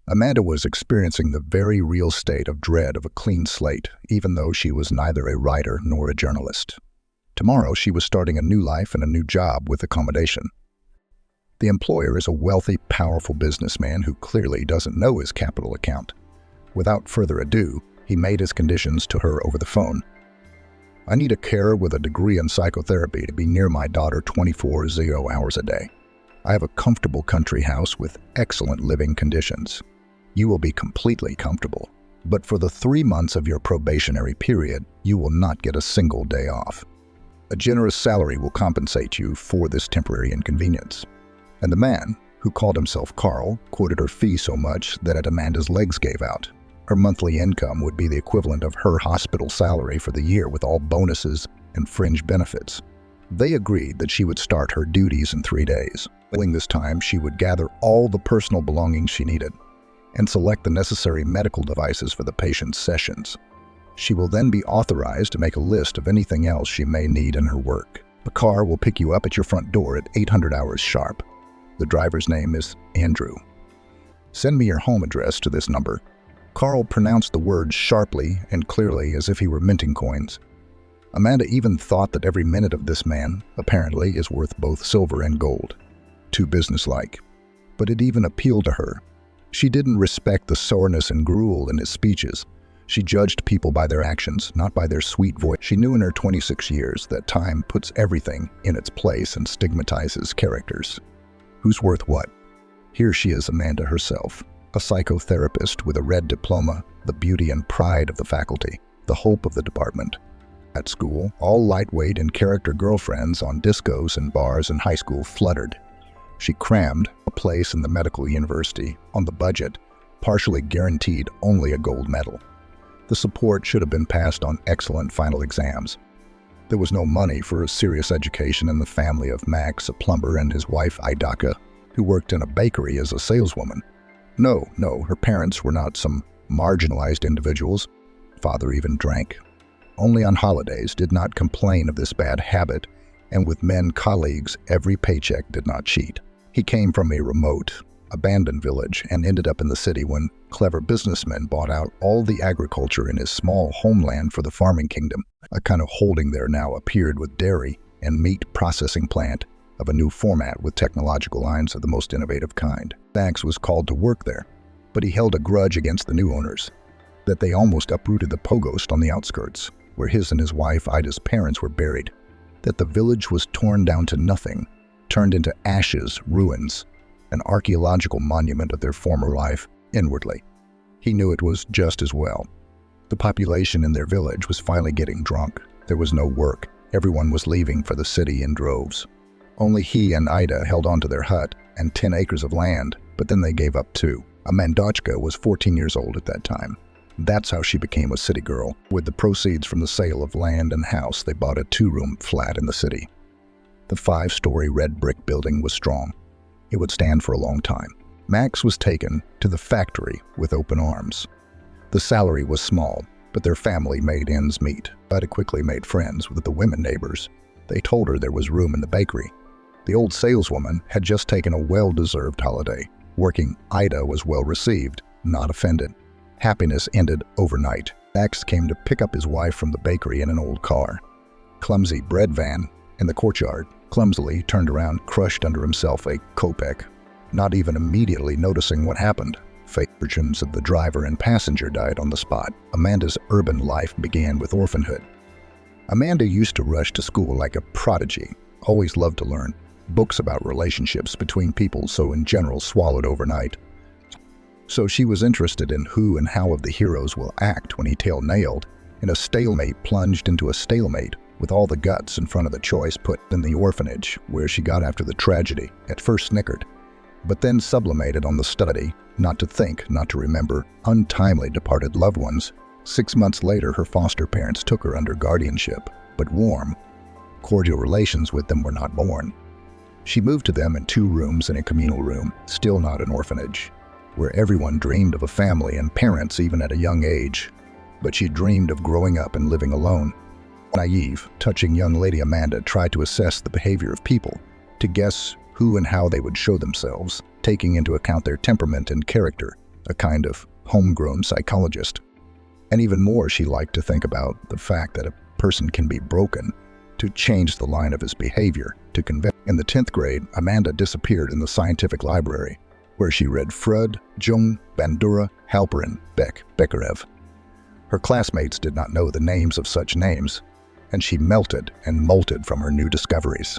Amanda was experiencing the very real state of dread of a clean slate, even though she was neither a writer nor a journalist. Tomorrow, she was starting a new life and a new job with accommodation. The employer is a wealthy, powerful businessman who clearly doesn't know his capital account. Without further ado, he made his conditions to her over the phone. I need a carer with a degree in psychotherapy to be near my daughter 24/0 hours a day. I have a comfortable country house with excellent living conditions. You will be completely comfortable, but for the 3 months of your probationary period, you will not get a single day off. A generous salary will compensate you for this temporary inconvenience. And the man, who called himself Carl, quoted her fee so much that Amanda's legs gave out. Her monthly income would be the equivalent of her hospital salary for the year with all bonuses and fringe benefits. They agreed that she would start her duties in 3 days. During this time, she would gather all the personal belongings she needed and select the necessary medical devices for the patient's sessions. She will then be authorized to make a list of anything else she may need in her work. The car will pick you up at your front door at 800 hours sharp. The driver's name is Andrew. Send me your home address to this number. Carl pronounced the words sharply and clearly as if he were minting coins. Amanda even thought that every minute of this man, apparently, is worth both silver and gold. Too businesslike. But it even appealed to her. She didn't respect the soreness and gruel in his speeches. She judged people by their actions, not by their sweet voice. She knew in her 26 years that time puts everything in its place and stigmatizes characters. Who's worth what? Here she is, Amanda herself, a psychotherapist with a red diploma, the beauty and pride of the faculty, the hope of the department. At school, all lightweight and character girlfriends on discos and bars in high school fluttered. She crammed a place in the medical university on the budget, partially guaranteed only a gold medal. The support should have been passed on excellent final exams. There was no money for a serious education in the family of Max, a plumber, and his wife Idaka, who worked in a bakery as a saleswoman. No, her parents were not some marginalized individuals. Father even drank. Only on holidays, did not complain of this bad habit, and with men colleagues, every paycheck did not cheat. He came from a remote, abandoned village and ended up in the city when clever businessmen bought out all the agriculture in his small homeland for the farming kingdom. A kind of holding there now appeared with dairy and meat processing plant of a new format with technological lines of the most innovative kind. Max was called to work there, but he held a grudge against the new owners, that they almost uprooted the pogost on the outskirts, where his and his wife Ida's parents were buried, that the village was torn down to nothing, turned into ashes, ruins, an archaeological monument of their former life inwardly. He knew it was just as well. The population in their village was finally getting drunk. There was no work. Everyone was leaving for the city in droves. Only he and Ida held on to their hut and 10 acres of land, but then they gave up too. Amandochka was 14 years old at that time. That's how she became a city girl. With the proceeds from the sale of land and house, they bought a 2-room flat in the city. The 5-story red brick building was strong. It would stand for a long time. Max was taken to the factory with open arms. The salary was small, but their family made ends meet. Ida quickly made friends with the women neighbors. They told her there was room in the bakery. The old saleswoman had just taken a well-deserved holiday. Working, Ida was well received, not offended. Happiness ended overnight. Max came to pick up his wife from the bakery in an old car. Clumsy bread van in the courtyard, clumsily turned around, crushed under himself a kopeck, not even immediately noticing what happened. Fortunes of the driver and passenger died on the spot. Amanda's urban life began with orphanhood. Amanda used to rush to school like a prodigy, always loved to learn. Books about relationships between people so in general swallowed overnight. So she was interested in who and how of the heroes will act when he tail-nailed in a stalemate plunged into a stalemate with all the guts in front of the choice put in the orphanage where she got after the tragedy. At first snickered, but then sublimated on the study, not to think, not to remember, untimely departed loved ones. 6 months later, her foster parents took her under guardianship, but warm, cordial relations with them were not born. She moved to them in 2 rooms and a communal room, still not an orphanage, where everyone dreamed of a family and parents even at a young age. But she dreamed of growing up and living alone. Naive, touching young lady Amanda tried to assess the behavior of people, to guess who and how they would show themselves, taking into account their temperament and character, a kind of homegrown psychologist. And even more, she liked to think about the fact that a person can be broken to change the line of his behavior, to convince. In the 10th grade, Amanda disappeared in the scientific library, where she read Freud, Jung, Bandura, Halperin, Bekarev. Her classmates did not know the names of such names, and she melted and molted from her new discoveries.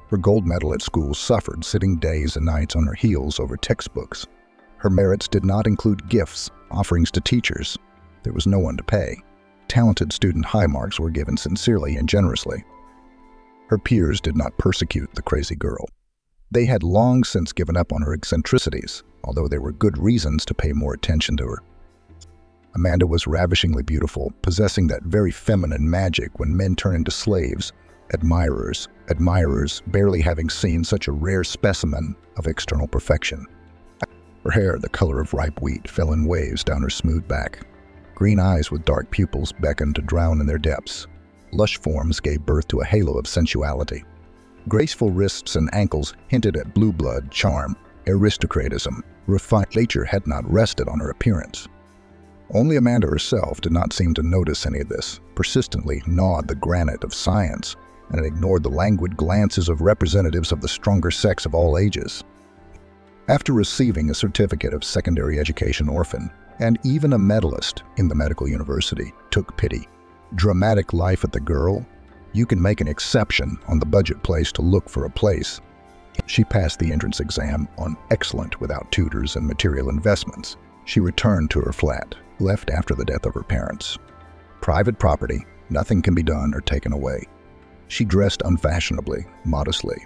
Her gold medal at school suffered, sitting days and nights on her heels over textbooks. Her merits did not include gifts, offerings to teachers. There was no one to pay. Talented student high marks were given sincerely and generously. Her peers did not persecute the crazy girl. They had long since given up on her eccentricities, although there were good reasons to pay more attention to her. Amanda was ravishingly beautiful, possessing that very feminine magic when men turn into slaves, admirers, barely having seen such a rare specimen of external perfection. Her hair, the color of ripe wheat, fell in waves down her smooth back. Green eyes with dark pupils beckoned to drown in their depths. Lush forms gave birth to a halo of sensuality. Graceful wrists and ankles hinted at blue blood, charm, aristocratism. Refined nature had not rested on her appearance. Only Amanda herself did not seem to notice any of this, persistently gnawed the granite of science, and ignored the languid glances of representatives of the stronger sex of all ages. After receiving a certificate of secondary education, Orphan, and even a medalist in the medical university, took pity. Dramatic life at the girl. You can make an exception on the budget place to look for a place. She passed the entrance exam on excellent without tutors and material investments. She returned to her flat, left after the death of her parents. Private property, nothing can be done or taken away. She dressed unfashionably, modestly.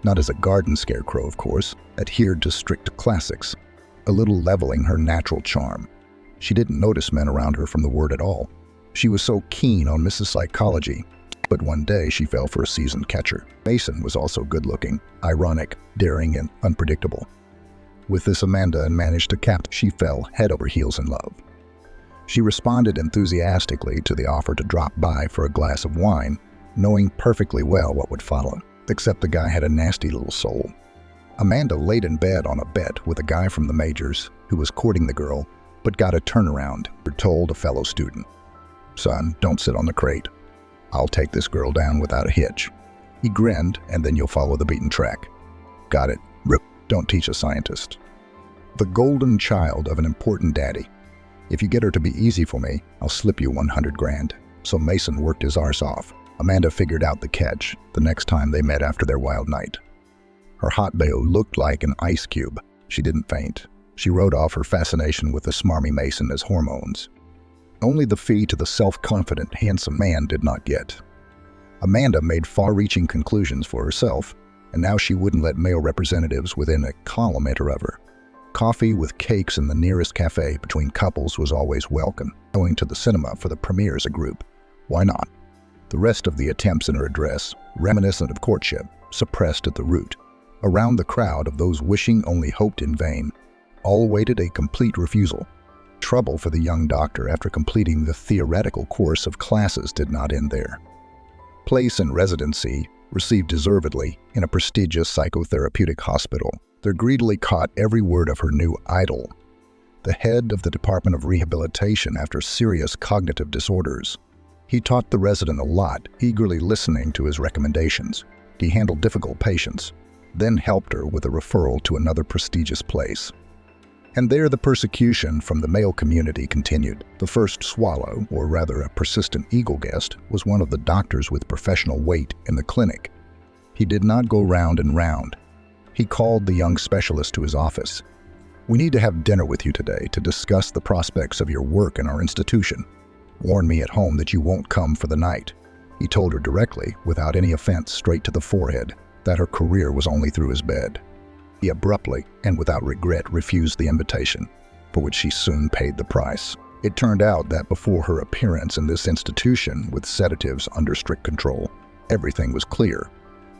Not as a garden scarecrow, of course, adhered to strict classics, a little leveling her natural charm. She didn't notice men around her from the word at all. She was so keen on Mrs. Psychology, but one day she fell for a seasoned catcher. Mason was also good-looking, ironic, daring, and unpredictable. With this Amanda managed to cap, she fell head over heels in love. She responded enthusiastically to the offer to drop by for a glass of wine, knowing perfectly well what would follow, except the guy had a nasty little soul. Amanda laid in bed on a bet with a guy from the majors who was courting the girl, but got a turnaround, told a fellow student. "Son, don't sit on the crate. I'll take this girl down without a hitch." He grinned, and then you'll follow the beaten track. Got it. Rip. Don't teach a scientist. The golden child of an important daddy. If you get her to be easy for me, I'll slip you 100 grand. So Mason worked his arse off. Amanda figured out the catch the next time they met after their wild night. Her hot bayo looked like an ice cube. She didn't faint. She wrote off her fascination with the smarmy Mason as hormones. Only the fee to the self-confident, handsome man did not get. Amanda made far-reaching conclusions for herself, and now she wouldn't let male representatives within a kilometer of her. Coffee with cakes in the nearest cafe between couples was always welcome. Going to the cinema for the premiere as a group. Why not? The rest of the attempts in her address, reminiscent of courtship, suppressed at the root. Around the crowd of those wishing only hoped in vain, all waited a complete refusal. Trouble for the young doctor after completing the theoretical course of classes did not end there. Place and residency received deservedly in a prestigious psychotherapeutic hospital. They greedily caught every word of her new idol, the head of the Department of Rehabilitation after serious cognitive disorders. He taught the resident a lot, eagerly listening to his recommendations. He handled difficult patients, then helped her with a referral to another prestigious place. And there the persecution from the male community continued. The first swallow, or rather a persistent eagle guest, was one of the doctors with professional weight in the clinic. He did not go round and round. He called the young specialist to his office. "We need to have dinner with you today to discuss the prospects of your work in our institution. Warn me at home that you won't come for the night." He told her directly, without any offense, straight to the forehead, that her career was only through his bed. He abruptly and without regret refused the invitation, for which she soon paid the price. It turned out that before her appearance in this institution with sedatives under strict control, everything was clear.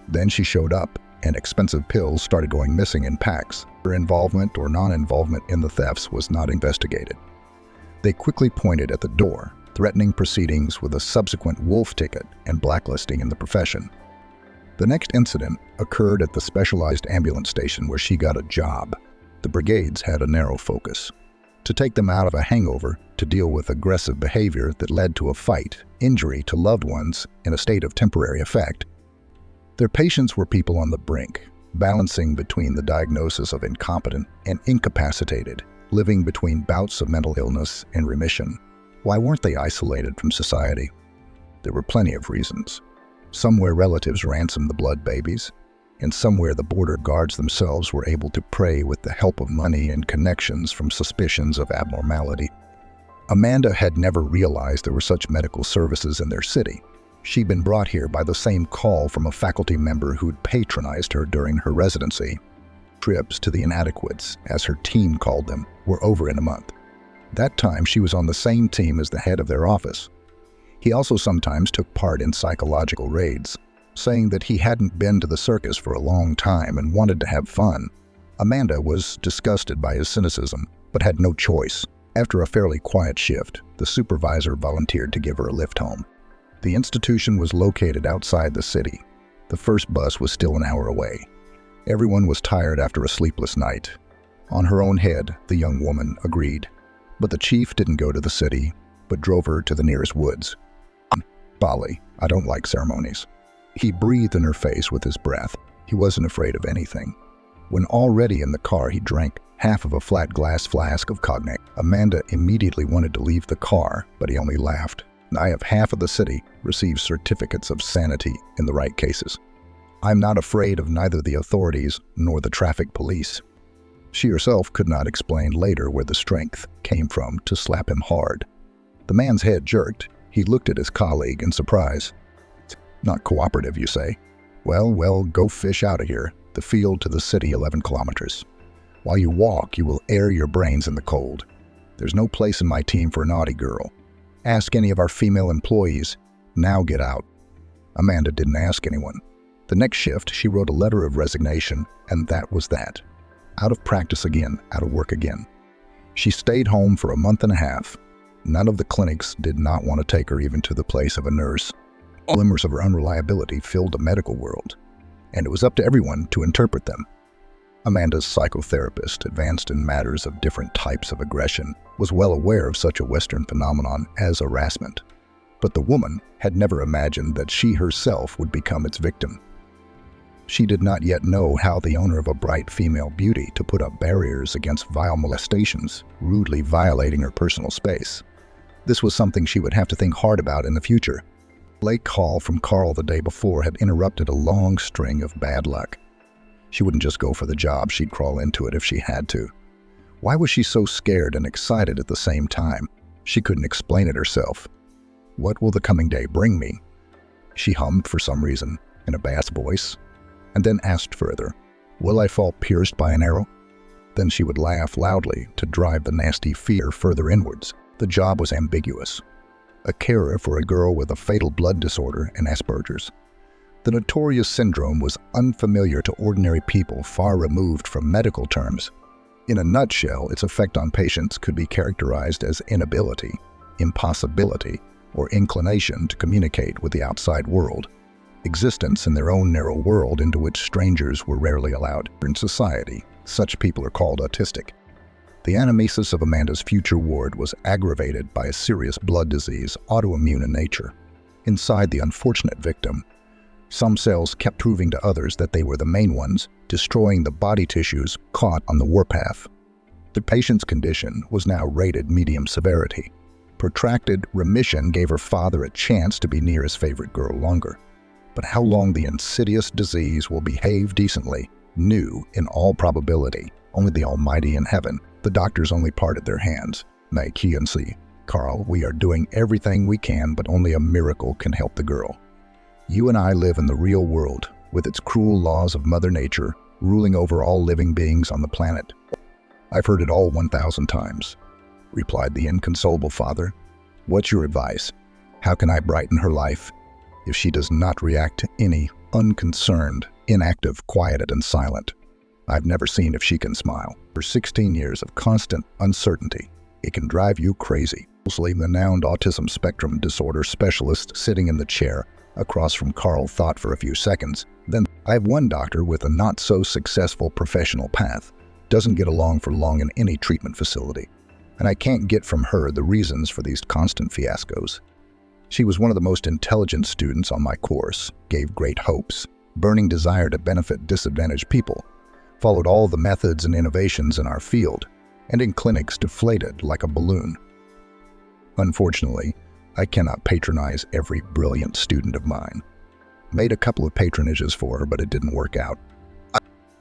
Then she showed up, and expensive pills started going missing in packs. Her involvement or non-involvement in the thefts was not investigated. They quickly pointed at the door, threatening proceedings with a subsequent wolf ticket and blacklisting in the profession. The next incident occurred at the specialized ambulance station where she got a job. The brigades had a narrow focus. to take them out of a hangover, to deal with aggressive behavior that led to a fight, injury to loved ones in a state of temporary effect. Their patients were people on the brink, balancing between the diagnosis of incompetent and incapacitated, living between bouts of mental illness and remission. Why weren't they isolated from society? There were plenty of reasons. Somewhere relatives ransomed the blood babies, and somewhere the border guards themselves were able to prey with the help of money and connections from suspicions of abnormality. Amanda had never realized there were such medical services in their city. She'd been brought here by the same call from a faculty member who'd patronized her during her residency. Trips to the inadequates, as her team called them, were over in a month. That time she was on the same team as the head of their office. He also sometimes took part in psychological raids, saying that he hadn't been to the circus for a long time and wanted to have fun. Amanda was disgusted by his cynicism, but had no choice. After a fairly quiet shift, the supervisor volunteered to give her a lift home. The institution was located outside the city. The first bus was still an hour away. Everyone was tired after a sleepless night. On her own head, the young woman agreed. But the chief didn't go to the city, but drove her to the nearest woods. Bali, I don't like ceremonies. He breathed in her face with his breath. He wasn't afraid of anything. When already in the car, he drank half of a flat glass flask of cognac. Amanda immediately wanted to leave the car, but he only laughed. I have half of the city receive certificates of sanity in the right cases. I'm not afraid of neither the authorities nor the traffic police. She herself could not explain later where the strength came from to slap him hard. The man's head jerked. He looked at his colleague in surprise. Not cooperative, you say? Well, go fish out of here. The field to the city, 11 kilometers. While you walk, you will air your brains in the cold. There's no place in my team for a naughty girl. Ask any of our female employees. Now get out. Amanda didn't ask anyone. The next shift, she wrote a letter of resignation, and that was that. Out of practice again, out of work again. She stayed home for a month and a half. None of the clinics did not want to take her even to the place of a nurse. Glimmers of her unreliability filled the medical world, and it was up to everyone to interpret them. Amanda's psychotherapist, advanced in matters of different types of aggression, was well aware of such a Western phenomenon as harassment. But the woman had never imagined that she herself would become its victim. She did not yet know how the owner of a bright female beauty to put up barriers against vile molestations, rudely violating her personal space. This was something she would have to think hard about in the future. A late call from Carl the day before had interrupted a long string of bad luck. She wouldn't just go for the job, she'd crawl into it if she had to. Why was she so scared and excited at the same time? She couldn't explain it herself. What will the coming day bring me? She hummed for some reason, in a bass voice, and then asked further, will I fall pierced by an arrow? Then she would laugh loudly to drive the nasty fear further inwards. The job was ambiguous. A carer for a girl with a fatal blood disorder and Asperger's. The notorious syndrome was unfamiliar to ordinary people far removed from medical terms. In a nutshell, its effect on patients could be characterized as inability, impossibility, or inclination to communicate with the outside world. Existence in their own narrow world into which strangers were rarely allowed. In society, such people are called autistic. The anamnesis of Amanda's future ward was aggravated by a serious blood disease, autoimmune in nature. Inside the unfortunate victim, some cells kept proving to others that they were the main ones, destroying the body tissues caught on the warpath. The patient's condition was now rated medium severity. Protracted remission gave her father a chance to be near his favorite girl longer. But how long the insidious disease will behave decently, knew, in all probability, only the Almighty in heaven. The doctors only parted their hands. May and see, Carl, we are doing everything we can, but only a miracle can help the girl. You and I live in the real world, with its cruel laws of Mother Nature, ruling over all living beings on the planet. I've heard it all 1,000 times, replied the inconsolable father. What's your advice? How can I brighten her life? If she does not react to any, unconcerned, inactive, quieted, and silent. I've never seen if she can smile. For 16 years of constant uncertainty, it can drive you crazy. The renowned autism spectrum disorder specialist sitting in the chair across from Carl thought for a few seconds. Then, I have one doctor with a not-so-successful professional path. Doesn't get along for long in any treatment facility. and I can't get from her the reasons for these constant fiascos. She was one of the most intelligent students on my course, gave great hopes, burning desire to benefit disadvantaged people, followed all the methods and innovations in our field, and in clinics deflated like a balloon. Unfortunately, I cannot patronize every brilliant student of mine. Made a couple of patronages for her, but it didn't work out.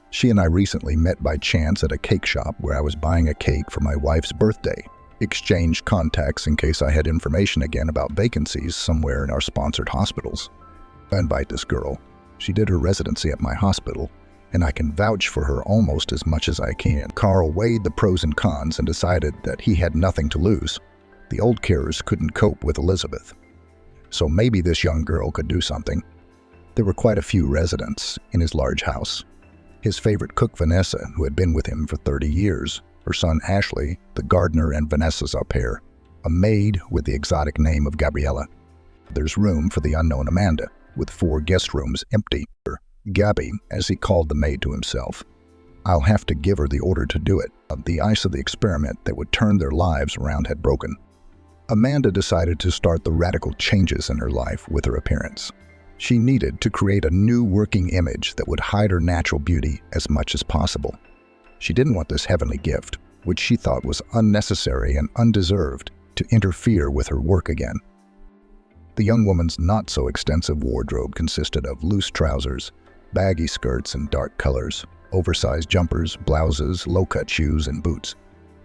She and I recently met by chance at a cake shop where I was buying a cake for my wife's birthday, exchanged contacts in case I had information again about vacancies somewhere in our sponsored hospitals. I invite this girl. She did her residency at my hospital, and I can vouch for her almost as much as I can. Carl weighed the pros and cons and decided that he had nothing to lose. The old carers couldn't cope with Elizabeth. So maybe this young girl could do something. There were quite a few residents in his large house. His favorite cook, Vanessa, who had been with him for 30 years, her son, Ashley, the gardener, and Vanessa's au pair, a maid with the exotic name of Gabriella. There's room for the unknown Amanda, with 4 guest rooms empty. Gabby, as he called the maid to himself. I'll have to give her the order to do it. The ice of the experiment that would turn their lives around had broken. Amanda decided to start the radical changes in her life with her appearance. She needed to create a new working image that would hide her natural beauty as much as possible. She didn't want this heavenly gift, which she thought was unnecessary and undeserved, to interfere with her work again. The young woman's not-so-extensive wardrobe consisted of loose trousers, baggy skirts in dark colors, oversized jumpers, blouses, low-cut shoes, and boots.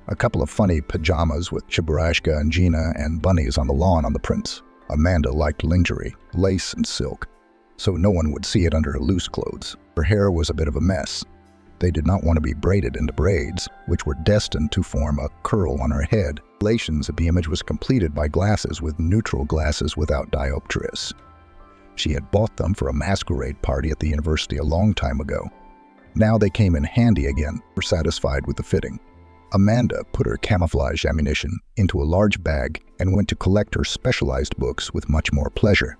A couple of funny pajamas with Cheburashka and Gina and bunnies on the lawn on the prints. Amanda liked lingerie, lace and silk, so no one would see it under her loose clothes. Her hair was a bit of a mess. They did not want to be braided into braids, which were destined to form a curl on her head. Relations of the image was completed by glasses with neutral glasses without dioptrias. She had bought them for a masquerade party at the university a long time ago. Now they came in handy again, were satisfied with the fitting. Amanda put her camouflage ammunition into a large bag and went to collect her specialized books with much more pleasure.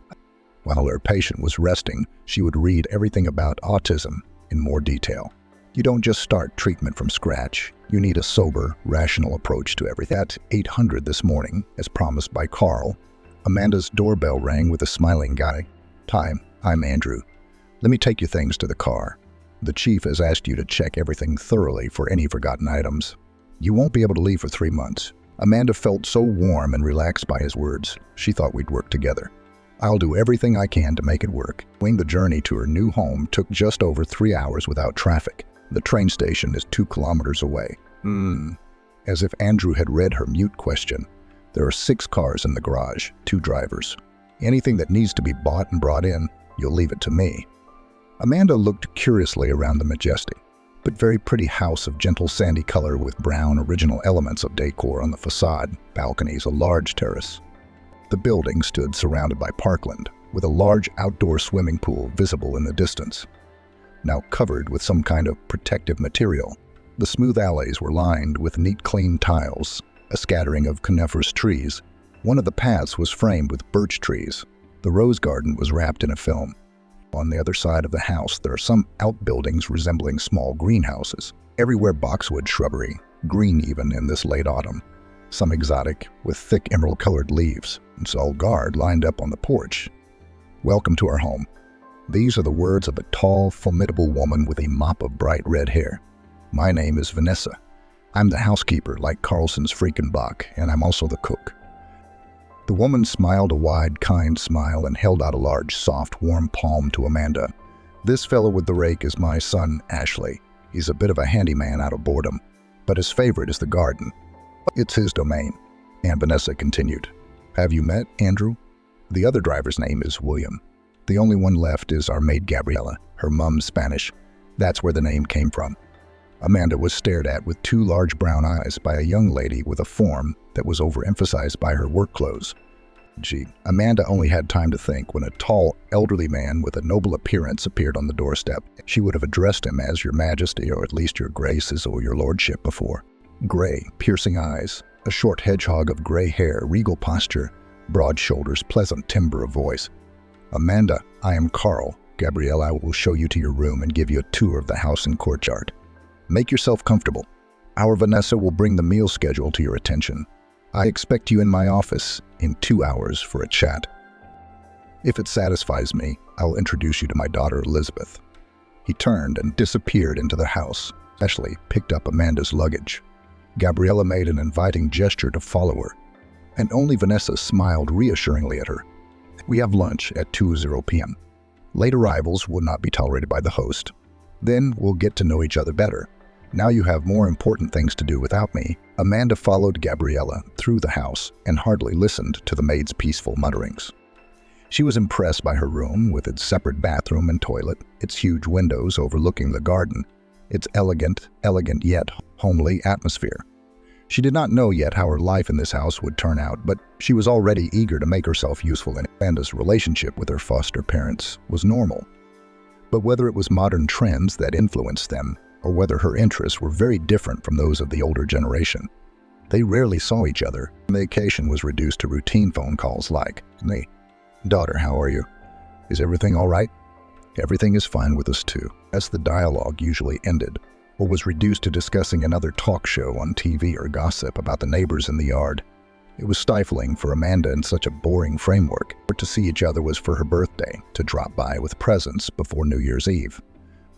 While her patient was resting, she would read everything about autism in more detail. You don't just start treatment from scratch. You need a sober, rational approach to everything. At 800 this morning, as promised by Carl, Amanda's doorbell rang with a smiling guy. "Hi, I'm Andrew. Let me take your things to the car. The chief has asked you to check everything thoroughly for any forgotten items. You won't be able to leave for 3 months." Amanda felt so warm and relaxed by his words, she thought we'd work together. "I'll do everything I can to make it work." The journey to her new home took just over 3 hours without traffic. The train station is 2 kilometers away. As if Andrew had read her mute question, there are 6 cars in the garage, 2 drivers. Anything that needs to be bought and brought in, you'll leave it to me. Amanda looked curiously around the majestic, but very pretty house of gentle sandy color with brown original elements of decor on the facade, balconies, a large terrace. The building stood surrounded by parkland, with a large outdoor swimming pool visible in the distance, now covered with some kind of protective material. The smooth alleys were lined with neat clean tiles, a scattering of coniferous trees. One of the paths was framed with birch trees. The rose garden was wrapped in a film. On the other side of the house, there are some outbuildings resembling small greenhouses. Everywhere boxwood shrubbery, green even in this late autumn. Some exotic, with thick emerald-colored leaves. It's all guard lined up on the porch. "Welcome to our home." These are the words of a tall, formidable woman with a mop of bright red hair. "My name is Vanessa. I'm the housekeeper, like Carlson's Friedenbach, and I'm also the cook." The woman smiled a wide, kind smile and held out a large, soft, warm palm to Amanda. "This fellow with the rake is my son, Ashley. He's a bit of a handyman out of boredom, but his favorite is the garden. It's his domain." And Vanessa continued, "Have you met Andrew? The other driver's name is William. The only one left is our maid Gabriella. Her mom's Spanish. That's where the name came from." Amanda was stared at with 2 large brown eyes by a young lady with a form that was overemphasized by her work clothes. Amanda only had time to think when a tall, elderly man with a noble appearance appeared on the doorstep. She would have addressed him as Your Majesty or at least Your Graces or Your Lordship before. Gray, piercing eyes, a short hedgehog of gray hair, regal posture, broad shoulders, pleasant timbre of voice. "Amanda, I am Carl. Gabriella will show you to your room and give you a tour of the house and courtyard. Make yourself comfortable." Our Vanessa will bring the meal schedule to your attention. I expect you in my office in 2 hours for a chat. If it satisfies me, I'll introduce you to my daughter Elizabeth." He turned and disappeared into the house. Ashley picked up Amanda's luggage. Gabriella made an inviting gesture to follow her, and only Vanessa smiled reassuringly at her. "We have lunch at 2:00 p.m. Late arrivals will not be tolerated by the host. Then we'll get to know each other better. Now you have more important things to do without me." Amanda followed Gabriella through the house and hardly listened to the maid's peaceful mutterings. She was impressed by her room, with its separate bathroom and toilet, its huge windows overlooking the garden, its elegant yet homely atmosphere. She did not know yet how her life in this house would turn out, but she was already eager to make herself useful, and Amanda's relationship with her foster parents was normal. But whether it was modern trends that influenced them, or whether her interests were very different from those of the older generation, they rarely saw each other. Communication was reduced to routine phone calls like, "Hey, daughter, how are you? Is everything all right?" "Everything is fine with us too," as the dialogue usually ended, or was reduced to discussing another talk show on TV or gossip about the neighbors in the yard. It was stifling for Amanda in such a boring framework. To see each other was for her birthday, to drop by with presents before New Year's Eve.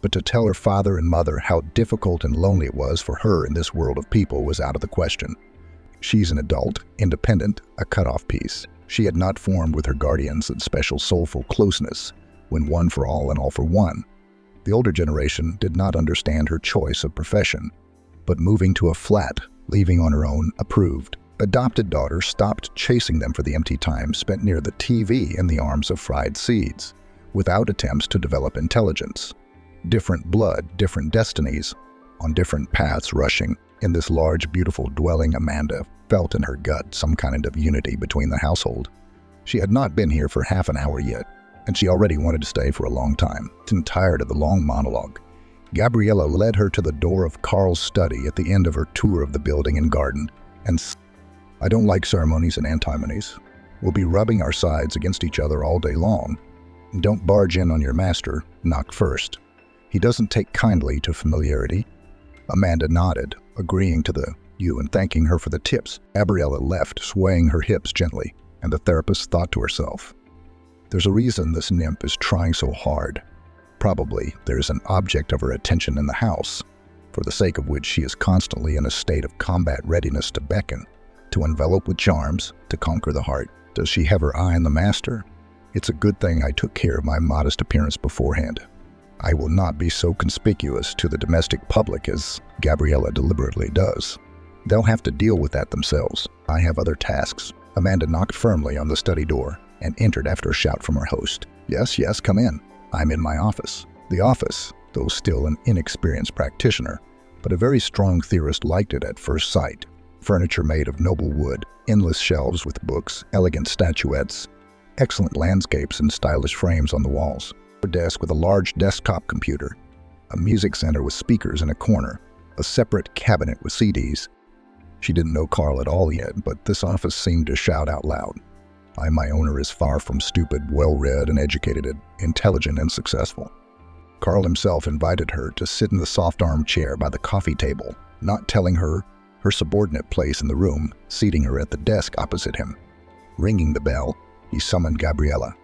But to tell her father and mother how difficult and lonely it was for her in this world of people was out of the question. She's an adult, independent, a cutoff piece. She had not formed with her guardians that special soulful closeness, when one for all and all for one. The older generation did not understand her choice of profession, but moving to a flat, leaving on her own, approved. Adopted daughter stopped chasing them for the empty time spent near the TV in the arms of fried seeds, without attempts to develop intelligence. Different blood, different destinies, on different paths rushing. In this large, beautiful dwelling, Amanda felt in her gut some kind of unity between the household. She had not been here for half an hour yet, and she already wanted to stay for a long time. Tired of the long monologue, Gabriella led her to the door of Carl's study at the end of her tour of the building and garden, and "I don't like ceremonies and antimonies. We'll be rubbing our sides against each other all day long. Don't barge in on your master, knock first. He doesn't take kindly to familiarity." Amanda nodded, agreeing to the "you" and thanking her for the tips. Gabriella left, swaying her hips gently, and the therapist thought to herself, "There's a reason this nymph is trying so hard. Probably there's an object of her attention in the house, for the sake of which she is constantly in a state of combat readiness to beckon, to envelop with charms, to conquer the heart. Does she have her eye on the master? It's a good thing I took care of my modest appearance beforehand. I will not be so conspicuous to the domestic public as Gabriella deliberately does. They'll have to deal with that themselves. I have other tasks." Amanda knocked firmly on the study door and entered after a shout from her host. Yes, come in. I'm in my office." The office, though still an inexperienced practitioner, but a very strong theorist, liked it at first sight. Furniture made of noble wood, endless shelves with books, elegant statuettes, excellent landscapes and stylish frames on the walls. A desk with a large desktop computer, a music center with speakers in a corner, a separate cabinet with CDs. She didn't know Carl at all yet, but this office seemed to shout out loud, My owner is far from stupid, well-read and educated, intelligent and successful." Carl himself invited her to sit in the soft armchair by the coffee table, not telling her her subordinate place in the room, seating her at the desk opposite him. Ringing the bell, he summoned Gabriella.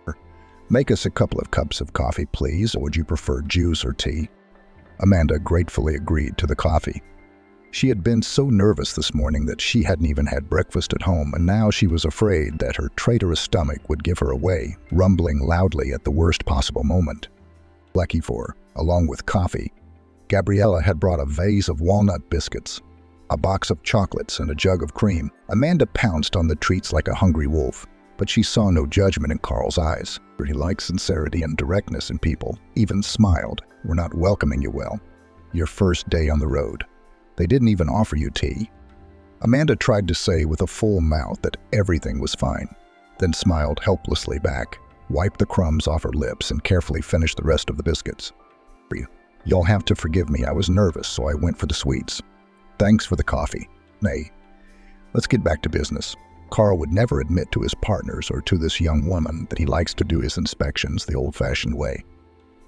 "Make us a couple of cups of coffee, please, or would you prefer juice or tea?" Amanda gratefully agreed to the coffee. She had been so nervous this morning that she hadn't even had breakfast at home, and now she was afraid that her traitorous stomach would give her away, rumbling loudly at the worst possible moment. Lucky for her, along with coffee, Gabriella had brought a vase of walnut biscuits, a box of chocolates, and a jug of cream. Amanda pounced on the treats like a hungry wolf, but she saw no judgment in Carl's eyes. He liked sincerity and directness in people, even smiled. "We're not welcoming you well. Your first day on the road. They didn't even offer you tea." Amanda tried to say with a full mouth that everything was fine, then smiled helplessly back, wiped the crumbs off her lips, and carefully finished the rest of the biscuits. "You'll have to forgive me. I was nervous, so I went for the sweets. Thanks for the coffee. Nay, let's get back to business." Carl would never admit to his partners or to this young woman that he likes to do his inspections the old-fashioned way.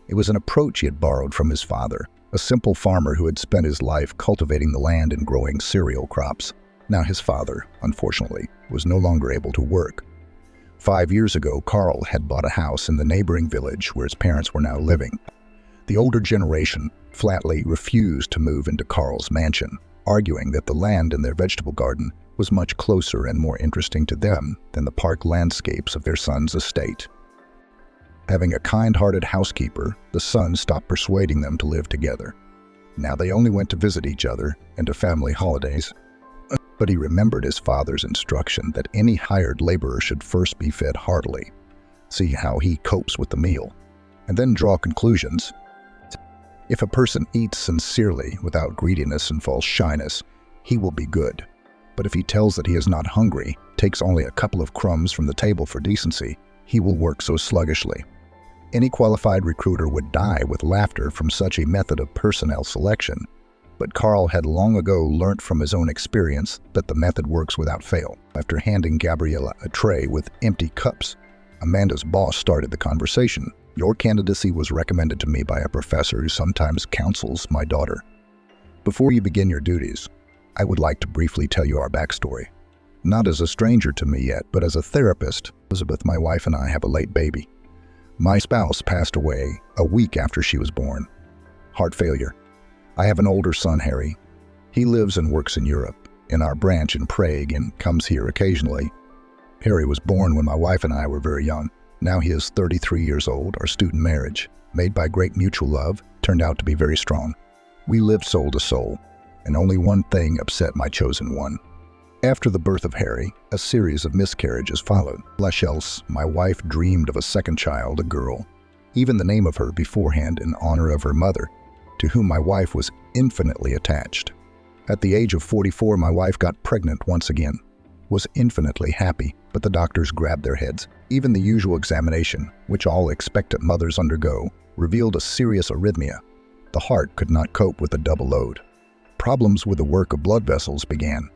It was an approach he had borrowed from his father, a simple farmer who had spent his life cultivating the land and growing cereal crops. Now his father, unfortunately, was no longer able to work. 5 years ago, Carl had bought a house in the neighboring village where his parents were now living. The older generation flatly refused to move into Carl's mansion, arguing that the land in their vegetable garden was much closer and more interesting to them than the park landscapes of their son's estate. Having a kind-hearted housekeeper, the son stopped persuading them to live together. Now they only went to visit each other and to family holidays. But he remembered his father's instruction that any hired laborer should first be fed heartily, see how he copes with the meal, and then draw conclusions. If a person eats sincerely without greediness and false shyness, he will be good. But if he tells that he is not hungry, takes only a couple of crumbs from the table for decency, he will work so sluggishly. Any qualified recruiter would die with laughter from such a method of personnel selection. But Carl had long ago learnt from his own experience that the method works without fail. After handing Gabriella a tray with empty cups, Amanda's boss started the conversation. "Your candidacy was recommended to me by a professor who sometimes counsels my daughter. Before you begin your duties, I would like to briefly tell you our backstory. Not as a stranger to me yet, but as a therapist, Elizabeth, my wife, and I have a late baby. My spouse passed away a week after she was born. Heart failure. I have an older son, Harry. He lives and works in Europe, in our branch in Prague, and comes here occasionally. Harry was born when my wife and I were very young. Now he is 33 years old. Our student marriage, made by great mutual love, turned out to be very strong. We lived soul to soul, and only one thing upset my chosen one. After the birth of Harry, a series of miscarriages followed. Much else, my wife dreamed of a second child, a girl, even the name of her beforehand in honor of her mother, to whom my wife was infinitely attached. At the age of 44, my wife got pregnant once again, was infinitely happy, but the doctors grabbed their heads. Even the usual examination, which all expectant mothers undergo, revealed a serious arrhythmia. The heart could not cope with the double load. Problems with the work of blood vessels began.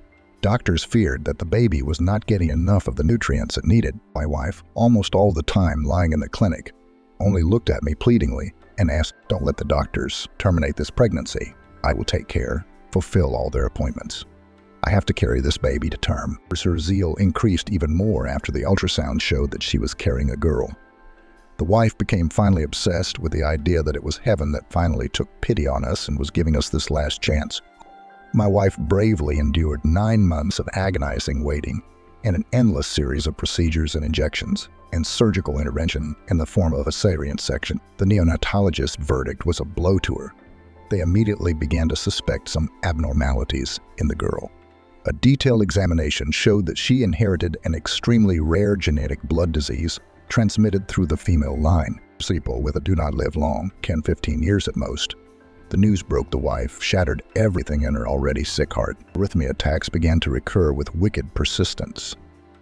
Doctors feared that the baby was not getting enough of the nutrients it needed. My wife, almost all the time lying in the clinic, only looked at me pleadingly and asked, "Don't let the doctors terminate this pregnancy. I will take care, fulfill all their appointments. I have to carry this baby to term." Her zeal increased even more after the ultrasound showed that she was carrying a girl. The wife became finally obsessed with the idea that it was heaven that finally took pity on us and was giving us this last chance. My wife bravely endured 9 months of agonizing waiting and an endless series of procedures and injections and surgical intervention in the form of a cesarean section. The neonatologist's verdict was a blow to her. They immediately began to suspect some abnormalities in the girl. A detailed examination showed that she inherited an extremely rare genetic blood disease transmitted through the female line. People with a do not live long, 10-15 years at most. The news broke the wife, shattered everything in her already sick heart. Arrhythmia attacks began to recur with wicked persistence.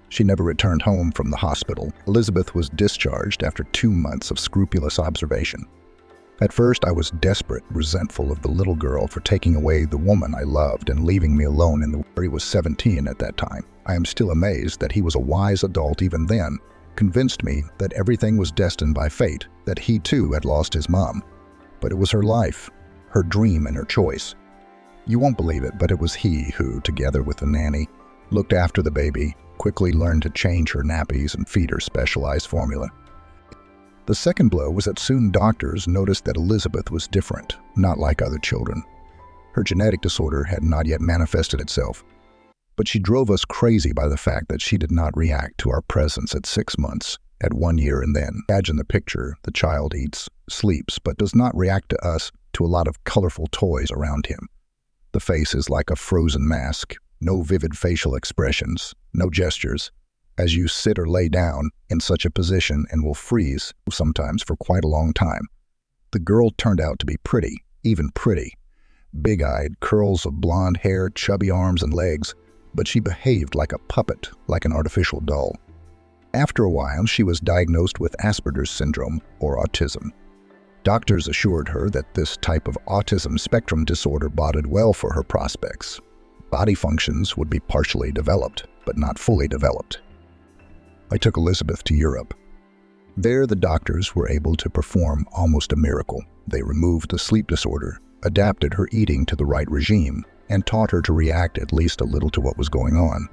She never returned home from the hospital. Elizabeth was discharged after 2 months of scrupulous observation. At first, I was desperate, resentful of the little girl for taking away the woman I loved and leaving me alone in the world. He was 17 at that time. I am still amazed that he was a wise adult even then, convinced me that everything was destined by fate, that he too had lost his mom. But it was her life, her dream, and her choice. You won't believe it, but it was he who, together with the nanny, looked after the baby, quickly learned to change her nappies and feed her specialized formula. The second blow was that soon doctors noticed that Elizabeth was different, not like other children. Her genetic disorder had not yet manifested itself, but she drove us crazy by the fact that she did not react to our presence at 6 months, at 1 year, and then. Imagine the picture: the child eats, sleeps, but does not react to us, to a lot of colorful toys around him. The face is like a frozen mask, no vivid facial expressions, no gestures, as you sit or lay down in such a position and will freeze, sometimes for quite a long time. The girl turned out to be pretty, even pretty. Big-eyed, curls of blonde hair, chubby arms and legs, but she behaved like a puppet, like an artificial doll. After a while, she was diagnosed with Asperger's syndrome, or autism. Doctors assured her that this type of autism spectrum disorder boded well for her prospects. Body functions would be partially developed, but not fully developed. I took Elizabeth to Europe. There, the doctors were able to perform almost a miracle. They removed the sleep disorder, adapted her eating to the right regime, and taught her to react at least a little to what was going on.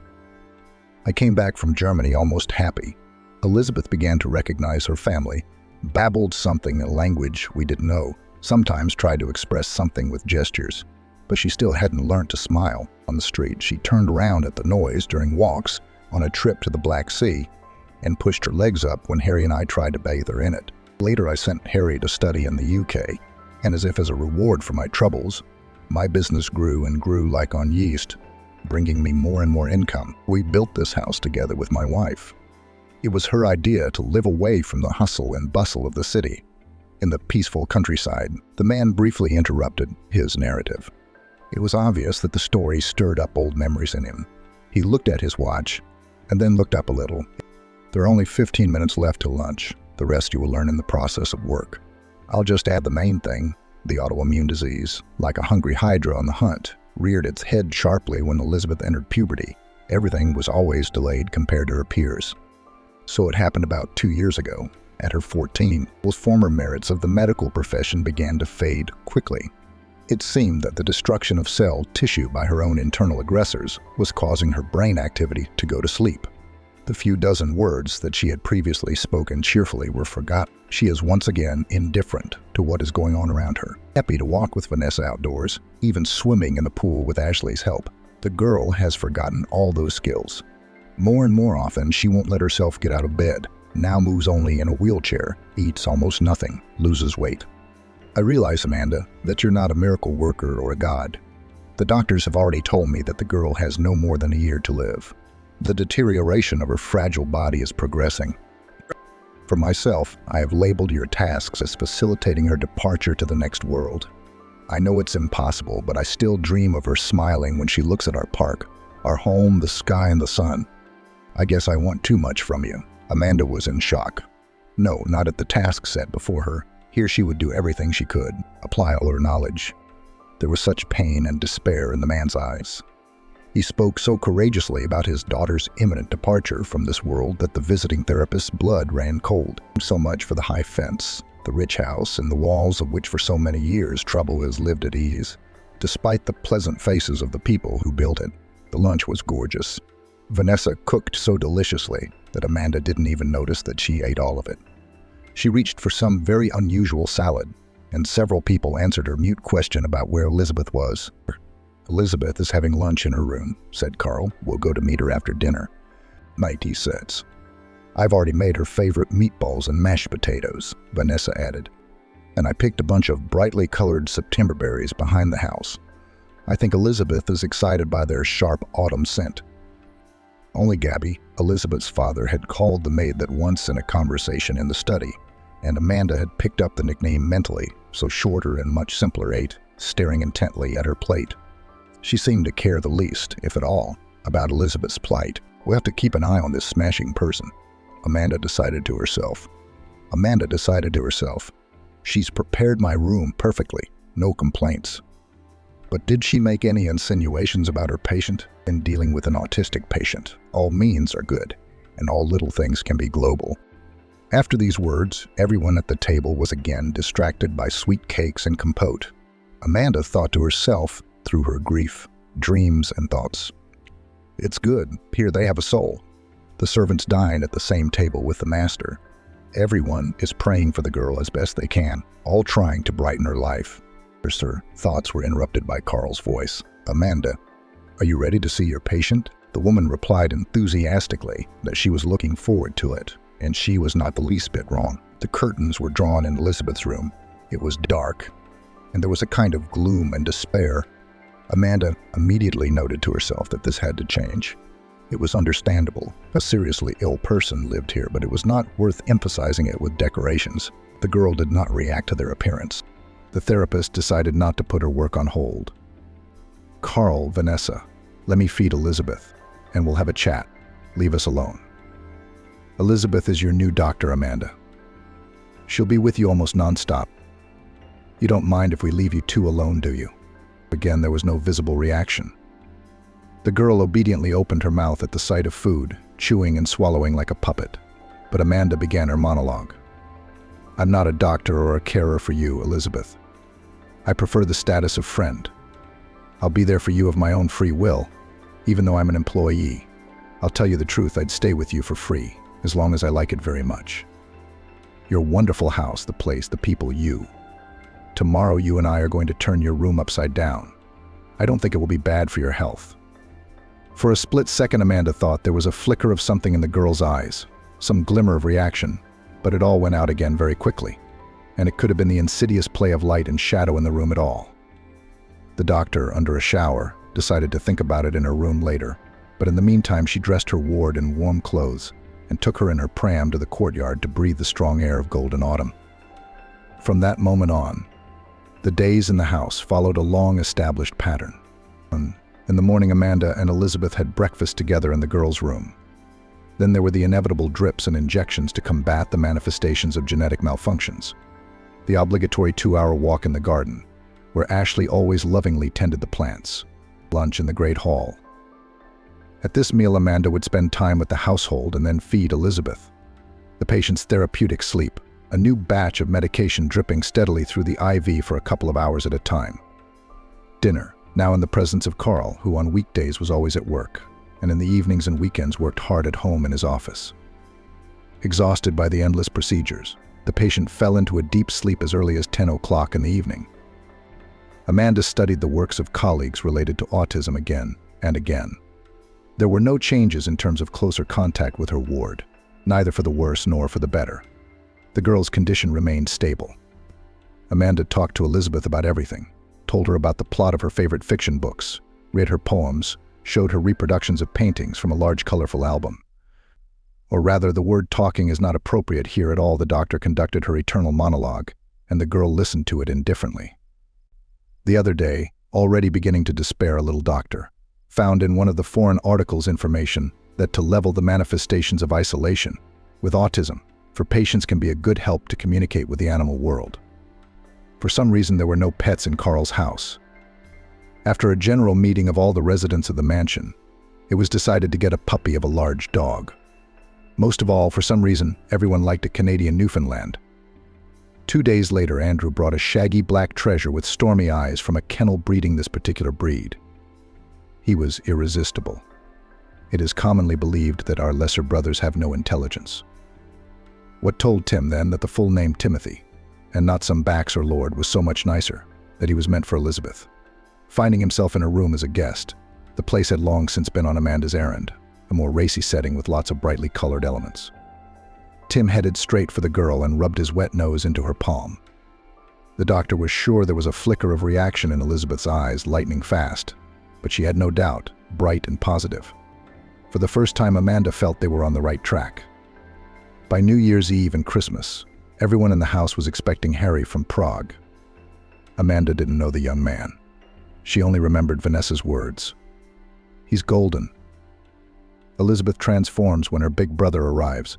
I came back from Germany almost happy. Elizabeth began to recognize her family, babbled something in a language we didn't know, sometimes tried to express something with gestures, but she still hadn't learned to smile. On the street, she turned around at the noise during walks on a trip to the Black Sea and pushed her legs up when Harry and I tried to bathe her in it. Later, I sent Harry to study in the UK, and as if as a reward for my troubles, my business grew and grew like on yeast, bringing me more and more income. We built this house together with my wife. It was her idea to live away from the hustle and bustle of the city, in the peaceful countryside. The man briefly interrupted his narrative. It was obvious that the story stirred up old memories in him. He looked at his watch, and then looked up a little. There are only 15 minutes left till lunch. The rest you will learn in the process of work. I'll just add the main thing. The autoimmune disease, like a hungry hydra on the hunt, reared its head sharply when Elizabeth entered puberty. Everything was always delayed compared to her peers. So it happened about 2 years ago. At her 14, those former merits of the medical profession began to fade quickly. It seemed that the destruction of cell tissue by her own internal aggressors was causing her brain activity to go to sleep. The few dozen words that she had previously spoken cheerfully were forgotten. She is once again indifferent to what is going on around her. Happy to walk with Vanessa outdoors, even swimming in the pool with Ashley's help. The girl has forgotten all those skills. More and more often, she won't let herself get out of bed, now moves only in a wheelchair, eats almost nothing, loses weight. I realize, Amanda, that you're not a miracle worker or a god. The doctors have already told me that the girl has no more than a year to live. The deterioration of her fragile body is progressing. For myself, I have labeled your tasks as facilitating her departure to the next world. I know it's impossible, but I still dream of her smiling when she looks at our park, our home, the sky, and the sun. I guess I want too much from you. Amanda was in shock. No, not at the task set before her. Here she would do everything she could, apply all her knowledge. There was such pain and despair in the man's eyes. He spoke so courageously about his daughter's imminent departure from this world that the visiting therapist's blood ran cold. So much for the high fence, the rich house, and the walls of which for so many years trouble has lived at ease. Despite the pleasant faces of the people who built it, the lunch was gorgeous. Vanessa cooked so deliciously that Amanda didn't even notice that she ate all of it. She reached for some very unusual salad, and several people answered her mute question about where Elizabeth was. Elizabeth is having lunch in her room, said Carl. We'll go to meet her after dinner. Mate, he says. I've already made her favorite meatballs and mashed potatoes, Vanessa added. And I picked a bunch of brightly colored September berries behind the house. I think Elizabeth is excited by their sharp autumn scent. Only Gabby, Elizabeth's father, had called the maid that once in a conversation in the study, and Amanda had picked up the nickname mentally, so shorter and much simpler ate, staring intently at her plate. She seemed to care the least, if at all, about Elizabeth's plight. We'll have to keep an eye on this smashing person, Amanda decided to herself. She's prepared my room perfectly, no complaints. But did she make any insinuations about her patient? In dealing with an autistic patient, all means are good, and all little things can be global. After these words, everyone at the table was again distracted by sweet cakes and compote. Amanda thought to herself through her grief, dreams, and thoughts. It's good, here they have a soul. The servants dine at the same table with the master. Everyone is praying for the girl as best they can, all trying to brighten her life. Her thoughts were interrupted by Carl's voice. Amanda, are you ready to see your patient? The woman replied enthusiastically that she was looking forward to it, and she was not the least bit wrong. The curtains were drawn in Elizabeth's room. It was dark, and there was a kind of gloom and despair. Amanda immediately noted to herself that this had to change. It was understandable. A seriously ill person lived here, but it was not worth emphasizing it with decorations. The girl did not react to their appearance. The therapist decided not to put her work on hold. Carl, Vanessa, let me feed Elizabeth, and we'll have a chat. Leave us alone. Elizabeth is your new doctor, Amanda. She'll be with you almost nonstop. You don't mind if we leave you two alone, do you? Again, there was no visible reaction. The girl obediently opened her mouth at the sight of food, chewing and swallowing like a puppet. But Amanda began her monologue. I'm not a doctor or a carer for you, Elizabeth. I prefer the status of friend. I'll be there for you of my own free will, even though I'm an employee. I'll tell you the truth, I'd stay with you for free, as long as I like it very much. Your wonderful house, the place, the people, you. Tomorrow you and I are going to turn your room upside down. I don't think it will be bad for your health." For a split second, Amanda thought there was a flicker of something in the girl's eyes, some glimmer of reaction, but it all went out again very quickly, and it could have been the insidious play of light and shadow in the room at all. The doctor, under a shower, decided to think about it in her room later, but in the meantime she dressed her ward in warm clothes and took her in her pram to the courtyard to breathe the strong air of golden autumn. From that moment on, the days in the house followed a long-established pattern. In the morning, Amanda and Elizabeth had breakfast together in the girls' room. Then there were the inevitable drips and injections to combat the manifestations of genetic malfunctions. The obligatory 2-hour walk in the garden, where Ashley always lovingly tended the plants. Lunch in the great hall. At this meal, Amanda would spend time with the household and then feed Elizabeth. The patient's therapeutic sleep, a new batch of medication dripping steadily through the IV for a couple of hours at a time. Dinner, now in the presence of Carl, who on weekdays was always at work, and in the evenings and weekends worked hard at home in his office. Exhausted by the endless procedures, the patient fell into a deep sleep as early as 10 o'clock in the evening. Amanda studied the works of colleagues related to autism again and again. There were no changes in terms of closer contact with her ward, neither for the worse nor for the better. The girl's condition remained stable. Amanda talked to Elizabeth about everything, told her about the plot of her favorite fiction books, read her poems, showed her reproductions of paintings from a large colorful album. Or rather, the word talking is not appropriate here at all. The doctor conducted her eternal monologue, and the girl listened to it indifferently. The other day, already beginning to despair, a little doctor found in one of the foreign articles information that to level the manifestations of isolation with autism for patients can be a good help to communicate with the animal world. For some reason, there were no pets in Carl's house. After a general meeting of all the residents of the mansion, it was decided to get a puppy of a large dog. Most of all, for some reason, everyone liked a Canadian Newfoundland. 2 days later, Andrew brought a shaggy black treasure with stormy eyes from a kennel breeding this particular breed. He was irresistible. It is commonly believed that our lesser brothers have no intelligence. What told Tim then that the full name Timothy, and not some Bax or Lord, was so much nicer, that he was meant for Elizabeth. Finding himself in her room as a guest, the place had long since been on Amanda's errand, a more racy setting with lots of brightly colored elements. Tim headed straight for the girl and rubbed his wet nose into her palm. The doctor was sure there was a flicker of reaction in Elizabeth's eyes, lightning fast, but she had no doubt, bright and positive. For the first time, Amanda felt they were on the right track. By New Year's Eve and Christmas, everyone in the house was expecting Harry from Prague. Amanda didn't know the young man. She only remembered Vanessa's words. "He's golden." Elizabeth transforms when her big brother arrives.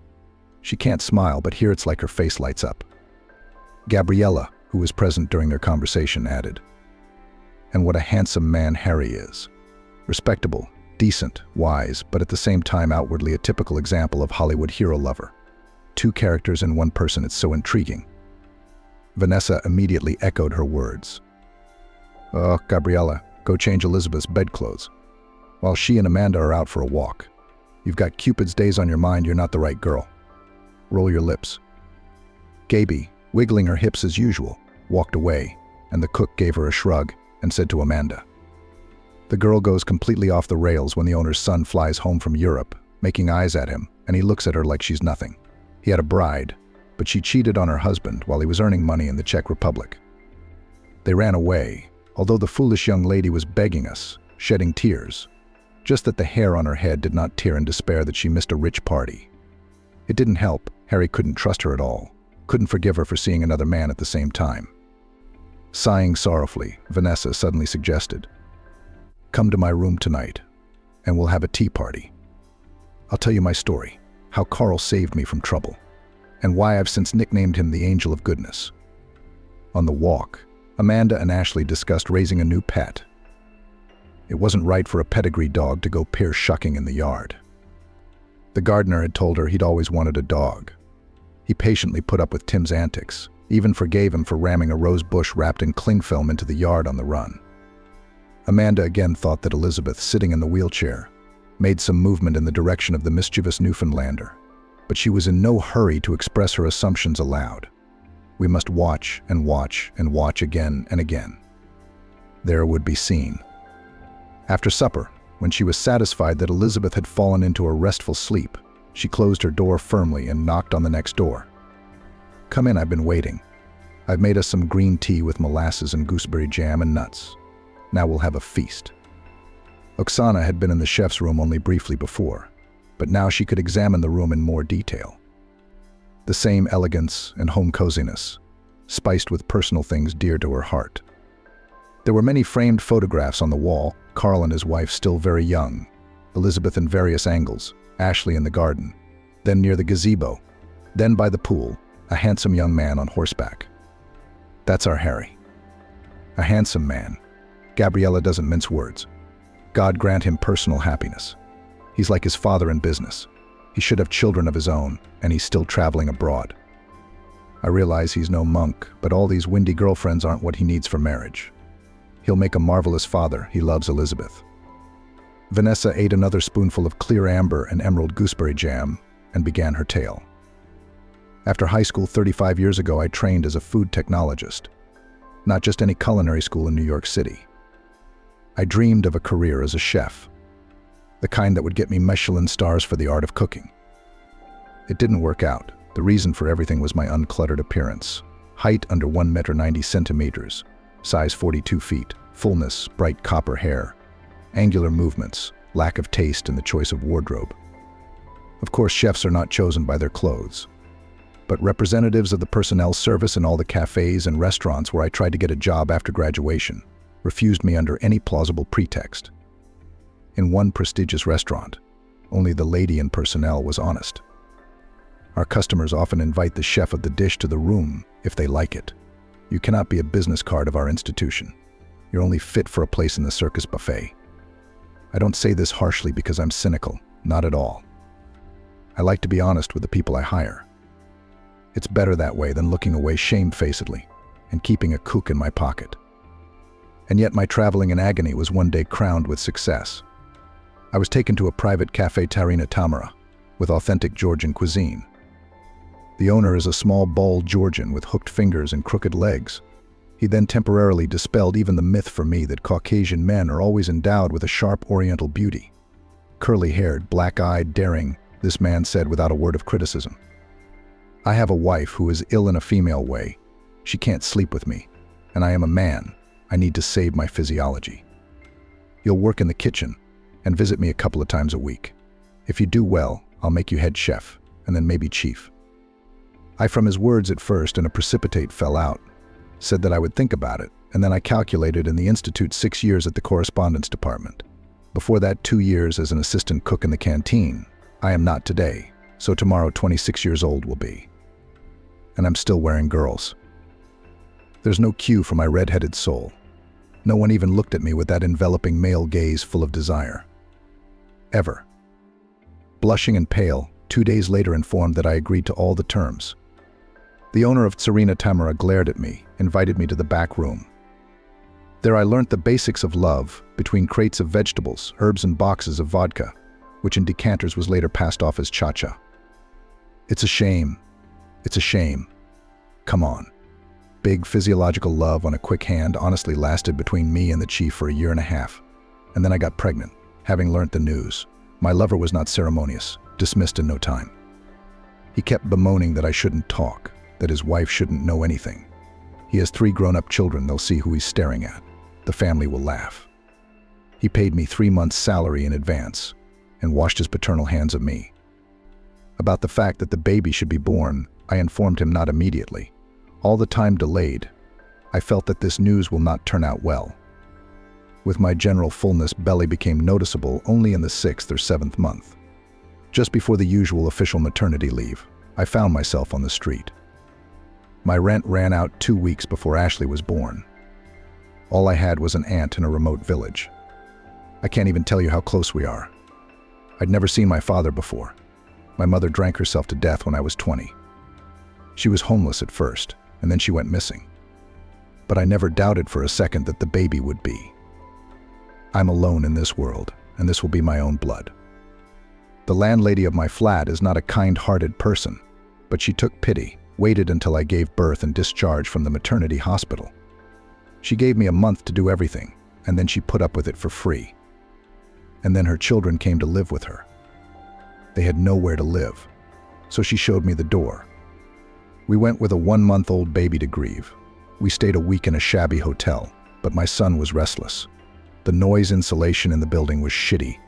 She can't smile, but here it's like her face lights up. Gabriella, who was present during their conversation, added, "And what a handsome man Harry is. Respectable, decent, wise, but at the same time outwardly a typical example of Hollywood hero lover. 2 characters in one person, it's so intriguing." Vanessa immediately echoed her words. "Oh, Gabriella, go change Elizabeth's bedclothes. While she and Amanda are out for a walk. You've got Cupid's days on your mind, you're not the right girl. Roll your lips." Gaby, wiggling her hips as usual, walked away, and the cook gave her a shrug and said to Amanda. The girl goes completely off the rails when the owner's son flies home from Europe, making eyes at him, and he looks at her like she's nothing. He had a bride, but she cheated on her husband while he was earning money in the Czech Republic. They ran away, although the foolish young lady was begging us, shedding tears. Just that the hair on her head did not tear in despair that she missed a rich party. It didn't help. Harry couldn't trust her at all, couldn't forgive her for seeing another man at the same time. Sighing sorrowfully, Vanessa suddenly suggested, "Come to my room tonight, and we'll have a tea party. I'll tell you my story, how Carl saved me from trouble, and why I've since nicknamed him the Angel of Goodness." On the walk, Amanda and Ashley discussed raising a new pet. It wasn't right for a pedigree dog to go pear-shucking in the yard. The gardener had told her he'd always wanted a dog. He patiently put up with Tim's antics, Even forgave him for ramming a rose bush wrapped in cling film into the yard on the run. Amanda again thought that Elizabeth, sitting in the wheelchair, made some movement in the direction of the mischievous Newfoundlander, but she was in no hurry to express her assumptions aloud. We must watch and watch and watch again and again. There would be seen. After supper, when she was satisfied that Elizabeth had fallen into a restful sleep, she closed her door firmly and knocked on the next door. "Come in, I've been waiting. I've made us some green tea with molasses and gooseberry jam and nuts. Now we'll have a feast." Oksana had been in the chef's room only briefly before, but now she could examine the room in more detail. The same elegance and home coziness, spiced with personal things dear to her heart. There were many framed photographs on the wall, Carl and his wife still very young, Elizabeth in various angles, Ashley in the garden, then near the gazebo, then by the pool, a handsome young man on horseback. That's our Harry. A handsome man. Gabriella doesn't mince words. God grant him personal happiness. He's like his father in business. He should have children of his own, and he's still traveling abroad. I realize he's no monk, but all these windy girlfriends aren't what he needs for marriage. He'll make a marvelous father. He loves Elizabeth. Vanessa ate another spoonful of clear amber and emerald gooseberry jam and began her tale. After high school 35 years ago, I trained as a food technologist. Not just any culinary school in New York City. I dreamed of a career as a chef, the kind that would get me Michelin stars for the art of cooking. It didn't work out. The reason for everything was my uncluttered appearance. Height under 1 meter, size 42 feet, fullness, bright copper hair, angular movements, lack of taste in the choice of wardrobe. Of course, chefs are not chosen by their clothes, but representatives of the personnel service in all the cafes and restaurants where I tried to get a job after graduation refused me under any plausible pretext. In one prestigious restaurant, only the lady in personnel was honest. Our customers often invite the chef of the dish to the room if they like it. You cannot be a business card of our institution. You're only fit for a place in the circus buffet. I don't say this harshly because I'm cynical, not at all. I like to be honest with the people I hire. It's better that way than looking away shamefacedly and keeping a kook in my pocket. And yet my traveling in agony was one day crowned with success. I was taken to a private cafe Tarina Tamara with authentic Georgian cuisine. The owner is a small, bald Georgian with hooked fingers and crooked legs. He then temporarily dispelled even the myth for me that Caucasian men are always endowed with a sharp oriental beauty. Curly-haired, black-eyed, daring, this man said without a word of criticism. "I have a wife who is ill in a female way. She can't sleep with me, and I am a man. I need to save my physiology. You'll work in the kitchen and visit me a couple of times a week. If you do well, I'll make you head chef, and then maybe chief." I, from his words at first, and a precipitate fell out, said that I would think about it, and then I calculated in the Institute 6 years at the correspondence department. Before that, 2 years as an assistant cook in the canteen. I am not today, so tomorrow 26 years old will be. And I'm still wearing girls. There's no cue for my red-headed soul. No one even looked at me with that enveloping male gaze full of desire. Ever. Blushing and pale, 2 days later informed that I agreed to all the terms. The owner of Tarina Tamara glared at me, invited me to the back room. There I learnt the basics of love between crates of vegetables, herbs and boxes of vodka, which in decanters was later passed off as cha-cha. It's a shame. It's a shame. Come on. Big physiological love on a quick hand honestly lasted between me and the chief for 1.5 years. And then I got pregnant, having learnt the news. My lover was not ceremonious, dismissed in no time. He kept bemoaning that I shouldn't talk, that his wife shouldn't know anything. He has 3 grown-up children, they'll see who he's staring at. The family will laugh. He paid me 3 months' salary in advance and washed his paternal hands of me. About the fact that the baby should be born, I informed him not immediately. All the time delayed, I felt that this news will not turn out well. With my general fullness, belly became noticeable only in the 6th or 7th month. Just before the usual official maternity leave, I found myself on the street. My rent ran out 2 weeks before Ashley was born. All I had was an aunt in a remote village. I can't even tell you how close we are. I'd never seen my father before. My mother drank herself to death when I was 20. She was homeless at first, and then she went missing. But I never doubted for a second that the baby would be. I'm alone in this world, and this will be my own blood. The landlady of my flat is not a kind-hearted person, but she took pity, waited until I gave birth and discharged from the maternity hospital. She gave me a month to do everything, and then she put up with it for free. And then her children came to live with her. They had nowhere to live, so she showed me the door. We went with a 1-month-old baby to grieve. We stayed a week in a shabby hotel, but my son was restless. The noise insulation in the building was shitty.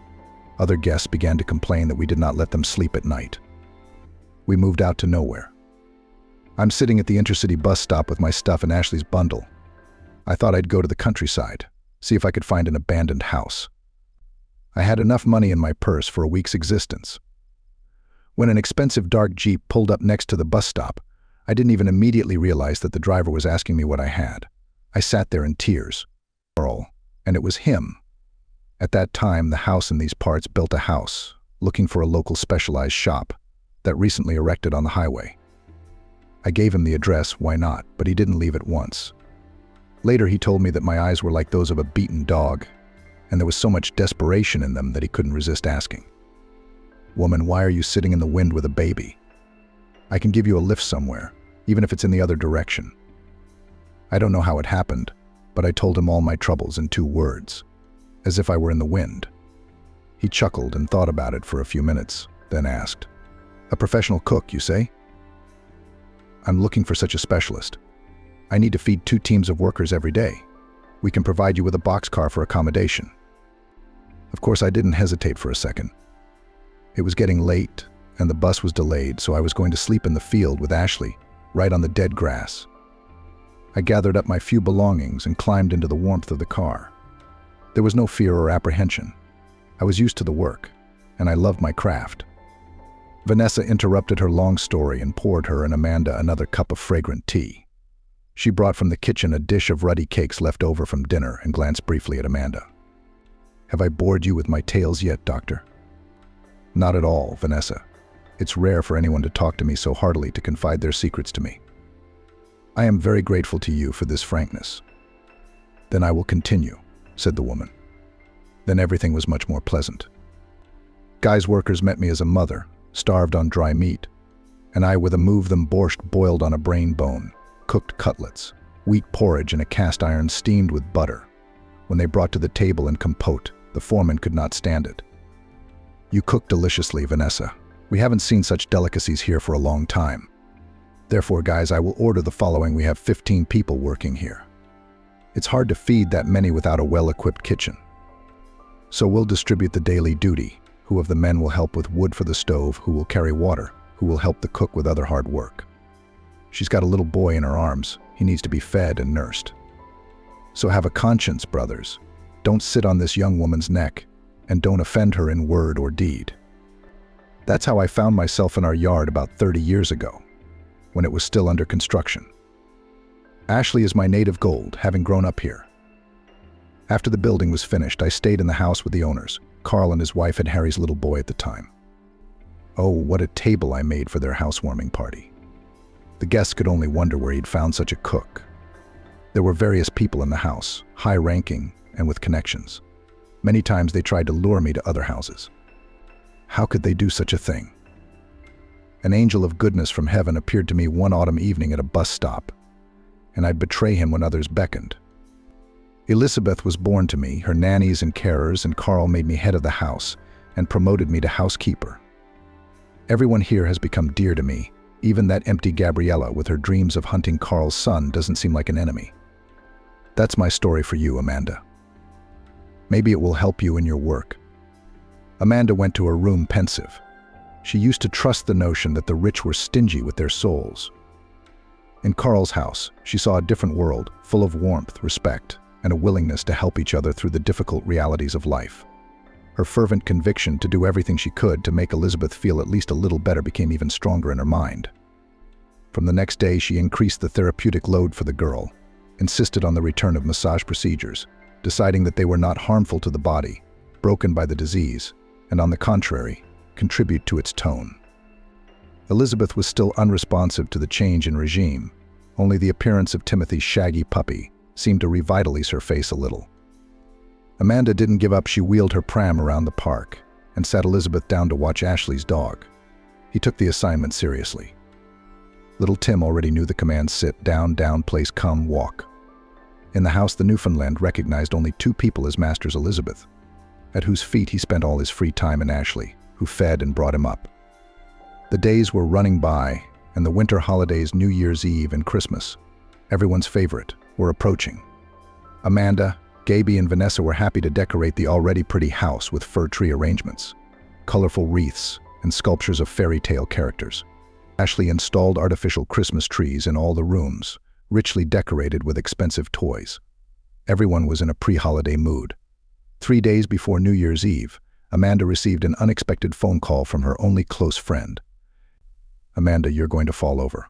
Other guests began to complain that we did not let them sleep at night. We moved out to nowhere. I'm sitting at the intercity bus stop with my stuff in Ashley's bundle. I thought I'd go to the countryside, see if I could find an abandoned house. I had enough money in my purse for a week's existence. When an expensive dark Jeep pulled up next to the bus stop, I didn't even immediately realize that the driver was asking me what I had. I sat there in tears. And it was him. At that time, the house in these parts built a house, looking for a local specialized shop that recently erected on the highway. I gave him the address, why not, but he didn't leave at once. Later, he told me that my eyes were like those of a beaten dog, and there was so much desperation in them that he couldn't resist asking. "Woman, why are you sitting in the wind with a baby? I can give you a lift somewhere, even if it's in the other direction." I don't know how it happened, but I told him all my troubles in 2 words, as if I were in the wind. He chuckled and thought about it for a few minutes, then asked, "A professional cook, you say?" "I'm looking for such a specialist. I need to feed 2 teams of workers every day. We can provide you with a boxcar for accommodation." Of course, I didn't hesitate for a second. It was getting late, and the bus was delayed, so I was going to sleep in the field with Ashley, right on the dead grass. I gathered up my few belongings and climbed into the warmth of the car. There was no fear or apprehension. I was used to the work, and I loved my craft. Vanessa interrupted her long story and poured her and Amanda another cup of fragrant tea. She brought from the kitchen a dish of ruddy cakes left over from dinner and glanced briefly at Amanda. "Have I bored you with my tales yet, Doctor?" "Not at all, Vanessa. It's rare for anyone to talk to me so heartily to confide their secrets to me. I am very grateful to you for this frankness." "Then I will continue," said the woman. Then everything was much more pleasant. Guy's workers met me as a mother, starved on dry meat, and I with a move them borscht boiled on a brain bone, cooked cutlets, wheat porridge in a cast iron steamed with butter. When they brought to the table in compote, the foreman could not stand it. "You cook deliciously, Vanessa. We haven't seen such delicacies here for a long time. Therefore, guys, I will order the following. We have 15 people working here. It's hard to feed that many without a well-equipped kitchen. So we'll distribute the daily duty. Who of the men will help with wood for the stove, who will carry water, who will help the cook with other hard work. She's got a little boy in her arms. He needs to be fed and nursed. So have a conscience, brothers. Don't sit on this young woman's neck, and don't offend her in word or deed." That's how I found myself in our yard about 30 years ago, when it was still under construction. Ashley is my native gold, having grown up here. After the building was finished, I stayed in the house with the owners, Carl and his wife and Harry's little boy at the time. Oh, what a table I made for their housewarming party. The guests could only wonder where he'd found such a cook. There were various people in the house, high-ranking and with connections. Many times they tried to lure me to other houses. How could they do such a thing? An angel of goodness from heaven appeared to me one autumn evening at a bus stop, and I'd betray him when others beckoned. Elizabeth was born to me, her nannies and carers, and Carl made me head of the house and promoted me to housekeeper. Everyone here has become dear to me. Even that empty Gabriella with her dreams of hunting Carl's son doesn't seem like an enemy. That's my story for you, Amanda. Maybe it will help you in your work. Amanda went to her room pensive. She used to trust the notion that the rich were stingy with their souls. In Carl's house, she saw a different world, full of warmth, respect, and a willingness to help each other through the difficult realities of life. Her fervent conviction to do everything she could to make Elizabeth feel at least a little better became even stronger in her mind. From the next day, she increased the therapeutic load for the girl, insisted on the return of massage procedures, deciding that they were not harmful to the body, broken by the disease, and on the contrary, contribute to its tone. Elizabeth was still unresponsive to the change in regime, Only the appearance of Timothy's shaggy puppy seemed to revitalize her face a little. Amanda didn't give up. She wheeled her pram around the park and sat Elizabeth down to watch Ashley's dog. He took the assignment seriously. Little Tim already knew the commands: sit, down, place, come, walk. In the house, the Newfoundland recognized only two people as masters: Elizabeth, at whose feet he spent all his free time, and Ashley, who fed and brought him up. The days were running by, and the winter holidays, New Year's Eve and Christmas, everyone's favorite, were approaching. Amanda, Gaby, and Vanessa were happy to decorate the already pretty house with fir tree arrangements, colorful wreaths, and sculptures of fairy tale characters. Ashley installed artificial Christmas trees in all the rooms, richly decorated with expensive toys. Everyone was in a pre-holiday mood. 3 days before New Year's Eve, Amanda received an unexpected phone call from her only close friend. "Amanda, you're going to fall over.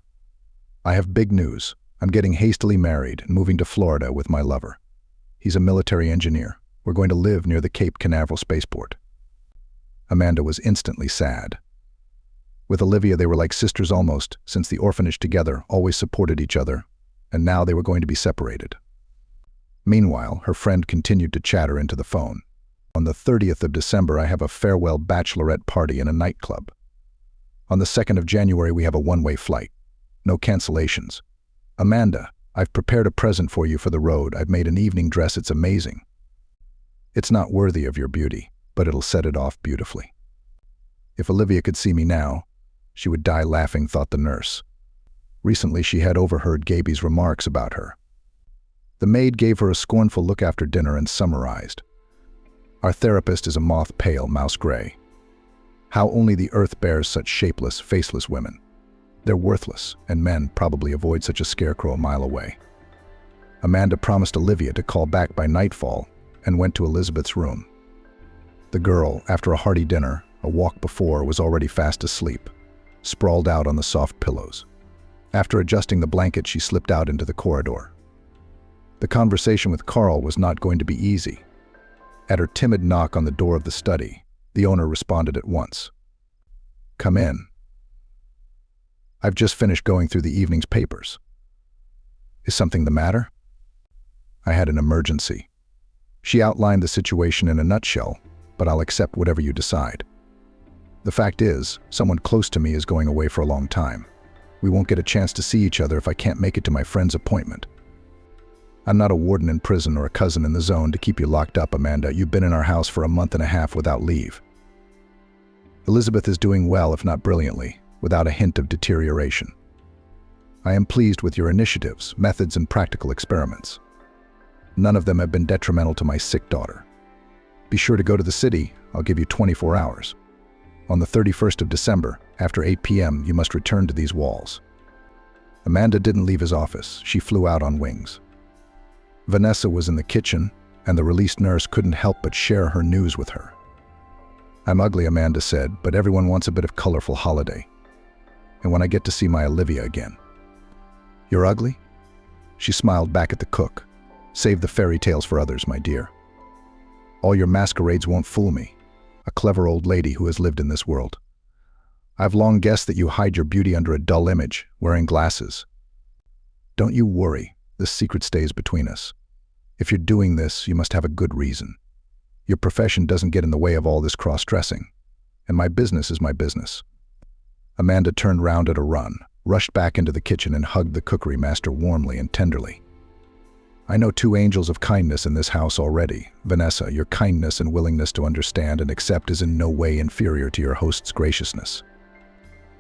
I have big news. I'm getting hastily married and moving to Florida with my lover. He's a military engineer. We're going to live near the Cape Canaveral spaceport." Amanda was instantly sad. With Olivia, they were like sisters almost, since the orphanage together, always supported each other, and now they were going to be separated. Meanwhile, her friend continued to chatter into the phone. "On the 30th of December, I have a farewell bachelorette party in a nightclub. On the 2nd of January, we have a one-way flight. No cancellations. Amanda, I've prepared a present for you for the road. I've made an evening dress. It's amazing. It's not worthy of your beauty, but it'll set it off beautifully." If Olivia could see me now, she would die laughing, thought the nurse. Recently, she had overheard Gaby's remarks about her. The maid gave her a scornful look after dinner and summarized. "Our therapist is a moth-pale mouse gray. How only the earth bears such shapeless, faceless women. They're worthless, and men probably avoid such a scarecrow a mile away." Amanda promised Olivia to call back by nightfall and went to Elizabeth's room. The girl, after a hearty dinner, a walk before, was already fast asleep, sprawled out on the soft pillows. After adjusting the blanket, she slipped out into the corridor. The conversation with Carl was not going to be easy. At her timid knock on the door of the study, the owner responded at once. "Come in. I've just finished going through the evening's papers. Is something the matter?" "I had an emergency." She outlined the situation in a nutshell, "but I'll accept whatever you decide. The fact is, someone close to me is going away for a long time. We won't get a chance to see each other if I can't make it to my friend's appointment. I'm not a warden in prison or a cousin in the zone to keep you locked up, Amanda. You've been in our house for a month and a half without leave. Elizabeth is doing well, if not brilliantly, without a hint of deterioration. I am pleased with your initiatives, methods, and practical experiments. None of them have been detrimental to my sick daughter. Be sure to go to the city. I'll give you 24 hours. On the 31st of December, after 8 p.m., you must return to these walls." Amanda didn't leave his office. She flew out on wings. Vanessa was in the kitchen, and the released nurse couldn't help but share her news with her. "I'm ugly," Amanda said, "but everyone wants a bit of colorful holiday. And when I get to see my Olivia again." "You're ugly?" She smiled back at the cook. "Save the fairy tales for others, my dear. All your masquerades won't fool me, a clever old lady who has lived in this world. I've long guessed that you hide your beauty under a dull image, wearing glasses. Don't you worry, this secret stays between us. If you're doing this, you must have a good reason. Your profession doesn't get in the way of all this cross-dressing, and my business is my business." Amanda turned round at a run, rushed back into the kitchen, and hugged the cookery master warmly and tenderly. "I know 2 angels of kindness in this house already. Vanessa, your kindness and willingness to understand and accept is in no way inferior to your host's graciousness."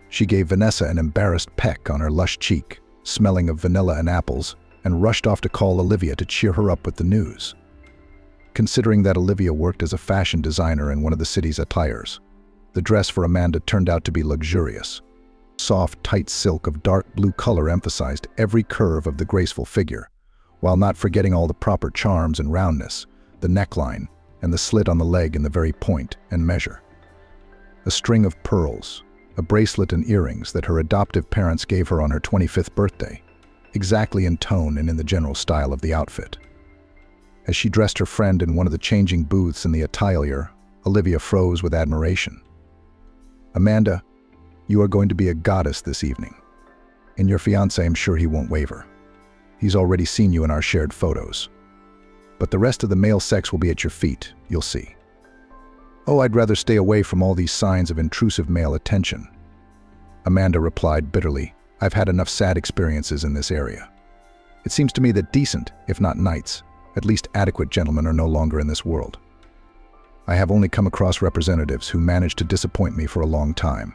She gave Vanessa an embarrassed peck on her lush cheek, smelling of vanilla and apples, and rushed off to call Olivia to cheer her up with the news. Considering that Olivia worked as a fashion designer in one of the city's attires, the dress for Amanda turned out to be luxurious. Soft, tight silk of dark blue color emphasized every curve of the graceful figure, while not forgetting all the proper charms and roundness, the neckline, and the slit on the leg in the very point and measure. A string of pearls, a bracelet and earrings that her adoptive parents gave her on her 25th birthday, exactly in tone and in the general style of the outfit. As she dressed her friend in one of the changing booths in the atelier, Olivia froze with admiration. "Amanda, you are going to be a goddess this evening. And your fiancé, I'm sure he won't waver. He's already seen you in our shared photos. But the rest of the male sex will be at your feet, you'll see. Oh, I'd rather stay away from all these signs of intrusive male attention. Amanda replied bitterly, I've had enough sad experiences in this area. It seems to me that decent, if not knights, at least adequate gentlemen are no longer in this world. I have only come across representatives who managed to disappoint me for a long time.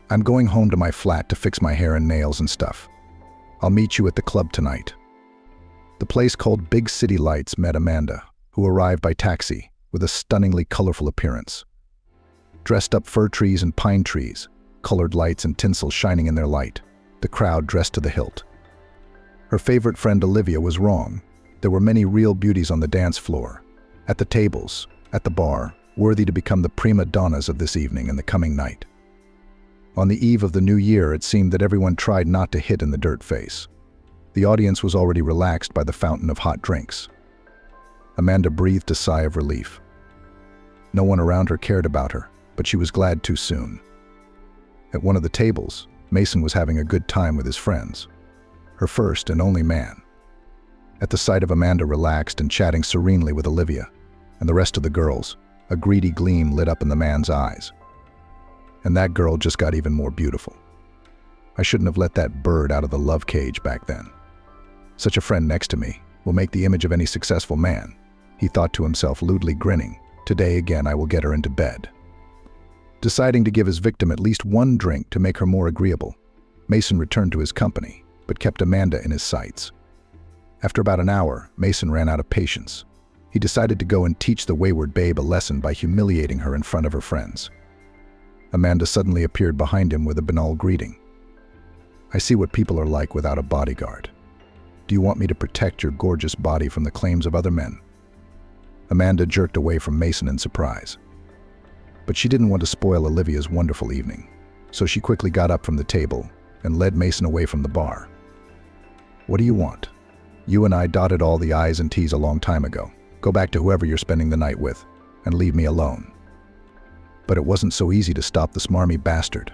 I'm going home to my flat to fix my hair and nails and stuff. I'll meet you at the club tonight. The place called Big City Lights met Amanda, who arrived by taxi with a stunningly colorful appearance. Dressed up fir trees and pine trees, colored lights and tinsel shining in their light, the crowd dressed to the hilt. Her favorite friend Olivia was wrong. There were many real beauties on the dance floor, at the tables, at the bar, worthy to become the prima donnas of this evening and the coming night. On the eve of the new year, it seemed that everyone tried not to hit in the dirt face. The audience was already relaxed by the fountain of hot drinks. Amanda breathed a sigh of relief. No one around her cared about her, but she was glad too soon. At one of the tables, Mason was having a good time with his friends, her first and only man. At the sight of Amanda relaxed and chatting serenely with Olivia and the rest of the girls, a greedy gleam lit up in the man's eyes. And that girl just got even more beautiful. I shouldn't have let that bird out of the love cage back then. Such a friend next to me will make the image of any successful man, he thought to himself, lewdly grinning. Today again I will get her into bed. Deciding to give his victim at least one drink to make her more agreeable, Mason returned to his company, but kept Amanda in his sights. After about an hour, Mason ran out of patience. He decided to go and teach the wayward babe a lesson by humiliating her in front of her friends. Amanda suddenly appeared behind him with a banal greeting. I see what people are like without a bodyguard. Do you want me to protect your gorgeous body from the claims of other men? Amanda jerked away from Mason in surprise. But she didn't want to spoil Olivia's wonderful evening, so she quickly got up from the table and led Mason away from the bar. What do you want? You and I dotted all the I's and T's a long time ago. Go back to whoever you're spending the night with and leave me alone. But it wasn't so easy to stop the smarmy bastard.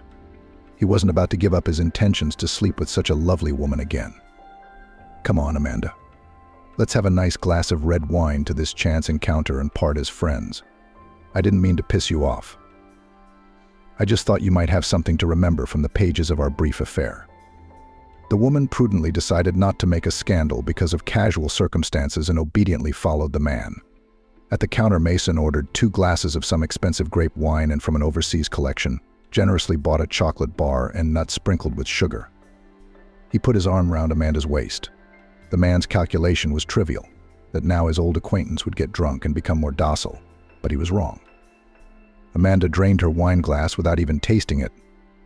He wasn't about to give up his intentions to sleep with such a lovely woman again. Come on, Amanda. Let's have a nice glass of red wine to this chance encounter and part as friends. I didn't mean to piss you off. I just thought you might have something to remember from the pages of our brief affair. The woman prudently decided not to make a scandal because of casual circumstances and obediently followed the man. At the counter, Mason ordered 2 glasses of some expensive grape wine and from an overseas collection, generously bought a chocolate bar and nuts sprinkled with sugar. He put his arm round Amanda's waist. The man's calculation was trivial, that now his old acquaintance would get drunk and become more docile, but he was wrong. Amanda drained her wine glass without even tasting it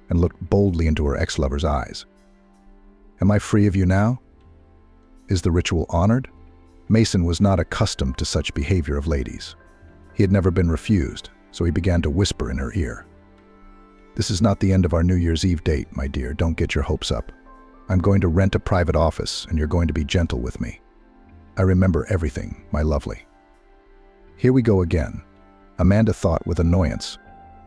and looked boldly into her ex-lover's eyes. Am I free of you now? Is the ritual honored? Mason was not accustomed to such behavior of ladies. He had never been refused, so he began to whisper in her ear. This is not the end of our New Year's Eve date, my dear. Don't get your hopes up. I'm going to rent a private office, and you're going to be gentle with me. I remember everything, my lovely. Here we go again. Amanda thought with annoyance.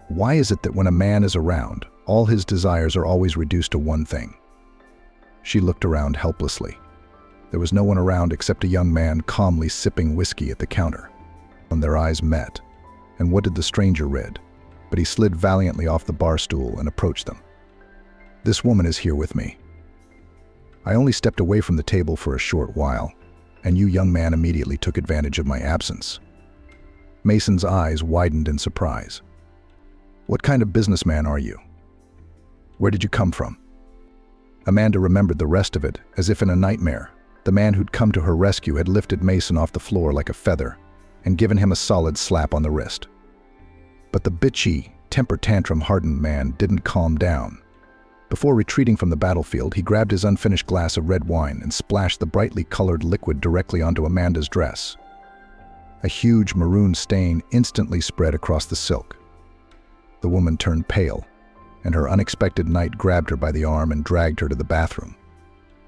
Why is it that when a man is around, all his desires are always reduced to one thing? She looked around helplessly. There was no one around except a young man calmly sipping whiskey at the counter. And their eyes met. And what did the stranger read? But he slid valiantly off the bar stool and approached them. This woman is here with me. I only stepped away from the table for a short while, and you, young man, immediately took advantage of my absence. Mason's eyes widened in surprise. What kind of businessman are you? Where did you come from? Amanda remembered the rest of it, as if in a nightmare. The man who'd come to her rescue had lifted Mason off the floor like a feather and given him a solid slap on the wrist. But the bitchy, temper tantrum-hardened man didn't calm down. Before retreating from the battlefield, he grabbed his unfinished glass of red wine and splashed the brightly colored liquid directly onto Amanda's dress. A huge maroon stain instantly spread across the silk. The woman turned pale, and her unexpected knight grabbed her by the arm and dragged her to the bathroom.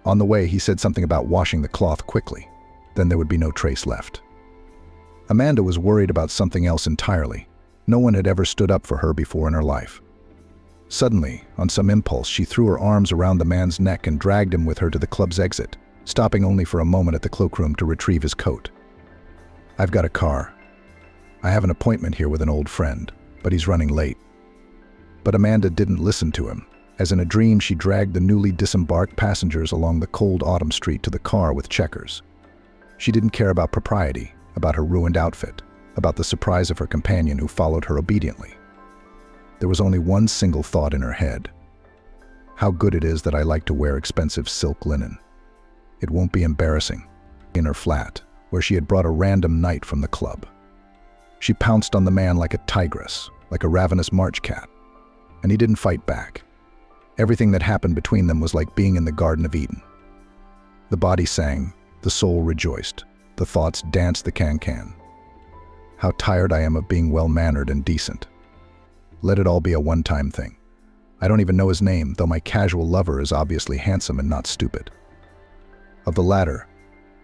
On the way, he said something about washing the cloth quickly. Then there would be no trace left. Amanda was worried about something else entirely. No one had ever stood up for her before in her life. Suddenly, on some impulse, she threw her arms around the man's neck and dragged him with her to the club's exit, stopping only for a moment at the cloakroom to retrieve his coat. "I've got a car. I have an appointment here with an old friend, but he's running late." But Amanda didn't listen to him. As in a dream, she dragged the newly disembarked passengers along the cold autumn street to the car with checkers. She didn't care about propriety, about her ruined outfit, about the surprise of her companion who followed her obediently. There was only one single thought in her head. How good it is that I like to wear expensive silk linen. It won't be embarrassing. In her flat, where she had brought a random knight from the club. She pounced on the man like a tigress, like a ravenous March cat. And he didn't fight back. Everything that happened between them was like being in the Garden of Eden. The body sang, the soul rejoiced, the thoughts danced the can-can. How tired I am of being well-mannered and decent. Let it all be a one-time thing. I don't even know his name, though my casual lover is obviously handsome and not stupid. Of the latter,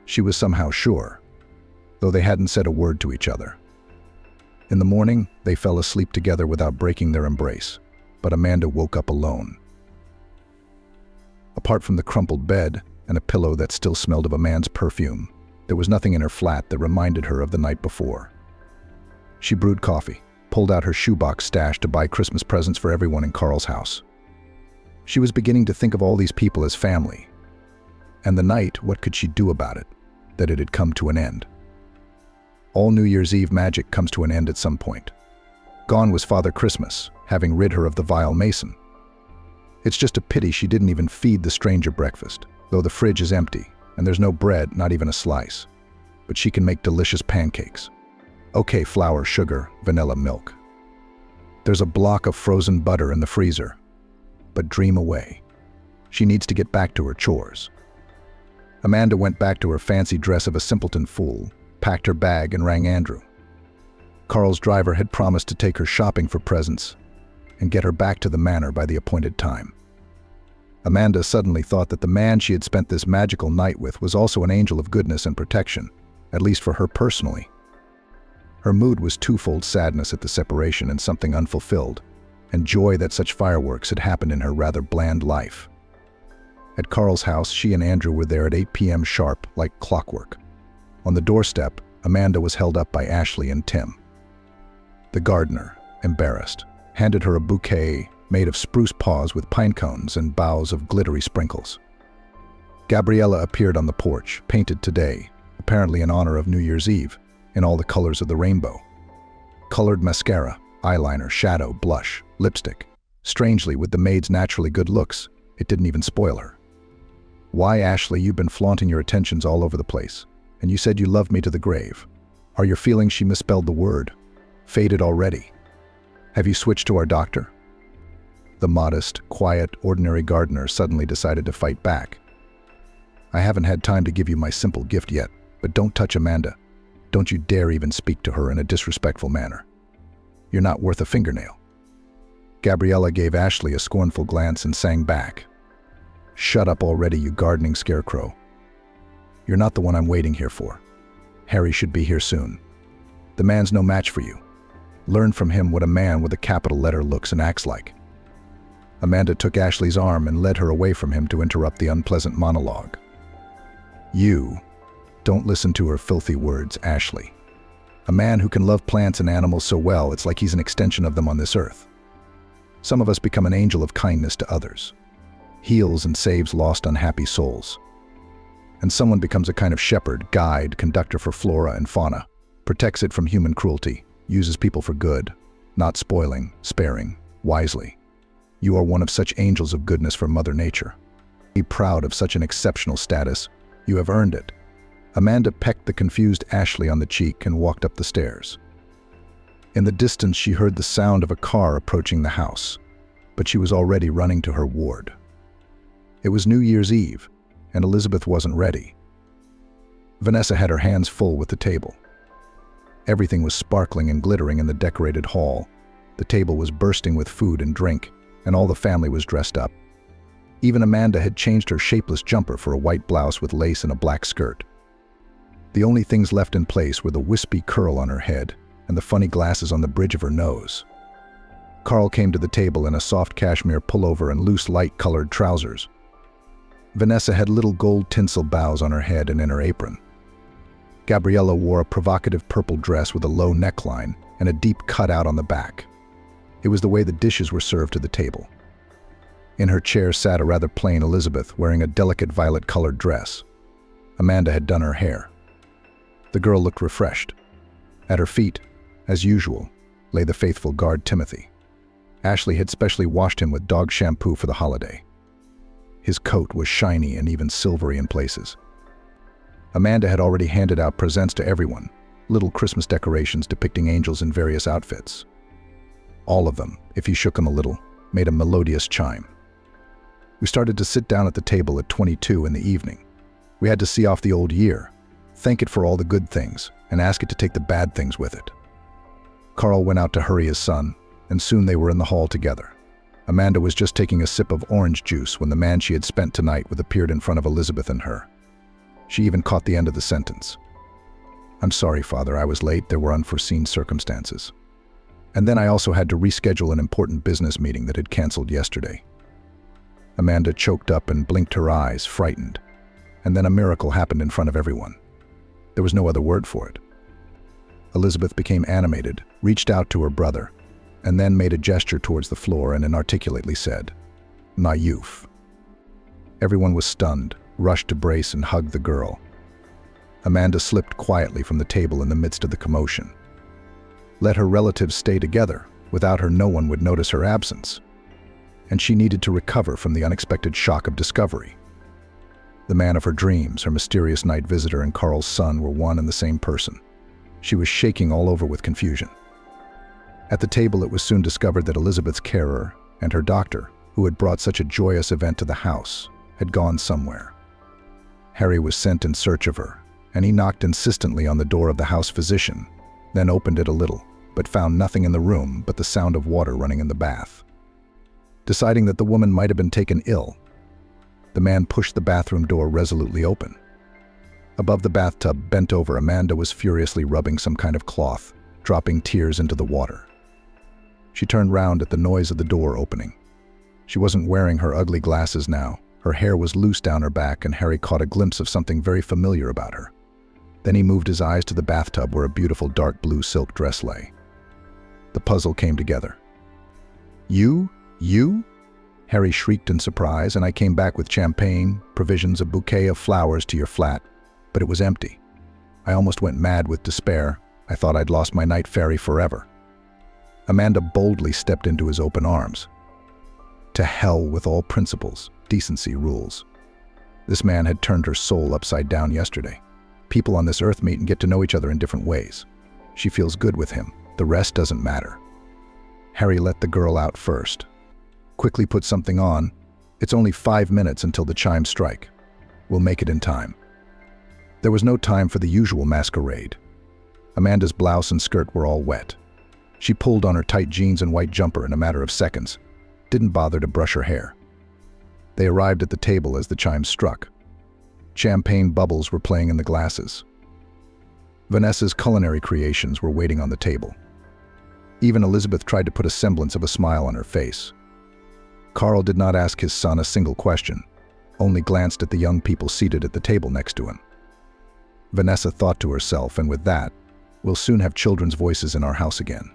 she was somehow sure, though they hadn't said a word to each other. In the morning, they fell asleep together without breaking their embrace, but Amanda woke up alone. Apart from the crumpled bed and a pillow that still smelled of a man's perfume, there was nothing in her flat that reminded her of the night before. She brewed coffee, pulled out her shoebox stash to buy Christmas presents for everyone in Carl's house. She was beginning to think of all these people as family. And the night, what could she do about it? That it had come to an end. All New Year's Eve magic comes to an end at some point. Gone was Father Christmas, having rid her of the vile mason. It's just a pity she didn't even feed the stranger breakfast, though the fridge is empty, and there's no bread, not even a slice. But she can make delicious pancakes. Okay, flour, sugar, vanilla, milk. There's a block of frozen butter in the freezer. But dream away. She needs to get back to her chores. Amanda went back to her fancy dress of a simpleton fool, packed her bag and rang Andrew. Carl's driver had promised to take her shopping for presents and get her back to the manor by the appointed time. Amanda suddenly thought that the man she had spent this magical night with was also an angel of goodness and protection, at least for her personally. Her mood was twofold: sadness at the separation and something unfulfilled, and joy that such fireworks had happened in her rather bland life. At Carl's house, she and Andrew were there at 8 p.m. sharp, like clockwork. On the doorstep, Amanda was held up by Ashley and Tim. The gardener, embarrassed, handed her a bouquet made of spruce paws with pine cones and boughs of glittery sprinkles. Gabriella appeared on the porch, painted today, apparently in honor of New Year's Eve, in all the colors of the rainbow. Colored mascara, eyeliner, shadow, blush, lipstick. Strangely, with the maid's naturally good looks, it didn't even spoil her. "Why, Ashley, you've been flaunting your attentions all over the place, and you said you loved me to the grave. Are your feelings," she misspelled the word, "faded already? Have you switched to our doctor?" The modest, quiet, ordinary gardener suddenly decided to fight back. "I haven't had time to give you my simple gift yet, but don't touch Amanda. Don't you dare even speak to her in a disrespectful manner. You're not worth a fingernail." Gabriella gave Ashley a scornful glance and sang back, "Shut up already, you gardening scarecrow. You're not the one I'm waiting here for. Harry should be here soon. The man's no match for you. Learn from him what a man with a capital letter looks and acts like." Amanda took Ashley's arm and led her away from him to interrupt the unpleasant monologue. "You don't listen to her filthy words, Ashley. A man who can love plants and animals so well, it's like he's an extension of them on this earth. Some of us become an angel of kindness to others, heals and saves lost, unhappy souls. And someone becomes a kind of shepherd, guide, conductor for flora and fauna, protects it from human cruelty, uses people for good, not spoiling, sparing, wisely. You are one of such angels of goodness for Mother Nature. Be proud of such an exceptional status. You have earned it." Amanda pecked the confused Ashley on the cheek and walked up the stairs. In the distance, she heard the sound of a car approaching the house, but she was already running to her ward. It was New Year's Eve, and Elizabeth wasn't ready. Vanessa had her hands full with the table. Everything was sparkling and glittering in the decorated hall. The table was bursting with food and drink, and all the family was dressed up. Even Amanda had changed her shapeless jumper for a white blouse with lace and a black skirt. The only things left in place were the wispy curl on her head and the funny glasses on the bridge of her nose. Carl came to the table in a soft cashmere pullover and loose light-colored trousers. Vanessa had little gold tinsel bows on her head and in her apron. Gabriella wore a provocative purple dress with a low neckline and a deep cutout on the back. It was the way the dishes were served to the table. In her chair sat a rather plain Elizabeth, wearing a delicate violet-colored dress. Amanda had done her hair. The girl looked refreshed. At her feet, as usual, lay the faithful guard Timothy. Ashley had specially washed him with dog shampoo for the holiday. His coat was shiny and even silvery in places. Amanda had already handed out presents to everyone, little Christmas decorations depicting angels in various outfits. All of them, if you shook them a little, made a melodious chime. We started to sit down at the table at 22 in the evening. We had to see off the old year, thank it for all the good things, and ask it to take the bad things with it. Carl went out to hurry his son, and soon they were in the hall together. Amanda was just taking a sip of orange juice when the man she had spent tonight with appeared in front of Elizabeth and her. She even caught the end of the sentence. "I'm sorry, Father, I was late. There were unforeseen circumstances. And then I also had to reschedule an important business meeting that had canceled yesterday." Amanda choked up and blinked her eyes, frightened. And then a miracle happened in front of everyone. There was no other word for it. Elizabeth became animated, reached out to her brother, and then made a gesture towards the floor and inarticulately said, "Naïf." Everyone was stunned, rushed to brace and hug the girl. Amanda slipped quietly from the table in the midst of the commotion. Let her relatives stay together. Without her, no one would notice her absence. And she needed to recover from the unexpected shock of discovery. The man of her dreams, her mysterious night visitor, and Carl's son were one and the same person. She was shaking all over with confusion. At the table, it was soon discovered that Elizabeth's carer and her doctor, who had brought such a joyous event to the house, had gone somewhere. Harry was sent in search of her, and he knocked insistently on the door of the house physician, then opened it a little, but found nothing in the room but the sound of water running in the bath. Deciding that the woman might have been taken ill, the man pushed the bathroom door resolutely open. Above the bathtub, bent over, Amanda was furiously rubbing some kind of cloth, dropping tears into the water. She turned round at the noise of the door opening. She wasn't wearing her ugly glasses now. Her hair was loose down her back, and Harry caught a glimpse of something very familiar about her. Then he moved his eyes to the bathtub where a beautiful dark blue silk dress lay. The puzzle came together. You? Harry shrieked in surprise, and I came back with champagne, provisions, a bouquet of flowers to your flat, but it was empty. I almost went mad with despair. I thought I'd lost my night fairy forever. Amanda boldly stepped into his open arms. To hell with all principles, decency, rules. This man had turned her soul upside down yesterday. People on this earth meet and get to know each other in different ways. She feels good with him. The rest doesn't matter. Harry let the girl out first. Quickly put something on. It's only 5 minutes until the chimes strike. We'll make it in time. There was no time for the usual masquerade. Amanda's blouse and skirt were all wet. She pulled on her tight jeans and white jumper in a matter of seconds. Didn't bother to brush her hair. They arrived at the table as the chimes struck. Champagne bubbles were playing in the glasses. Vanessa's culinary creations were waiting on the table. Even Elizabeth tried to put a semblance of a smile on her face. Carl did not ask his son a single question, only glanced at the young people seated at the table next to him. Vanessa thought to herself, and with that, we'll soon have children's voices in our house again.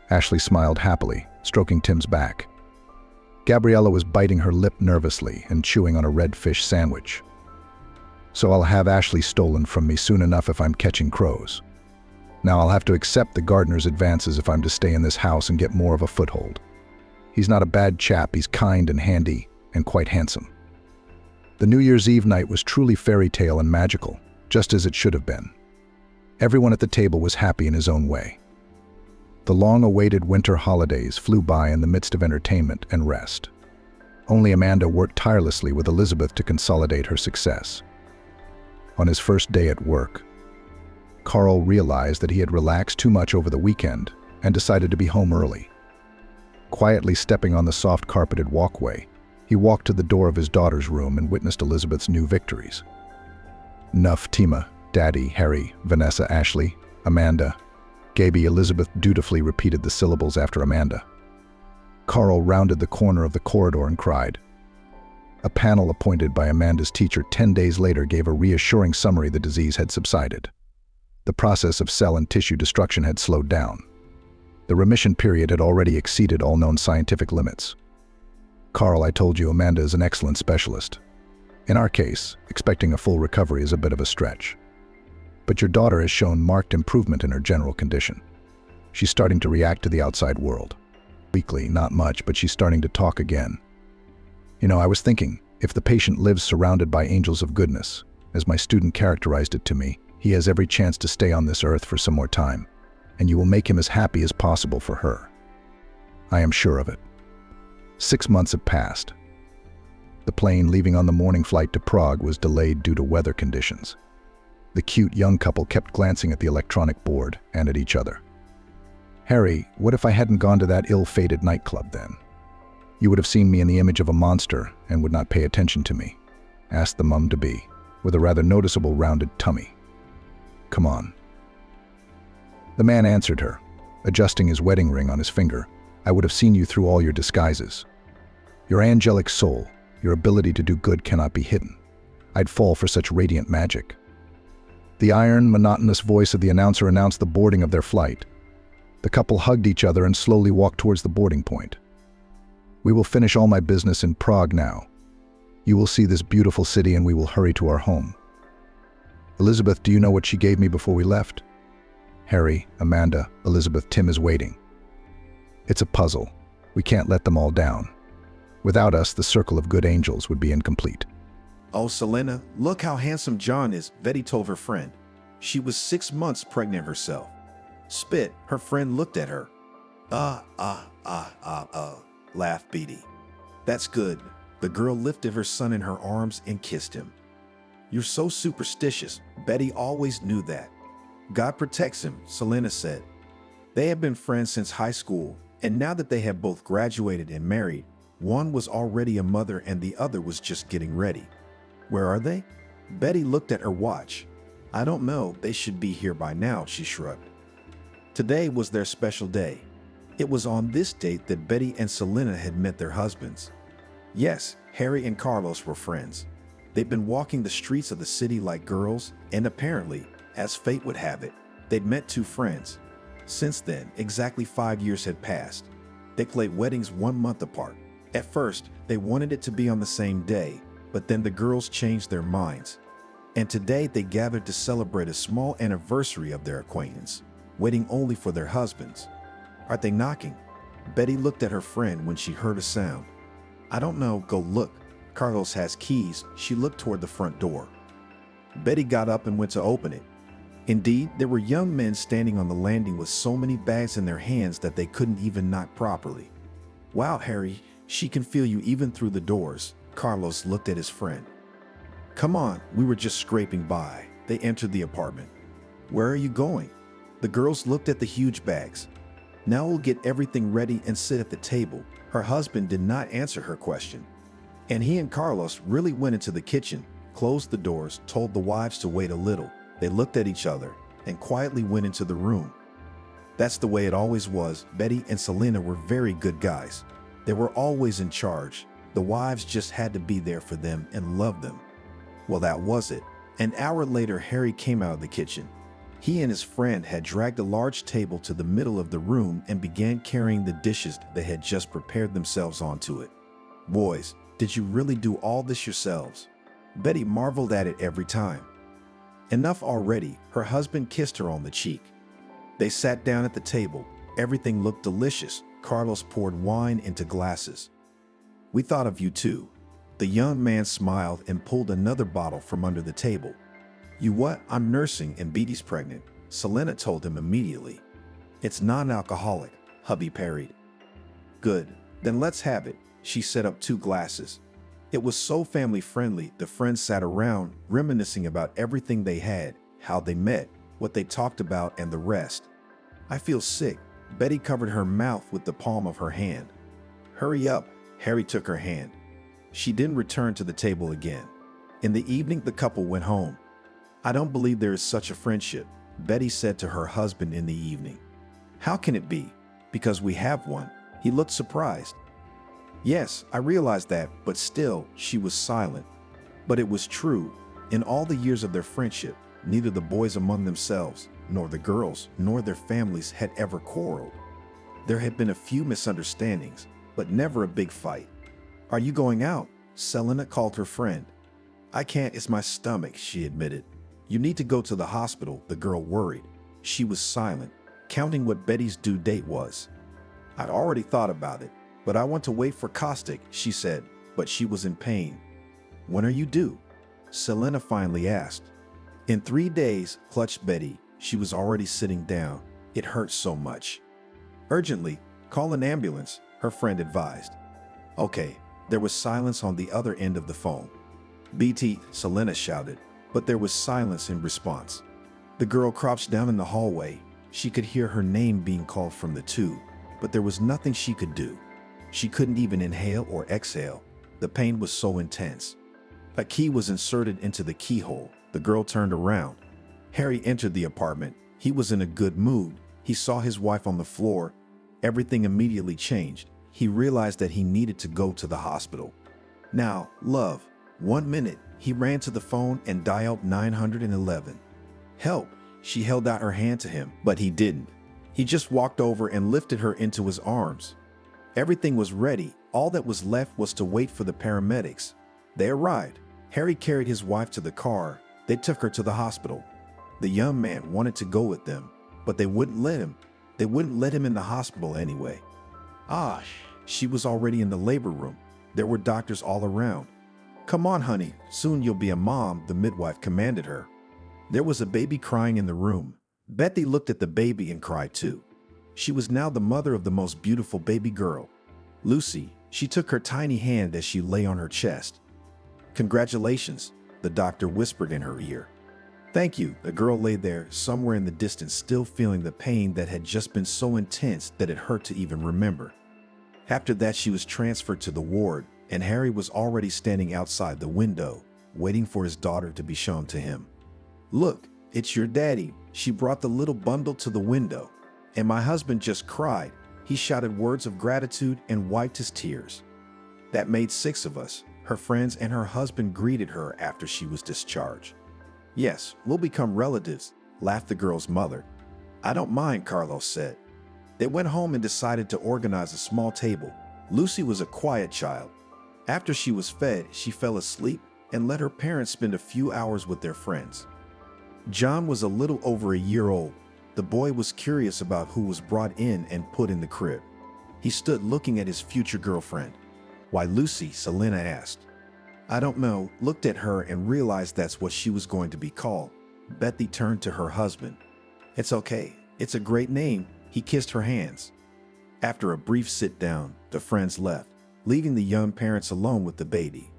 Ashley smiled happily, stroking Tim's back. Gabriella was biting her lip nervously and chewing on a red fish sandwich. So I'll have Ashley stolen from me soon enough if I'm catching crows. Now I'll have to accept the gardener's advances if I'm to stay in this house and get more of a foothold. He's not a bad chap, he's kind and handy, and quite handsome. The New Year's Eve night was truly fairy tale and magical, just as it should have been. Everyone at the table was happy in his own way. The long-awaited winter holidays flew by in the midst of entertainment and rest. Only Amanda worked tirelessly with Elizabeth to consolidate her success. On his first day at work, Carl realized that he had relaxed too much over the weekend and decided to be home early. Quietly stepping on the soft carpeted walkway, he walked to the door of his daughter's room and witnessed Elizabeth's new victories. Nuff, Tima, Daddy, Harry, Vanessa, Ashley, Amanda, Gaby. Elizabeth dutifully repeated the syllables after Amanda. Carl rounded the corner of the corridor and cried. A panel appointed by Amanda's teacher 10 days later gave a reassuring summary the disease had subsided. The process of cell and tissue destruction had slowed down. The remission period had already exceeded all known scientific limits. Carl, I told you Amanda is an excellent specialist. In our case, expecting a full recovery is a bit of a stretch. But your daughter has shown marked improvement in her general condition. She's starting to react to the outside world. Weakly, not much, but she's starting to talk again. I was thinking, if the patient lives surrounded by angels of goodness, as my student characterized it to me, he has every chance to stay on this earth for some more time, and you will make him as happy as possible for her. I am sure of it. 6 months have passed. The plane leaving on the morning flight to Prague was delayed due to weather conditions. The cute young couple kept glancing at the electronic board and at each other. Harry, what if I hadn't gone to that ill-fated nightclub then? You would have seen me in the image of a monster and would not pay attention to me, asked the mum-to-be, with a rather noticeable rounded tummy. Come on. The man answered her, adjusting his wedding ring on his finger. I would have seen you through all your disguises. Your angelic soul, your ability to do good cannot be hidden. I'd fall for such radiant magic. The iron, monotonous voice of the announcer announced the boarding of their flight. The couple hugged each other and slowly walked towards the boarding point. We will finish all my business in Prague now. You will see this beautiful city and we will hurry to our home. Elizabeth, do you know what she gave me before we left? Harry, Amanda, Elizabeth, Tim is waiting. It's a puzzle. We can't let them all down. Without us, the circle of good angels would be incomplete. Oh, Selena, look how handsome John is, Betty told her friend. She was 6 months pregnant herself. Spit, her friend looked at her. Laughed Betty. That's good. The girl lifted her son in her arms and kissed him. You're so superstitious. Betty always knew that. God protects him, Selena said. They had been friends since high school, and now that they had both graduated and married, one was already a mother and the other was just getting ready. Where are they? Betty looked at her watch. I don't know, they should be here by now, she shrugged. Today was their special day. It was on this date that Betty and Selena had met their husbands. Yes, Harry and Carlos were friends. They'd been walking the streets of the city like girls, and apparently, as fate would have it, they'd met two friends. Since then, exactly 5 years had passed. They played weddings 1 month apart. At first, they wanted it to be on the same day, but then the girls changed their minds. And today they gathered to celebrate a small anniversary of their acquaintance, waiting only for their husbands. Are they knocking? Betty looked at her friend when she heard a sound. I don't know, go look. Carlos has keys. She looked toward the front door. Betty got up and went to open it. Indeed, there were young men standing on the landing with so many bags in their hands that they couldn't even knock properly. Wow, Harry, she can feel you even through the doors. Carlos looked at his friend. Come on, we were just scraping by. They entered the apartment. Where are you going? The girls looked at the huge bags. Now we'll get everything ready and sit at the table. Her husband did not answer her question. And he and Carlos really went into the kitchen, closed the doors, told the wives to wait a little. They looked at each other and quietly went into the room. That's the way it always was. Betty and Selena were very good guys. They were always in charge. The wives just had to be there for them and love them. Well, that was it. An hour later, Harry came out of the kitchen. He and his friend had dragged a large table to the middle of the room and began carrying the dishes they had just prepared themselves onto it. Boys, did you really do all this yourselves? Betty marveled at it every time. Enough already, her husband kissed her on the cheek. They sat down at the table. Everything looked delicious. Carlos poured wine into glasses. We thought of you too. The young man smiled and pulled another bottle from under the table. You what? I'm nursing and Betty's pregnant, Selena told him immediately. It's non-alcoholic, hubby parried. Good, then let's have it. She set up 2 glasses. It was so family-friendly, the friends sat around, reminiscing about everything they had, how they met, what they talked about, and the rest. I feel sick. Betty covered her mouth with the palm of her hand. Hurry up. Harry took her hand. She didn't return to the table again. In the evening, the couple went home. I don't believe there is such a friendship, Betty said to her husband in the evening. How can it be? Because we have one. He looked surprised. Yes, I realized that, but still, she was silent. But it was true. In all the years of their friendship, neither the boys among themselves, nor the girls, nor their families had ever quarreled. There had been a few misunderstandings, but never a big fight. "Are you going out?" Selena called her friend. "I can't, it's my stomach," she admitted. "You need to go to the hospital," the girl worried. She was silent, counting what Betty's due date was. "I'd already thought about it, but I want to wait for Caustic," she said, but she was in pain. "When are you due?" Selena finally asked. "In 3 days," clutched Betty. She was already sitting down. It hurt so much. "Urgently, call an ambulance," her friend advised. "Okay." There was silence on the other end of the phone. "BT," Selena shouted, but there was silence in response. The girl crouched down in the hallway. She could hear her name being called from the tube, but there was nothing she could do. She couldn't even inhale or exhale. The pain was so intense. A key was inserted into the keyhole. The girl turned around. Harry entered the apartment. He was in a good mood. He saw his wife on the floor. Everything immediately changed. He realized that he needed to go to the hospital. "Now, love." 1 minute. He ran to the phone and dialed 911. "Help." She held out her hand to him, but he didn't. He just walked over and lifted her into his arms. Everything was ready. All that was left was to wait for the paramedics. They arrived. Harry carried his wife to the car. They took her to the hospital. The young man wanted to go with them, but they wouldn't let him. They wouldn't let him in the hospital anyway. She was already in the labor room. There were doctors all around. "Come on, honey. Soon you'll be a mom," the midwife commanded her. There was a baby crying in the room. Betty looked at the baby and cried too. She was now the mother of the most beautiful baby girl, Lucy. She took her tiny hand as she lay on her chest. "Congratulations," the doctor whispered in her ear. "Thank you." The girl lay there, somewhere in the distance, still feeling the pain that had just been so intense that it hurt to even remember. After that, she was transferred to the ward, and Harry was already standing outside the window, waiting for his daughter to be shown to him. "Look, it's your daddy." She brought the little bundle to the window. "And my husband just cried." He shouted words of gratitude and wiped his tears. That made 6 of us. Her friends and her husband greeted her after she was discharged. "Yes, we'll become relatives," laughed the girl's mother. "I don't mind," Carlos said. They went home and decided to organize a small table. Lucy was a quiet child. After she was fed, she fell asleep and let her parents spend a few hours with their friends. John was a little over a year old. The boy was curious about who was brought in and put in the crib. He stood looking at his future girlfriend. "Why, Lucy?" Selena asked. "I don't know," looked at her and realized that's what she was going to be called. Betty turned to her husband. "It's okay. It's a great name." He kissed her hands. After a brief sit-down, the friends left, leaving the young parents alone with the baby.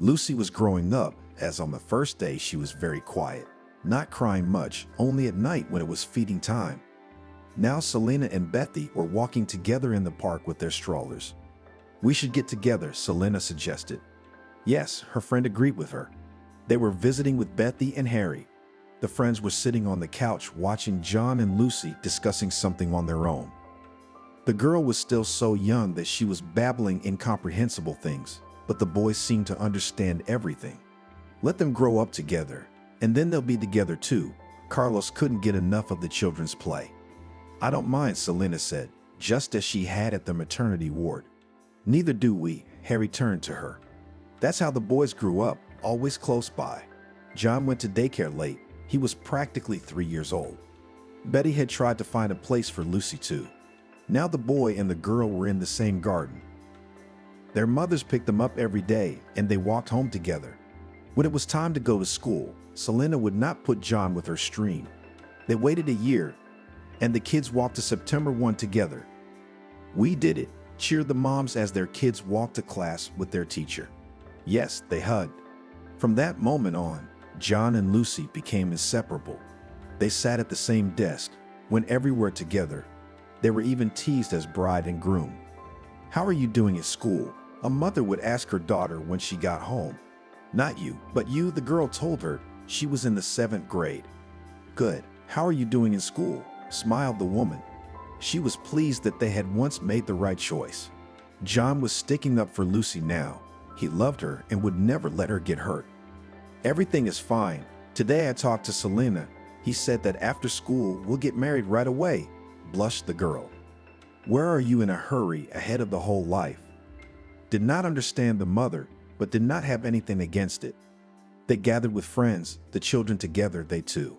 Lucy was growing up, as on the first day she was very quiet, not crying much, only at night when it was feeding time. Now Selena and Betty were walking together in the park with their strollers. "We should get together," Selena suggested. Yes, her friend agreed with her. They were visiting with Betty and Harry. The friends were sitting on the couch watching John and Lucy discussing something on their own. The girl was still so young that she was babbling incomprehensible things, but the boys seemed to understand everything. Let them grow up together, and then they'll be together too. Carlos couldn't get enough of the children's play. "I don't mind," Selena said, just as she had at the maternity ward. "Neither do we," Harry turned to her. That's how the boys grew up, always close by. John went to daycare late. He was practically 3 years old. Betty had tried to find a place for Lucy too. Now the boy and the girl were in the same garden. Their mothers picked them up every day, and they walked home together. When it was time to go to school, Selena would not put John with her stream. They waited a year, and the kids walked to September 1 together. "We did it," cheered the moms as their kids walked to class with their teacher. Yes, they hugged. From that moment on, John and Lucy became inseparable. They sat at the same desk, went everywhere together. They were even teased as bride and groom. "How are you doing at school?" a mother would ask her daughter when she got home. "Not you, but you," the girl told her. She was in the 7th grade. "Good. How are you doing in school?" smiled the woman. She was pleased that they had once made the right choice. John was sticking up for Lucy now. He loved her and would never let her get hurt. Everything is fine. Today I talked to Selena. He said that after school we'll get married right away, blushed the girl. Where are you in a hurry ahead of the whole life? Did not understand the mother, but did not have anything against it. They gathered with friends, the children together, they too.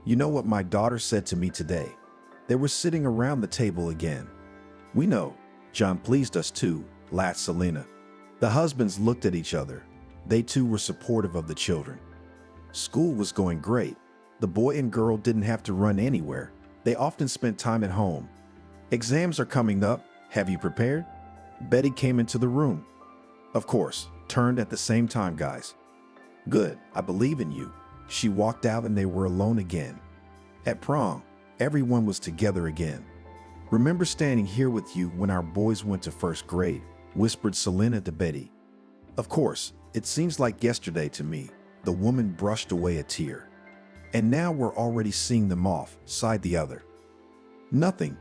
You know what my daughter said to me today? They were sitting around the table again. We know. John pleased us too, laughed Selena. The husbands looked at each other. They too were supportive of the children. School was going great. The boy and girl didn't have to run anywhere. They often spent time at home. Exams are coming up. Have you prepared? Betty came into the room. Of course, turned at the same time, guys. Good, I believe in you. She walked out and they were alone again. At prom, everyone was together again. Remember standing here with you when our boys went to first grade, whispered Selena to Betty. Of course, it seems like yesterday to me. The woman brushed away a tear. And now we're already seeing them off, sighed the other. Nothing.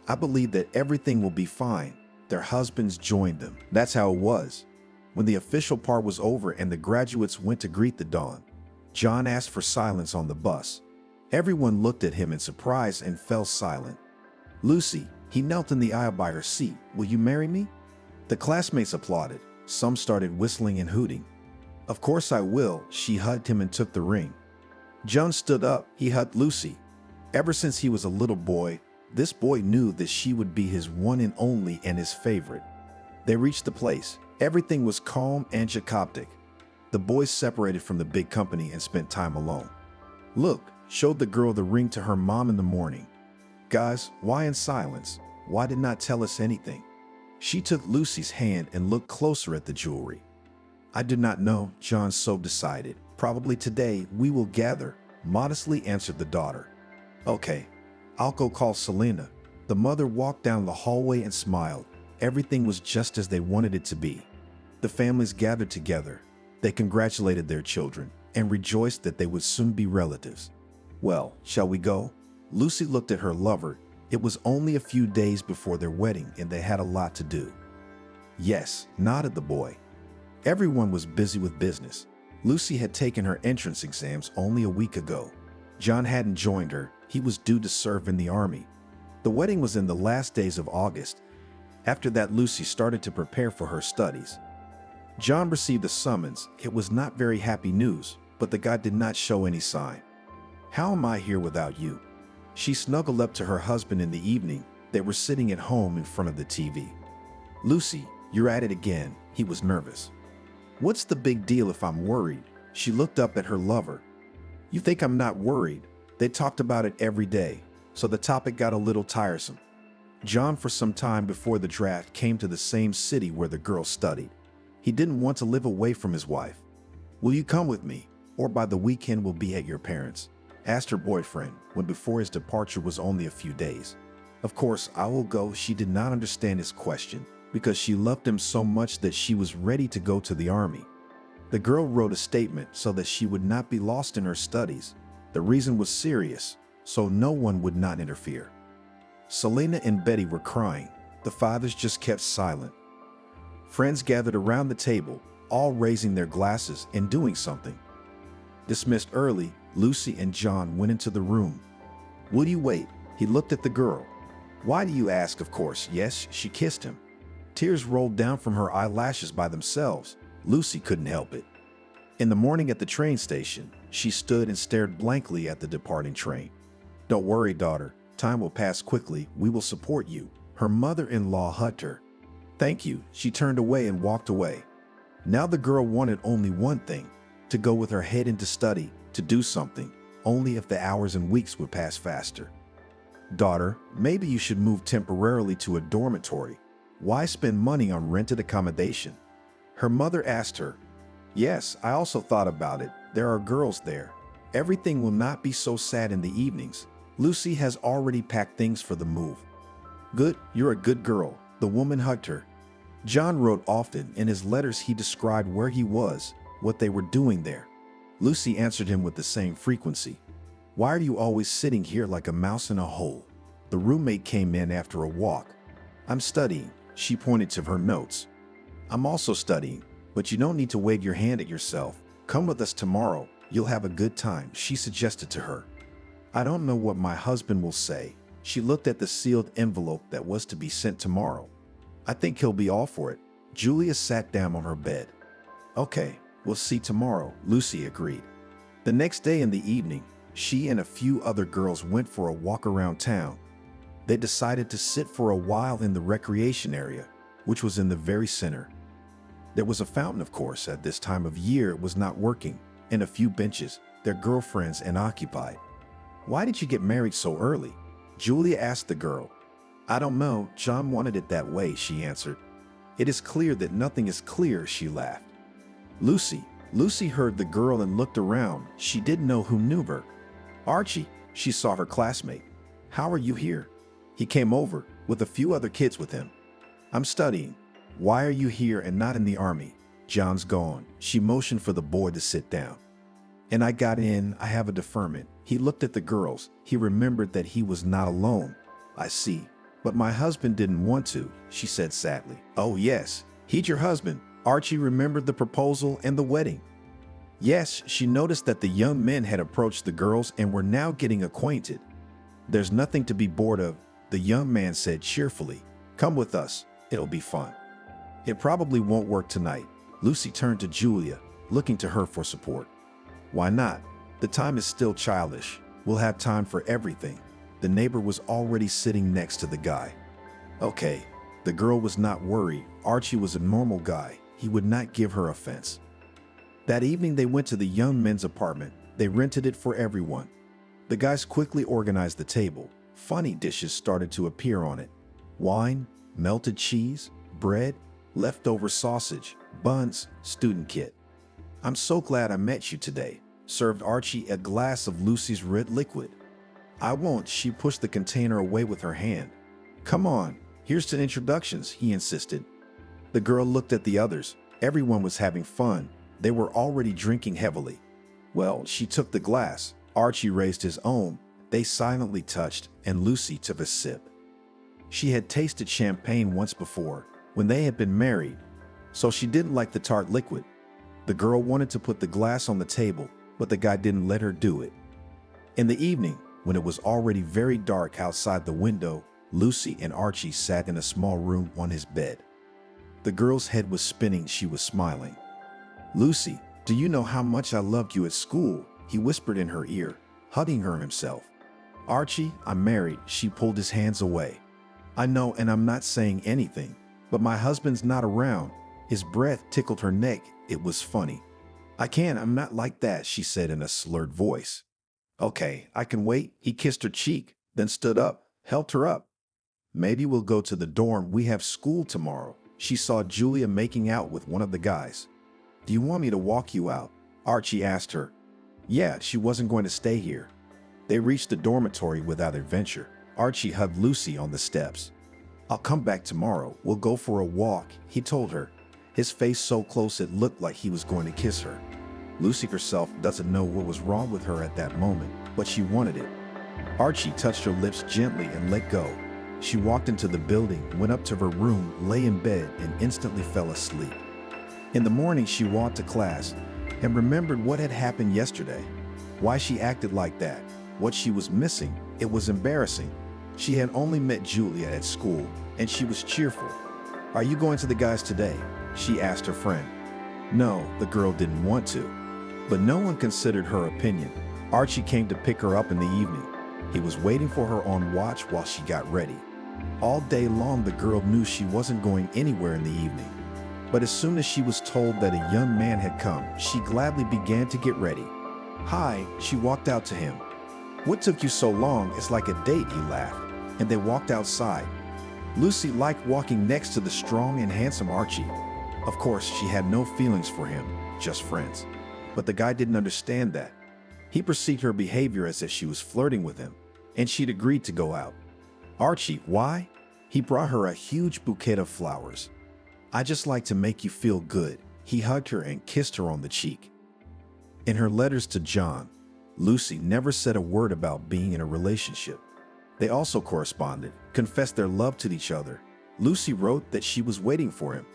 I believe that everything will be fine. Their husbands joined them. That's how it was. When the official part was over and the graduates went to greet the dawn, John asked for silence on the bus. Everyone looked at him in surprise and fell silent. Lucy, he knelt in the aisle by her seat. Will you marry me? The classmates applauded. Some started whistling and hooting. Of course I will. She hugged him and took the ring. John stood up. He hugged Lucy. Ever since he was a little boy, this boy knew that she would be his one and only and his favorite. They reached the place. Everything was calm and Jacobtic. The boys separated from the big company and spent time alone. Look, showed the girl the ring to her mom in the morning. Guys, why in silence? Why did not tell us anything? She took Lucy's hand and looked closer at the jewelry. I do not know, John so decided. Probably today we will gather, modestly answered the daughter. Okay, I'll go call Selena. The mother walked down the hallway and smiled. Everything was just as they wanted it to be. The families gathered together. They congratulated their children and rejoiced that they would soon be relatives. Well, shall we go? Lucy looked at her lover. It was only a few days before their wedding and they had a lot to do. Yes, nodded the boy. Everyone was busy with business. Lucy had taken her entrance exams only a week ago. John hadn't joined her. He was due to serve in the army. The wedding was in the last days of August. After that, Lucy started to prepare for her studies. John received a summons. It was not very happy news, but the guy did not show any sign. How am I here without you? She snuggled up to her husband in the evening. They were sitting at home in front of the TV. Lucy, you're at it again. He was nervous. What's the big deal if I'm worried? She looked up at her lover. You think I'm not worried? They talked about it every day, so the topic got a little tiresome. John, for some time before the draft, came to the same city where the girl studied. He didn't want to live away from his wife. Will you come with me, or by the weekend we'll be at your parents'? Asked her boyfriend, when before his departure was only a few days. Of course, I will go. She did not understand his question, because she loved him so much that she was ready to go to the army. The girl wrote a statement so that she would not be lost in her studies. The reason was serious, so no one would not interfere. Selena and Betty were crying. The fathers just kept silent. Friends gathered around the table, all raising their glasses and doing something. Dismissed early, Lucy and John went into the room. Will you wait? He looked at the girl. Why do you ask? Of course, yes, she kissed him. Tears rolled down from her eyelashes by themselves. Lucy couldn't help it. In the morning at the train station, she stood and stared blankly at the departing train. Don't worry, daughter. Time will pass quickly. We will support you. Her mother-in-law hugged her. Thank you. She turned away and walked away. Now the girl wanted only one thing, to go with her head into study, to do something, only if the hours and weeks would pass faster. Daughter, maybe you should move temporarily to a dormitory. Why spend money on rented accommodation? Her mother asked her. Yes, I also thought about it. There are girls there. Everything will not be so sad in the evenings. Lucy has already packed things for the move. Good, you're a good girl. The woman hugged her. John wrote often. In his letters he described where he was, what they were doing there. Lucy answered him with the same frequency. Why are you always sitting here like a mouse in a hole? The roommate came in after a walk. "I'm studying," she pointed to her notes. "I'm also studying, but you don't need to wave your hand at yourself. Come with us tomorrow. You'll have a good time," she suggested to her. "I don't know what my husband will say." She looked at the sealed envelope that was to be sent tomorrow. "I think he'll be all for it." Julia sat down on her bed. "Okay, we'll see tomorrow," Lucy agreed. The next day in the evening, she and a few other girls went for a walk around town. They decided to sit for a while in the recreation area, which was in the very center. There was a fountain, of course. At this time of year it was not working, and a few benches, their girlfriends, unoccupied. "Why did you get married so early?" Julia asked the girl. "I don't know, John wanted it that way," she answered. "It is clear that nothing is clear," she laughed. Lucy heard the girl and looked around. She didn't know who knew her. "Archie," she saw her classmate. "How are you here?" He came over, with a few other kids with him. "I'm studying." "Why are you here and not in the army?" "John's gone." She motioned for the boy to sit down. "And I got in. I have a deferment." He looked at the girls. He remembered that he was not alone. "I see. But my husband didn't want to," she said sadly. "Oh yes, he's your husband." Archie remembered the proposal and the wedding. Yes, she noticed that the young men had approached the girls and were now getting acquainted. "There's nothing to be bored of," the young man said cheerfully. "Come with us. It'll be fun." "It probably won't work tonight." Lucy turned to Julia, looking to her for support. "Why not? The time is still childish. We'll have time for everything." The neighbor was already sitting next to the guy. "Okay." The girl was not worried. Archie was a normal guy. He would not give her offense. That evening they went to the young men's apartment. They rented it for everyone. The guys quickly organized the table. Funny dishes started to appear on it. Wine, melted cheese, bread, leftover sausage, buns, student kit. "I'm so glad I met you today," served Archie a glass of Lucy's red liquid. "I won't," she pushed the container away with her hand. "Come on, here's to introductions," he insisted. The girl looked at the others. Everyone was having fun. They were already drinking heavily. Well, she took the glass. Archie raised his own. They silently touched, and Lucy took a sip. She had tasted champagne once before, when they had been married, so she didn't like the tart liquid. The girl wanted to put the glass on the table, but the guy didn't let her do it. In the evening, when it was already very dark outside the window, Lucy and Archie sat in a small room on his bed. The girl's head was spinning. She was smiling. "Lucy, do you know how much I loved you at school?" he whispered in her ear, hugging her himself. "Archie, I'm married." She pulled his hands away. "I know, and I'm not saying anything, but my husband's not around." His breath tickled her neck. It was funny. I'm not like that," she said in a slurred voice. "Okay, I can wait." He kissed her cheek, then stood up, helped her up. "Maybe we'll go to the dorm. We have school tomorrow." She saw Julia making out with one of the guys. "Do you want me to walk you out?" Archie asked her. Yeah, she wasn't going to stay here. They reached the dormitory without adventure. Archie hugged Lucy on the steps. "I'll come back tomorrow. We'll go for a walk," he told her, his face so close it looked like he was going to kiss her. Lucy herself doesn't know what was wrong with her at that moment, but she wanted it. Archie touched her lips gently and let go. She walked into the building, went up to her room, lay in bed, and instantly fell asleep. In the morning, she walked to class and remembered what had happened yesterday. Why she acted like that, what she was missing. It was embarrassing. She had only met Julia at school, and she was cheerful. "Are you going to the guys today?" she asked her friend. No, the girl didn't want to. But no one considered her opinion. Archie came to pick her up in the evening. He was waiting for her on watch while she got ready. All day long, the girl knew she wasn't going anywhere in the evening. But as soon as she was told that a young man had come, she gladly began to get ready. "Hi," she walked out to him. "What took you so long? It's like a date," he laughed. And they walked outside. Lucy liked walking next to the strong and handsome Archie. Of course, she had no feelings for him, just friends. But the guy didn't understand that. He perceived her behavior as if she was flirting with him, and she'd agreed to go out. "Archie, why?" He brought her a huge bouquet of flowers. "I just like to make you feel good." He hugged her and kissed her on the cheek. In her letters to John, Lucy never said a word about being in a relationship. They also corresponded, confessed their love to each other. Lucy wrote that she was waiting for him.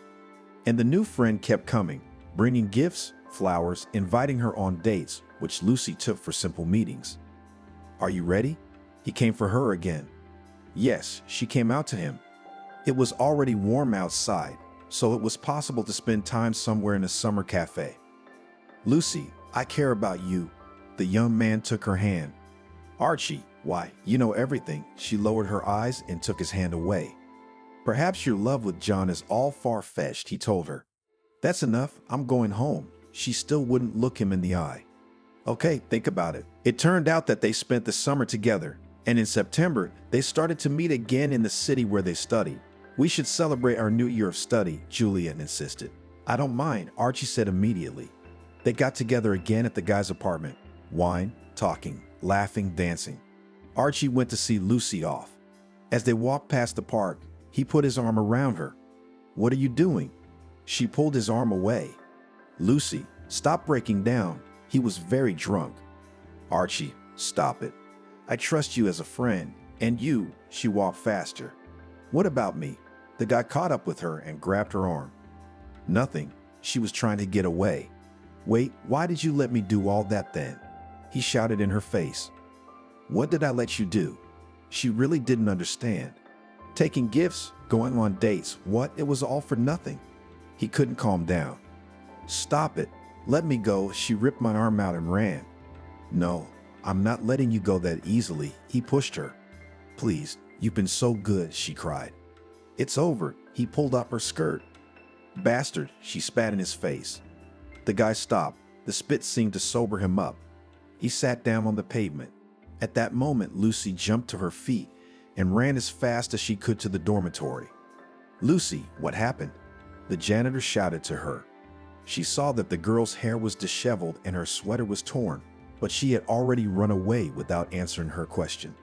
And the new friend kept coming, bringing gifts, flowers, inviting her on dates, which Lucy took for simple meetings. "Are you ready?" He came for her again. Yes, she came out to him. It was already warm outside, so it was possible to spend time somewhere in a summer cafe. "Lucy, I care about you." The young man took her hand. "Archie, why, you know everything." She lowered her eyes and took his hand away. "Perhaps your love with John is all far-fetched," he told her. "That's enough, I'm going home." She still wouldn't look him in the eye. "Okay, think about it." It turned out that they spent the summer together, and in September, they started to meet again in the city where they studied. "We should celebrate our new year of study," Juliet insisted. "I don't mind," Archie said immediately. They got together again at the guy's apartment. Wine, talking, laughing, dancing. Archie went to see Lucy off. As they walked past the park, he put his arm around her. "What are you doing?" She pulled his arm away. "Lucy, stop breaking down." He was very drunk. "Archie, stop it. I trust you as a friend. And you." She walked faster. "What about me?" The guy caught up with her and grabbed her arm. "Nothing." She was trying to get away. "Wait, why did you let me do all that then?" He shouted in her face. "What did I let you do?" She really didn't understand. Taking gifts, going on dates, what? It was all for nothing. He couldn't calm down. "Stop it. Let me go." She ripped my arm out and ran. "No, I'm not letting you go that easily." He pushed her. "Please, you've been so good," she cried. "It's over." He pulled up her skirt. "Bastard," she spat in his face. The guy stopped. The spit seemed to sober him up. He sat down on the pavement. At that moment, Lucy jumped to her feet and ran as fast as she could to the dormitory. "Lucy, what happened?" The janitor shouted to her. She saw that the girl's hair was disheveled and her sweater was torn, but she had already run away without answering her question.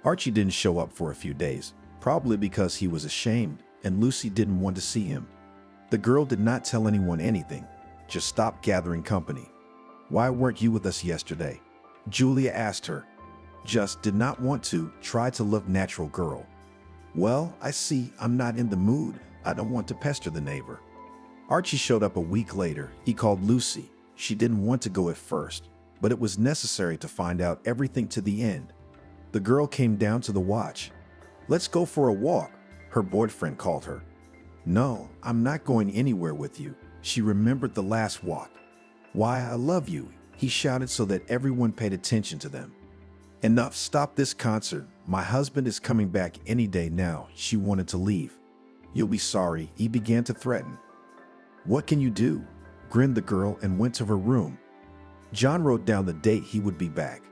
Archie didn't show up for a few days, probably because he was ashamed and Lucy didn't want to see him. The girl did not tell anyone anything, just stopped gathering company. "Why weren't you with us yesterday?" Julia asked her. "Just did not want to, tried to look natural girl." "Well, I see, I'm not in the mood. I don't want to pester the neighbor." Archie showed up a week later. He called Lucy. She didn't want to go at first, but it was necessary to find out everything to the end. The girl came down to the watch. "Let's go for a walk," her boyfriend called her. "No, I'm not going anywhere with you." She remembered the last walk. "Why, I love you," he shouted so that everyone paid attention to them. "Enough, stop this concert. My husband is coming back any day now." She wanted to leave. "You'll be sorry," he began to threaten. "What can you do?" grinned the girl and went to her room. John wrote down the date he would be back.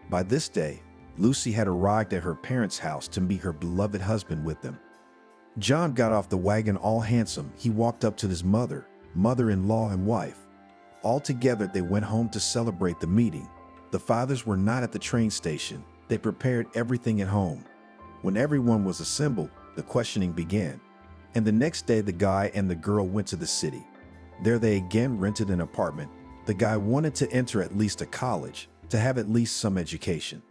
By this day, Lucy had arrived at her parents' house to meet her beloved husband with them. John got off the wagon all handsome. He walked up to his mother, mother-in-law and wife. All together, they went home to celebrate the meeting. The fathers were not at the train station. They prepared everything at home. When everyone was assembled, the questioning began. And the next day, the guy and the girl went to the city. There they again rented an apartment. The guy wanted to enter at least a college, to have at least some education.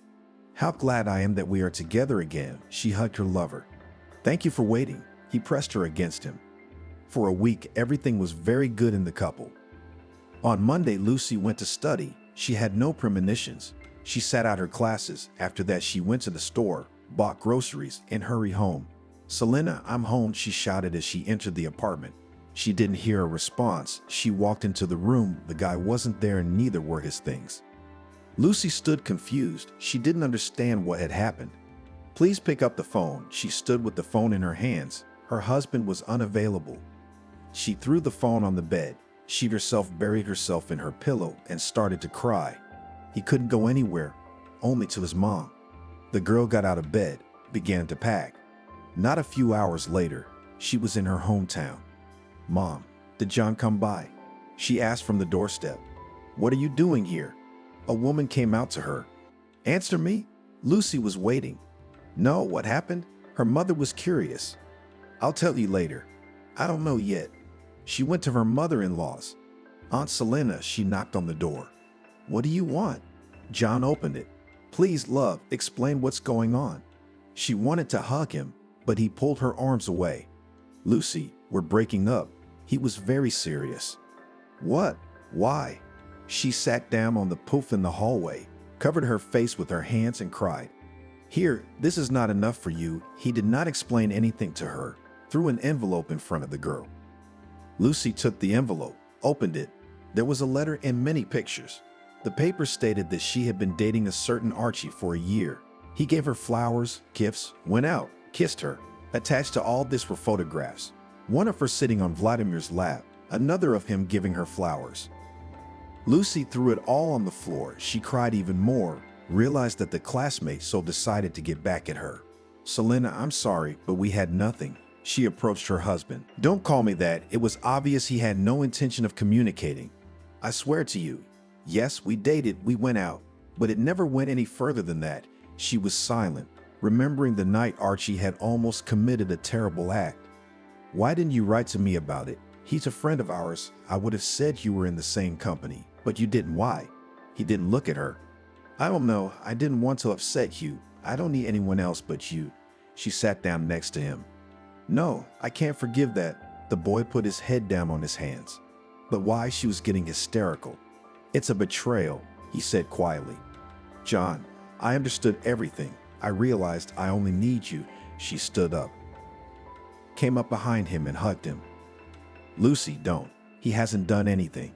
"How glad I am that we are together again," she hugged her lover. "Thank you for waiting." He pressed her against him. For a week, everything was very good in the couple. On Monday, Lucy went to study. She had no premonitions. She sat out her classes. After that, she went to the store, bought groceries, and hurried home. "Selena, I'm home," she shouted as she entered the apartment. She didn't hear a response. She walked into the room. The guy wasn't there and neither were his things. Lucy stood confused. She didn't understand what had happened. "Please pick up the phone." She stood with the phone in her hands. Her husband was unavailable. She threw the phone on the bed. She herself buried herself in her pillow and started to cry. He couldn't go anywhere, only to his mom. The girl got out of bed, began to pack. Not a few hours later, she was in her hometown. "Mom, did John come by?" she asked from the doorstep. "What are you doing here?" A woman came out to her. "Answer me." Lucy was waiting. "No, what happened?" Her mother was curious. "I'll tell you later." "I don't know yet." She went to her mother-in-law's. "Aunt Selena," she knocked on the door. "What do you want?" John opened it. "Please, love, explain what's going on." She wanted to hug him, but he pulled her arms away. Lucy, we're breaking up. He was very serious. What? Why? She sat down on the poof in the hallway, covered her face with her hands and cried. Here, this is not enough for you. He did not explain anything to her, threw an envelope in front of the girl. Lucy took the envelope, opened it. There was a letter and many pictures. The paper stated that she had been dating a certain Archie for a year. He gave her flowers, gifts, went out, kissed her. Attached to all this were photographs. One of her sitting on Vladimir's lap, another of him giving her flowers. Lucy threw it all on the floor. She cried even more, realized that the classmates so decided to get back at her. Selena, I'm sorry, but we had nothing. She approached her husband. Don't call me that. It was obvious he had no intention of communicating. I swear to you. Yes, we dated, we went out, but it never went any further than that. She was silent, remembering the night Archie had almost committed a terrible act. Why didn't you write to me about it? He's a friend of ours. I would have said you were in the same company, but you didn't. Why? He didn't look at her. I don't know. I didn't want to upset you. I don't need anyone else but you. She sat down next to him. No, I can't forgive that. The boy put his head down on his hands. But why? She was getting hysterical. It's a betrayal, he said quietly. John, I understood everything. I realized I only need you. She stood up, came up behind him and hugged him. Lucy, don't. He hasn't done anything.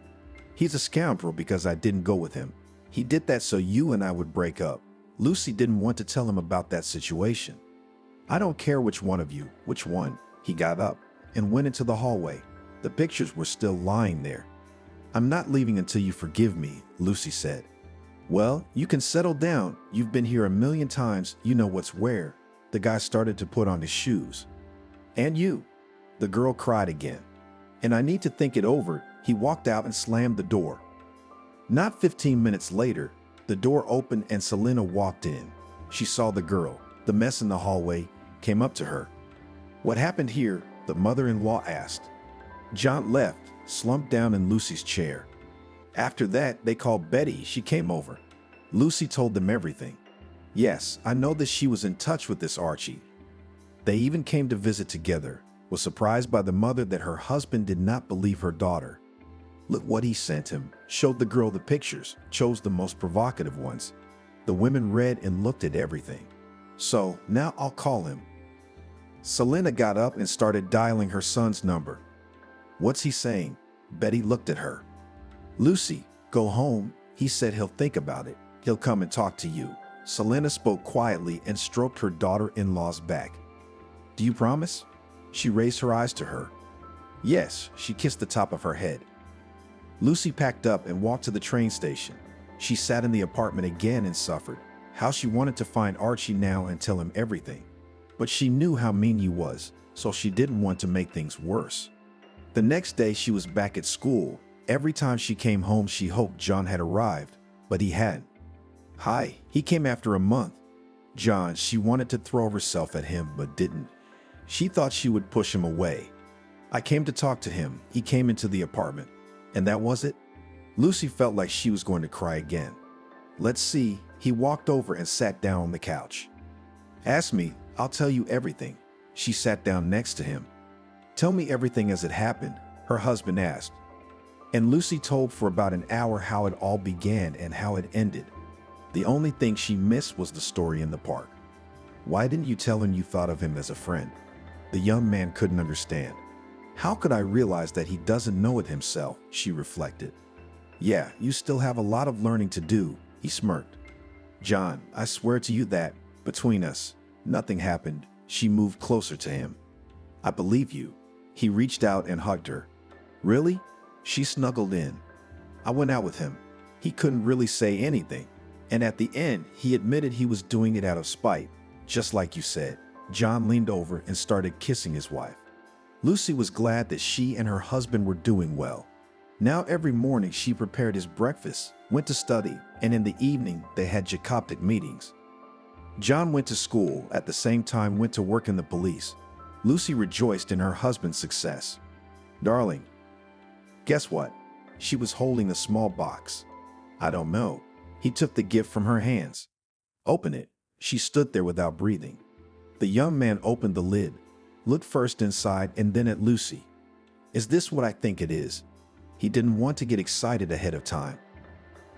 He's a scoundrel because I didn't go with him. He did that so you and I would break up. Lucy didn't want to tell him about that situation. I don't care which one of you, which one. He got up and went into the hallway. The pictures were still lying there. I'm not leaving until you forgive me, Lucy said. Well, you can settle down. You've been here a million times. You know what's where. The guy started to put on his shoes. And you. The girl cried again. And I need to think it over. He walked out and slammed the door. Not 15 minutes later, the door opened and Selena walked in. She saw the girl, the mess in the hallway, came up to her. What happened here? The mother-in-law asked. John left, slumped down in Lucy's chair. After that, they called Betty. She came over. Lucy told them everything. Yes, I know that she was in touch with this Archie. They even came to visit together, was surprised by the mother that her husband did not believe her daughter. Look what he sent him, showed the girl the pictures, chose the most provocative ones. The women read and looked at everything. So, now I'll call him. Selena got up and started dialing her son's number. What's he saying? Betty looked at her. Lucy, go home. He said he'll think about it. He'll come and talk to you. Selena spoke quietly and stroked her daughter-in-law's back. Do you promise? She raised her eyes to her. Yes, she kissed the top of her head. Lucy packed up and walked to the train station. She sat in the apartment again and suffered. How she wanted to find Archie now and tell him everything. But she knew how mean he was, so she didn't want to make things worse. The next day she was back at school. Every time she came home she hoped John had arrived, but he hadn't. Hi, he came after a month. John, she wanted to throw herself at him but didn't. She thought she would push him away. I came to talk to him. He came into the apartment. And that was it? Lucy felt like she was going to cry again. Let's see. He walked over and sat down on the couch. Ask me, I'll tell you everything. She sat down next to him. Tell me everything as it happened, her husband asked. And Lucy told for about an hour how it all began and how it ended. The only thing she missed was the story in the park. Why didn't you tell him you thought of him as a friend? The young man couldn't understand. How could I realize that he doesn't know it himself? She reflected. Yeah, you still have a lot of learning to do, he smirked. John, I swear to you that, between us, nothing happened. She moved closer to him. I believe you. He reached out and hugged her. Really? She snuggled in. I went out with him. He couldn't really say anything. And at the end, he admitted he was doing it out of spite, just like you said. John leaned over and started kissing his wife. Lucy was glad that she and her husband were doing well. Now every morning she prepared his breakfast, went to study, and in the evening they had Jacoptic meetings. John went to school, at the same time went to work in the police. Lucy rejoiced in her husband's success. Darling, guess what? She was holding a small box. I don't know. He took the gift from her hands. Open it. She stood there without breathing. The young man opened the lid, looked first inside and then at Lucy. Is this what I think it is? He didn't want to get excited ahead of time.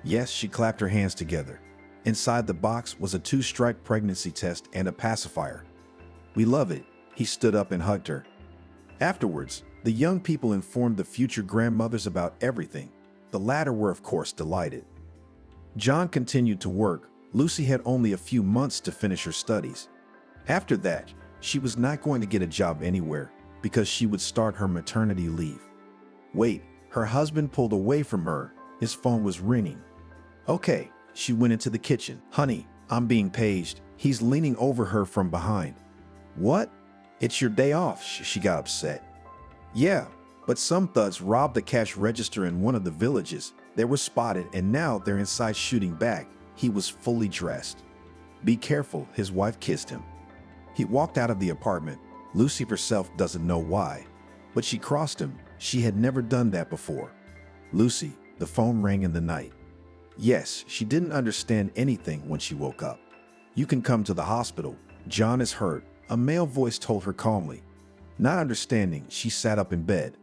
Yes, she clapped her hands together. Inside the box was a 2-strike pregnancy test and a pacifier. We love it. He stood up and hugged her. Afterwards, the young people informed the future grandmothers about everything. The latter were, of course, delighted. John continued to work. Lucy had only a few months to finish her studies. After that, she was not going to get a job anywhere because she would start her maternity leave. Wait, her husband pulled away from her. His phone was ringing. Okay, she went into the kitchen. Honey, I'm being paged. He's leaning over her from behind. What? It's your day off, she got upset. Yeah, but some thugs robbed the cash register in one of the villages. They were spotted and now they're inside shooting back. He was fully dressed. Be careful, his wife kissed him. He walked out of the apartment. Lucy herself doesn't know why, but she crossed him. She had never done that before. Lucy, the phone rang in the night. Yes, she didn't understand anything when she woke up. You can come to the hospital. John is hurt, a male voice told her calmly. Not understanding, she sat up in bed.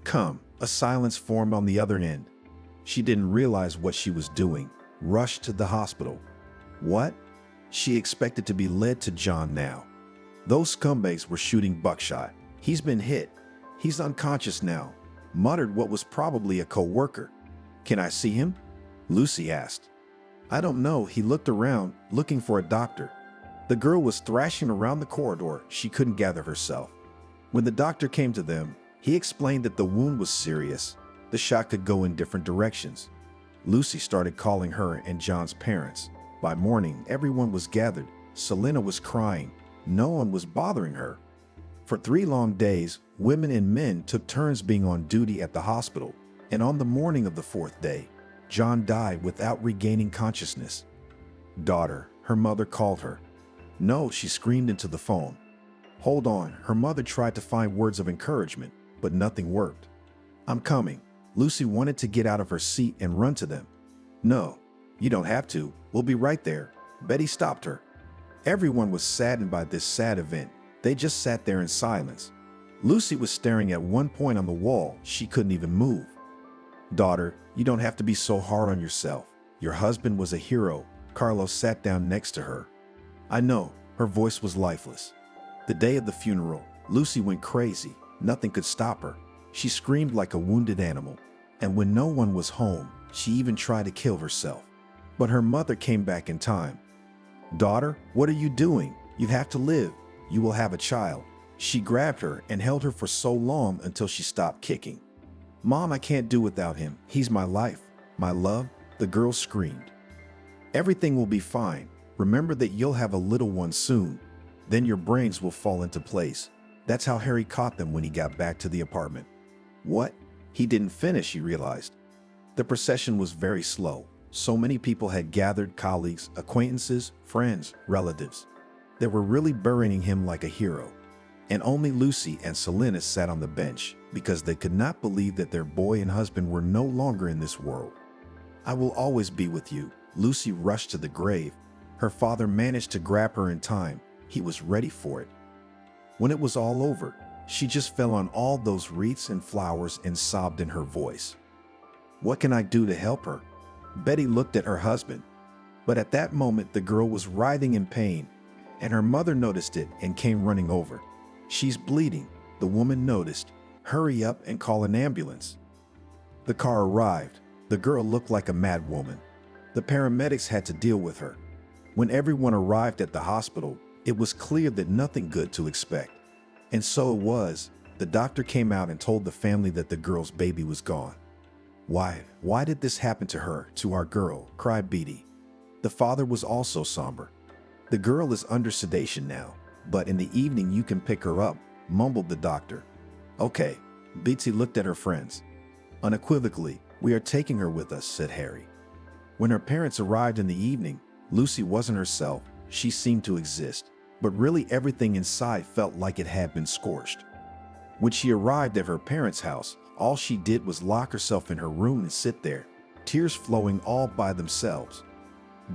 Come, a silence formed on the other end. She didn't realize what she was doing. Rushed to the hospital. What? She expected to be led to John now. Those scumbags were shooting buckshot. He's been hit. He's unconscious now, muttered what was probably a co-worker. Can I see him? Lucy asked. I don't know. He looked around, looking for a doctor. The girl was thrashing around the corridor. She couldn't gather herself. When the doctor came to them, he explained that the wound was serious. The shot could go in different directions. Lucy started calling her and John's parents. By morning, everyone was gathered. Selena was crying. No one was bothering her. For 3 long days, women and men took turns being on duty at the hospital, and on the morning of the 4th day, John died without regaining consciousness. Daughter, her mother called her. No, she screamed into the phone. Hold on, her mother tried to find words of encouragement, but nothing worked. I'm coming. Lucy wanted to get out of her seat and run to them. No, you don't have to. We'll be right there. Betty stopped her. Everyone was saddened by this sad event. They just sat there in silence. Lucy was staring at one point on the wall. She couldn't even move. Daughter, you don't have to be so hard on yourself. Your husband was a hero. Carlos sat down next to her. I know. Her voice was lifeless. The day of the funeral, Lucy went crazy. Nothing could stop her. She screamed like a wounded animal. And when no one was home, she even tried to kill herself. But her mother came back in time. Daughter, what are you doing? You have to live. You will have a child. She grabbed her and held her for so long until she stopped kicking. Mom, I can't do without him. He's my life, my love, the girl screamed. Everything will be fine. Remember that you'll have a little one soon. Then your brains will fall into place. That's how Harry caught them when he got back to the apartment. What? He didn't finish, he realized. The procession was very slow. So many people had gathered, colleagues, acquaintances, friends, relatives. They were really burying him like a hero. And only Lucy and Selena sat on the bench because they could not believe that their boy and husband were no longer in this world. I will always be with you. Lucy rushed to the grave. Her father managed to grab her in time. He was ready for it. When it was all over, she just fell on all those wreaths and flowers and sobbed in her voice. What can I do to help her? Betty looked at her husband. But at that moment, the girl was writhing in pain, and her mother noticed it and came running over. She's bleeding, the woman noticed. Hurry up and call an ambulance. The car arrived. The girl looked like a mad woman. The paramedics had to deal with her. When everyone arrived at the hospital, it was clear that nothing good to expect. And so it was. The doctor came out and told the family that the girl's baby was gone. Why did this happen to her, to our girl? Cried Beatty. The father was also somber. The girl is under sedation now, but in the evening you can pick her up, mumbled the doctor. Okay. Beatty looked at her friends. Unequivocally, we are taking her with us, said Harry. When her parents arrived in the evening, Lucy wasn't herself. She seemed to exist, but really everything inside felt like it had been scorched. When she arrived at her parents' house, all she did was lock herself in her room and sit there, tears flowing all by themselves.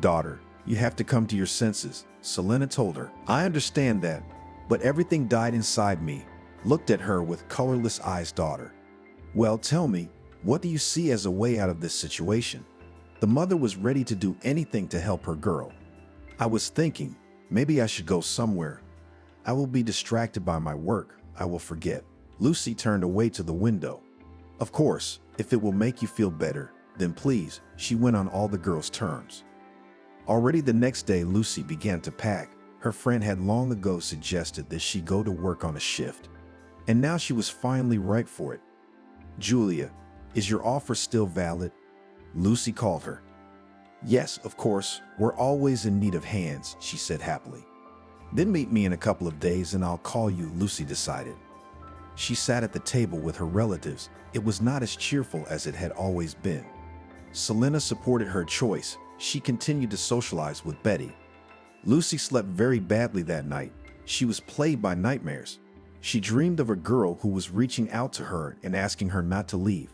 Daughter, You have to come to your senses, Selena told her. I understand that, but everything died inside me. Looked at her with colorless eyes, daughter. Well, tell me, what do you see as a way out of this situation? The mother was ready to do anything to help her girl. I was thinking, maybe I should go somewhere. I will be distracted by my work. I will forget. Lucy turned away to the window. Of course, if it will make you feel better, then please, she went on all the girls' terms. Already the next day, Lucy began to pack. Her friend had long ago suggested that she go to work on a shift, and now she was finally right for it. Julia, is your offer still valid? Lucy called her. Yes, of course, we're always in need of hands, she said happily. Then meet me in a couple of days and I'll call you, Lucy decided. She sat at the table with her relatives. It was not as cheerful as it had always been. Selena supported her choice. She continued to socialize with Betty. Lucy slept very badly that night. She was plagued by nightmares. She dreamed of a girl who was reaching out to her and asking her not to leave.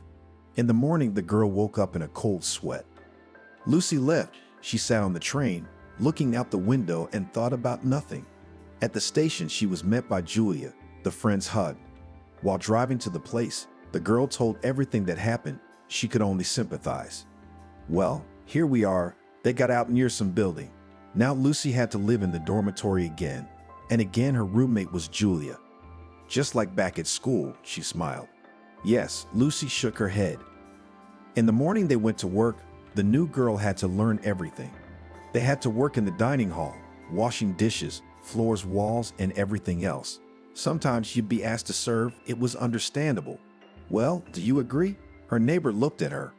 In the morning, the girl woke up in a cold sweat. Lucy left. She sat on the train, looking out the window and thought about nothing. At the station, she was met by Julia. The friends hugged. While driving to the place, the girl told everything that happened. She could only sympathize. Well, here we are. They got out near some building. Now Lucy had to live in the dormitory again. And again her roommate was Julia. Just like back at school, she smiled. Yes, Lucy shook her head. In the morning they went to work. The new girl had to learn everything. They had to work in the dining hall, washing dishes, floors, walls, and everything else. Sometimes she'd be asked to serve. It was understandable. Well, do you agree? Her neighbor looked at her.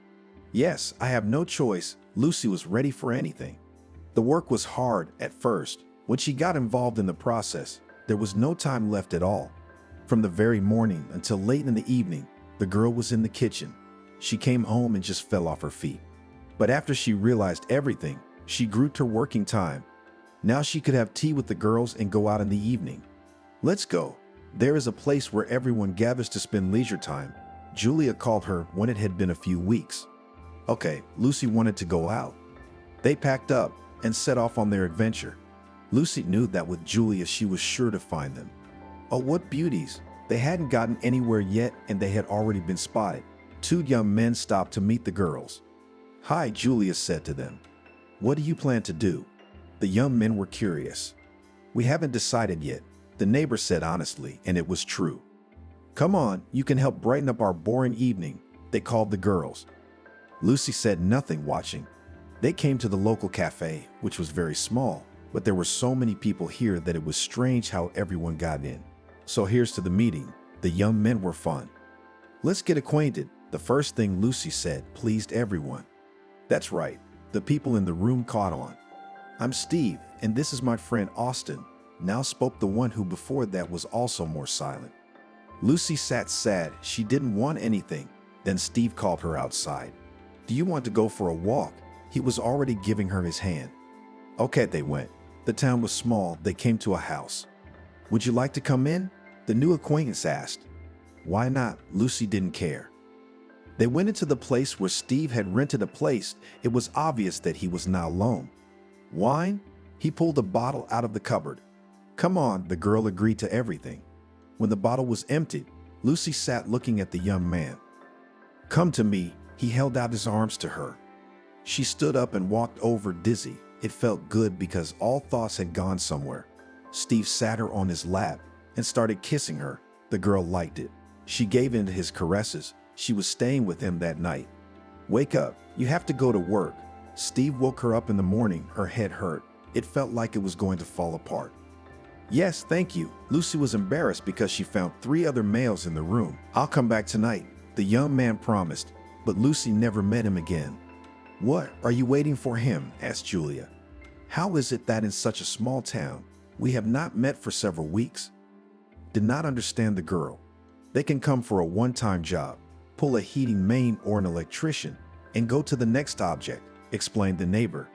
Yes, I have no choice. Lucy was ready for anything. The work was hard at first. When she got involved in the process, there was no time left at all. From the very morning until late in the evening, the girl was in the kitchen. She came home and just fell off her feet. But after she realized everything, she grew to her working time. Now she could have tea with the girls and go out in the evening. Let's go. There is a place where everyone gathers to spend leisure time. Julia called her when it had been a few weeks. Okay, Lucy wanted to go out. They packed up and set off on their adventure. Lucy knew that with Julia she was sure to find them. Oh, what beauties! They hadn't gotten anywhere yet and they had already been spotted. Two young men stopped to meet the girls. Hi, Julia said to them. What do you plan to do? The young men were curious. We haven't decided yet, the neighbor said honestly, and it was true. Come on, you can help brighten up our boring evening, they called the girls. Lucy said nothing, watching. They came to the local cafe, which was very small, but there were so many people here that it was strange how everyone got in. So here's to the meeting. The young men were fun. Let's get acquainted. The first thing Lucy said pleased everyone. That's right. The people in the room caught on. I'm Steve, and this is my friend Austin. Now spoke the one who before that was also more silent. Lucy sat sad. She didn't want anything. Then Steve called her outside. Do you want to go for a walk? He was already giving her his hand. Okay, they went. The town was small. They came to a house. Would you like to come in? The new acquaintance asked. Why not? Lucy didn't care. They went into the place where Steve had rented a place. It was obvious that he was now alone. Wine? He pulled a bottle out of the cupboard. Come on, the girl agreed to everything. When the bottle was emptied, Lucy sat looking at the young man. Come to me. He held out his arms to her. She stood up and walked over, dizzy. It felt good because all thoughts had gone somewhere. Steve sat her on his lap and started kissing her. The girl liked it. She gave in to his caresses. She was staying with him that night. Wake up. You have to go to work. Steve woke her up in the morning. Her head hurt. It felt like it was going to fall apart. Yes, thank you. Lucy was embarrassed because she found 3 other males in the room. I'll come back tonight, the young man promised, but Lucy never met him again. What, are you waiting for him? Asked Julia. How is it that in such a small town, we have not met for several weeks? Did not understand the girl. They can come for a one-time job, pull a heating main or an electrician, and go to the next object, explained the neighbor.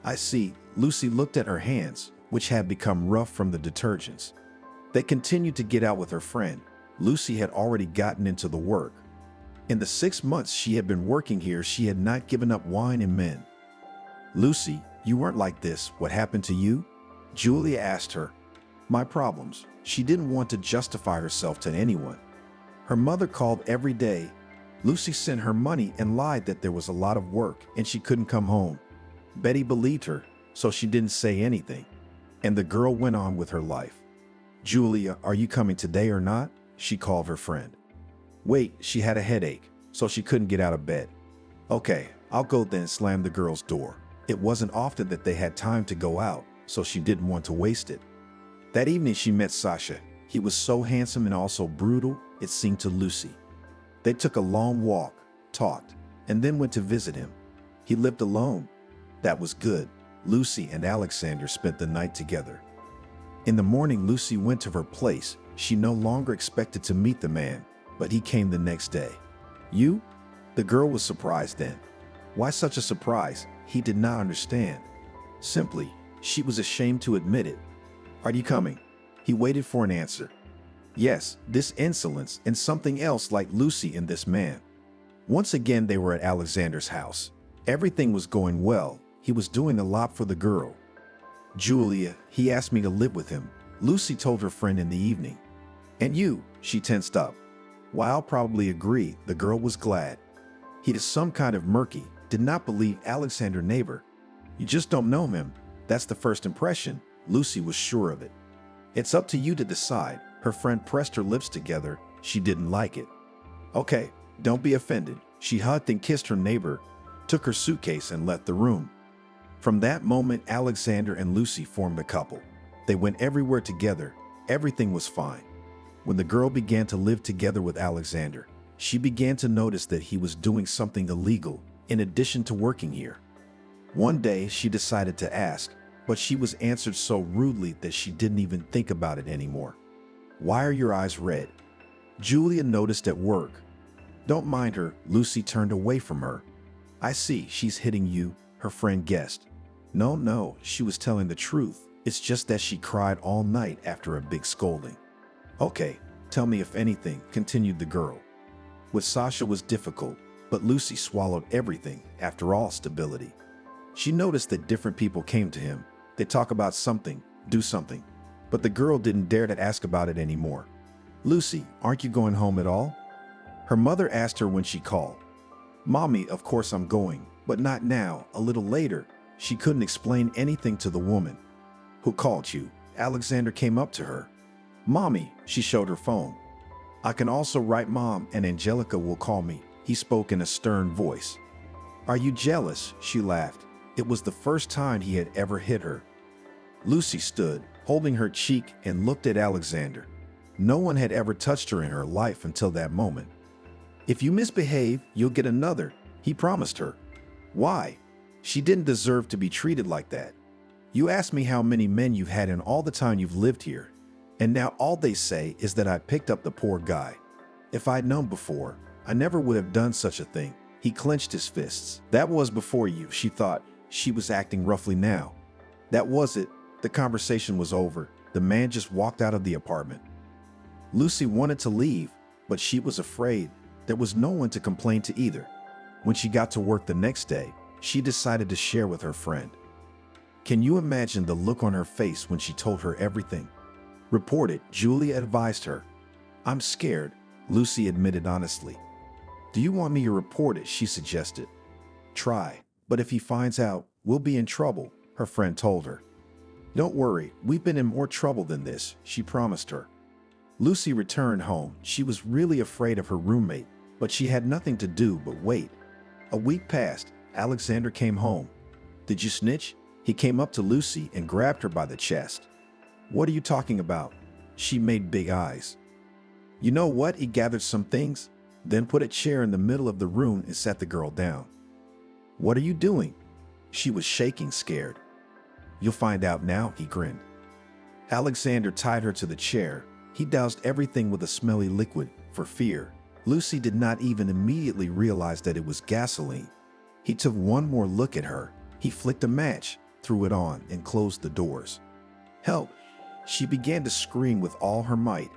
I see. Lucy looked at her hands, which had become rough from the detergents. They continued to get out with her friend. Lucy had already gotten into the work. In the 6 months she had been working here, she had not given up wine and men. Lucy, You weren't like this. What happened to you? Julia asked her. My problems. She didn't want to justify herself to anyone. Her mother called every day. Lucy sent her money and lied that there was a lot of work and she couldn't come home. Betty believed her, so she didn't say anything. And the girl went on with her life. Julia, are you coming today or not? She called her friend. Wait, she had a headache, so she couldn't get out of bed. Okay, I'll go then, slammed the girl's door. It wasn't often that they had time to go out, so she didn't want to waste it. That evening she met Sasha. He was so handsome and also brutal, it seemed to Lucy. They took a long walk, talked, and then went to visit him. He lived alone. That was good. Lucy and Alexander spent the night together. In the morning, Lucy went to her place. She no longer expected to meet the man, but he came the next day. You? The girl was surprised then. Why such a surprise? He did not understand. Simply, she was ashamed to admit it. Are you coming? He waited for an answer. Yes, this insolence and something else like Lucy in this man. Once again, they were at Alexander's house. Everything was going well. He was doing a lot for the girl. Julia, he asked me to live with him, Lucy told her friend in the evening. And you? She tensed up. Well, I'll probably agree. The girl was glad. He is some kind of murky, did not believe Alexander neighbor. You just don't know him. That's the first impression. Lucy was sure of it. It's up to you to decide. Her friend pressed her lips together. She didn't like it. Okay, don't be offended. She hugged and kissed her neighbor, took her suitcase and left the room. From that moment, Alexander and Lucy formed a couple. They went everywhere together. Everything was fine. When the girl began to live together with Alexander, she began to notice that he was doing something illegal in addition to working here. One day, she decided to ask, but she was answered so rudely that she didn't even think about it anymore. Why are your eyes red? Julia noticed at work. Don't mind her. Lucy turned away from her. I see, she's hitting you, her friend guessed. No, she was telling the truth. It's just that she cried all night after a big scolding. Okay, tell me if anything, continued the girl. With Sasha was difficult, but Lucy swallowed everything. After all, stability. She noticed that different people came to him. They talk about something, do something. But the girl didn't dare to ask about it anymore. Lucy, aren't you going home at all? Her mother asked her when she called. Mommy, of course I'm going, but not now, a little later. She couldn't explain anything to the woman. Who called you? Alexander came up to her. Mommy, she showed her phone. I can also write Mom and Angelica will call me. He spoke in a stern voice. Are you jealous? She laughed. It was the first time he had ever hit her. Lucy stood, holding her cheek, and looked at Alexander. No one had ever touched her in her life until that moment. If you misbehave, you'll get another, he promised her. Why? She didn't deserve to be treated like that. You asked me how many men you've had in all the time you've lived here, and now all they say is that I picked up the poor guy. If I'd known before, I never would have done such a thing. He clenched his fists. That was before you, she thought. She was acting roughly now. That was it. The conversation was over. The man just walked out of the apartment. Lucy wanted to leave, but she was afraid. There was no one to complain to either. When she got to work the next day, she decided to share with her friend. Can you imagine the look on her face when she told her everything? Report it, Julia advised her. I'm scared, Lucy admitted honestly. Do you want me to report it? She suggested. Try, but if he finds out, we'll be in trouble, her friend told her. Don't worry, we've been in more trouble than this, she promised her. Lucy returned home. She was really afraid of her roommate, but she had nothing to do but wait. A week passed. Alexander came home. Did you snitch? He came up to Lucy and grabbed her by the chest. What are you talking about? She made big eyes. You know what? He gathered some things, then put a chair in the middle of the room and sat the girl down. What are you doing? She was shaking, scared. You'll find out now, he grinned. Alexander tied her to the chair. He doused everything with a smelly liquid for fear. Lucy did not even immediately realize that it was gasoline. He took one more look at her. He flicked a match, threw it on, and closed the doors. Help! She began to scream with all her might.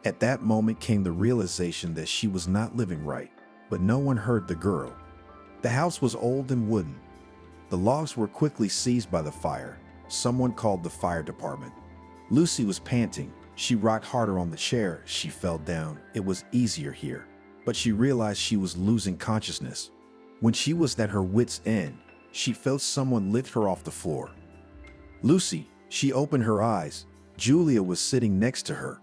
At that moment came the realization that she was not living right, but no one heard the girl. The house was old and wooden. The logs were quickly seized by the fire. Someone called the fire department. Lucy was panting. She rocked harder on the chair. She fell down. It was easier here. But she realized she was losing consciousness. When she was at her wit's end, she felt someone lift her off the floor. Lucy, she opened her eyes. Julia was sitting next to her.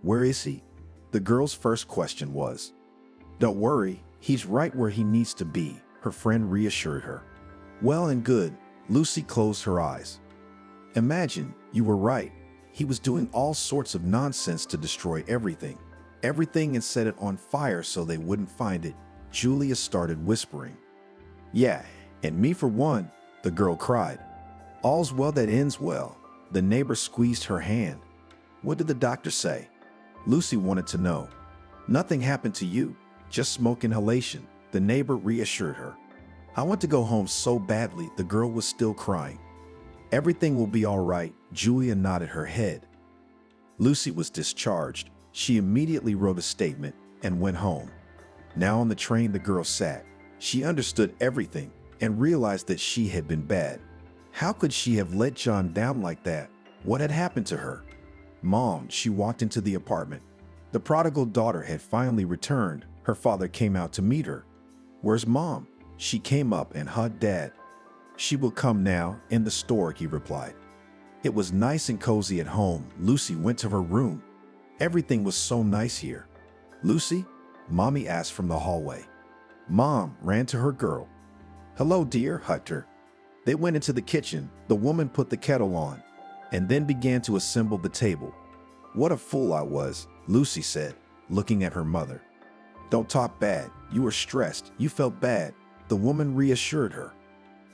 Where is he? The girl's first question was. Don't worry, he's right where he needs to be, her friend reassured her. Well and good, Lucy closed her eyes. Imagine, you were right. He was doing all sorts of nonsense to destroy everything. Everything and set it on fire so they wouldn't find it. Julia started whispering. Yeah, and me for one, the girl cried. All's well that ends well. The neighbor squeezed her hand. What did the doctor say? Lucy wanted to know. Nothing happened to you, just smoke inhalation, the neighbor reassured her. I want to go home so badly, the girl was still crying. Everything will be all right, Julia nodded her head. Lucy was discharged. She immediately wrote a statement and went home. Now on the train the girl sat. She understood everything and realized that she had been bad. How could she have let John down like that? What had happened to her? Mom, she walked into the apartment. The prodigal daughter had finally returned. Her father came out to meet her. Where's Mom? She came up and hugged Dad. She will come now, in the store, he replied. It was nice and cozy at home. Lucy went to her room. Everything was so nice here. Lucy? Mommy asked from the hallway. Mom ran to her girl. Hello, dear, hugged her. They went into the kitchen. The woman put the kettle on and then began to assemble the table. What a fool I was, Lucy said, looking at her mother. Don't talk bad. You were stressed. You felt bad. The woman reassured her.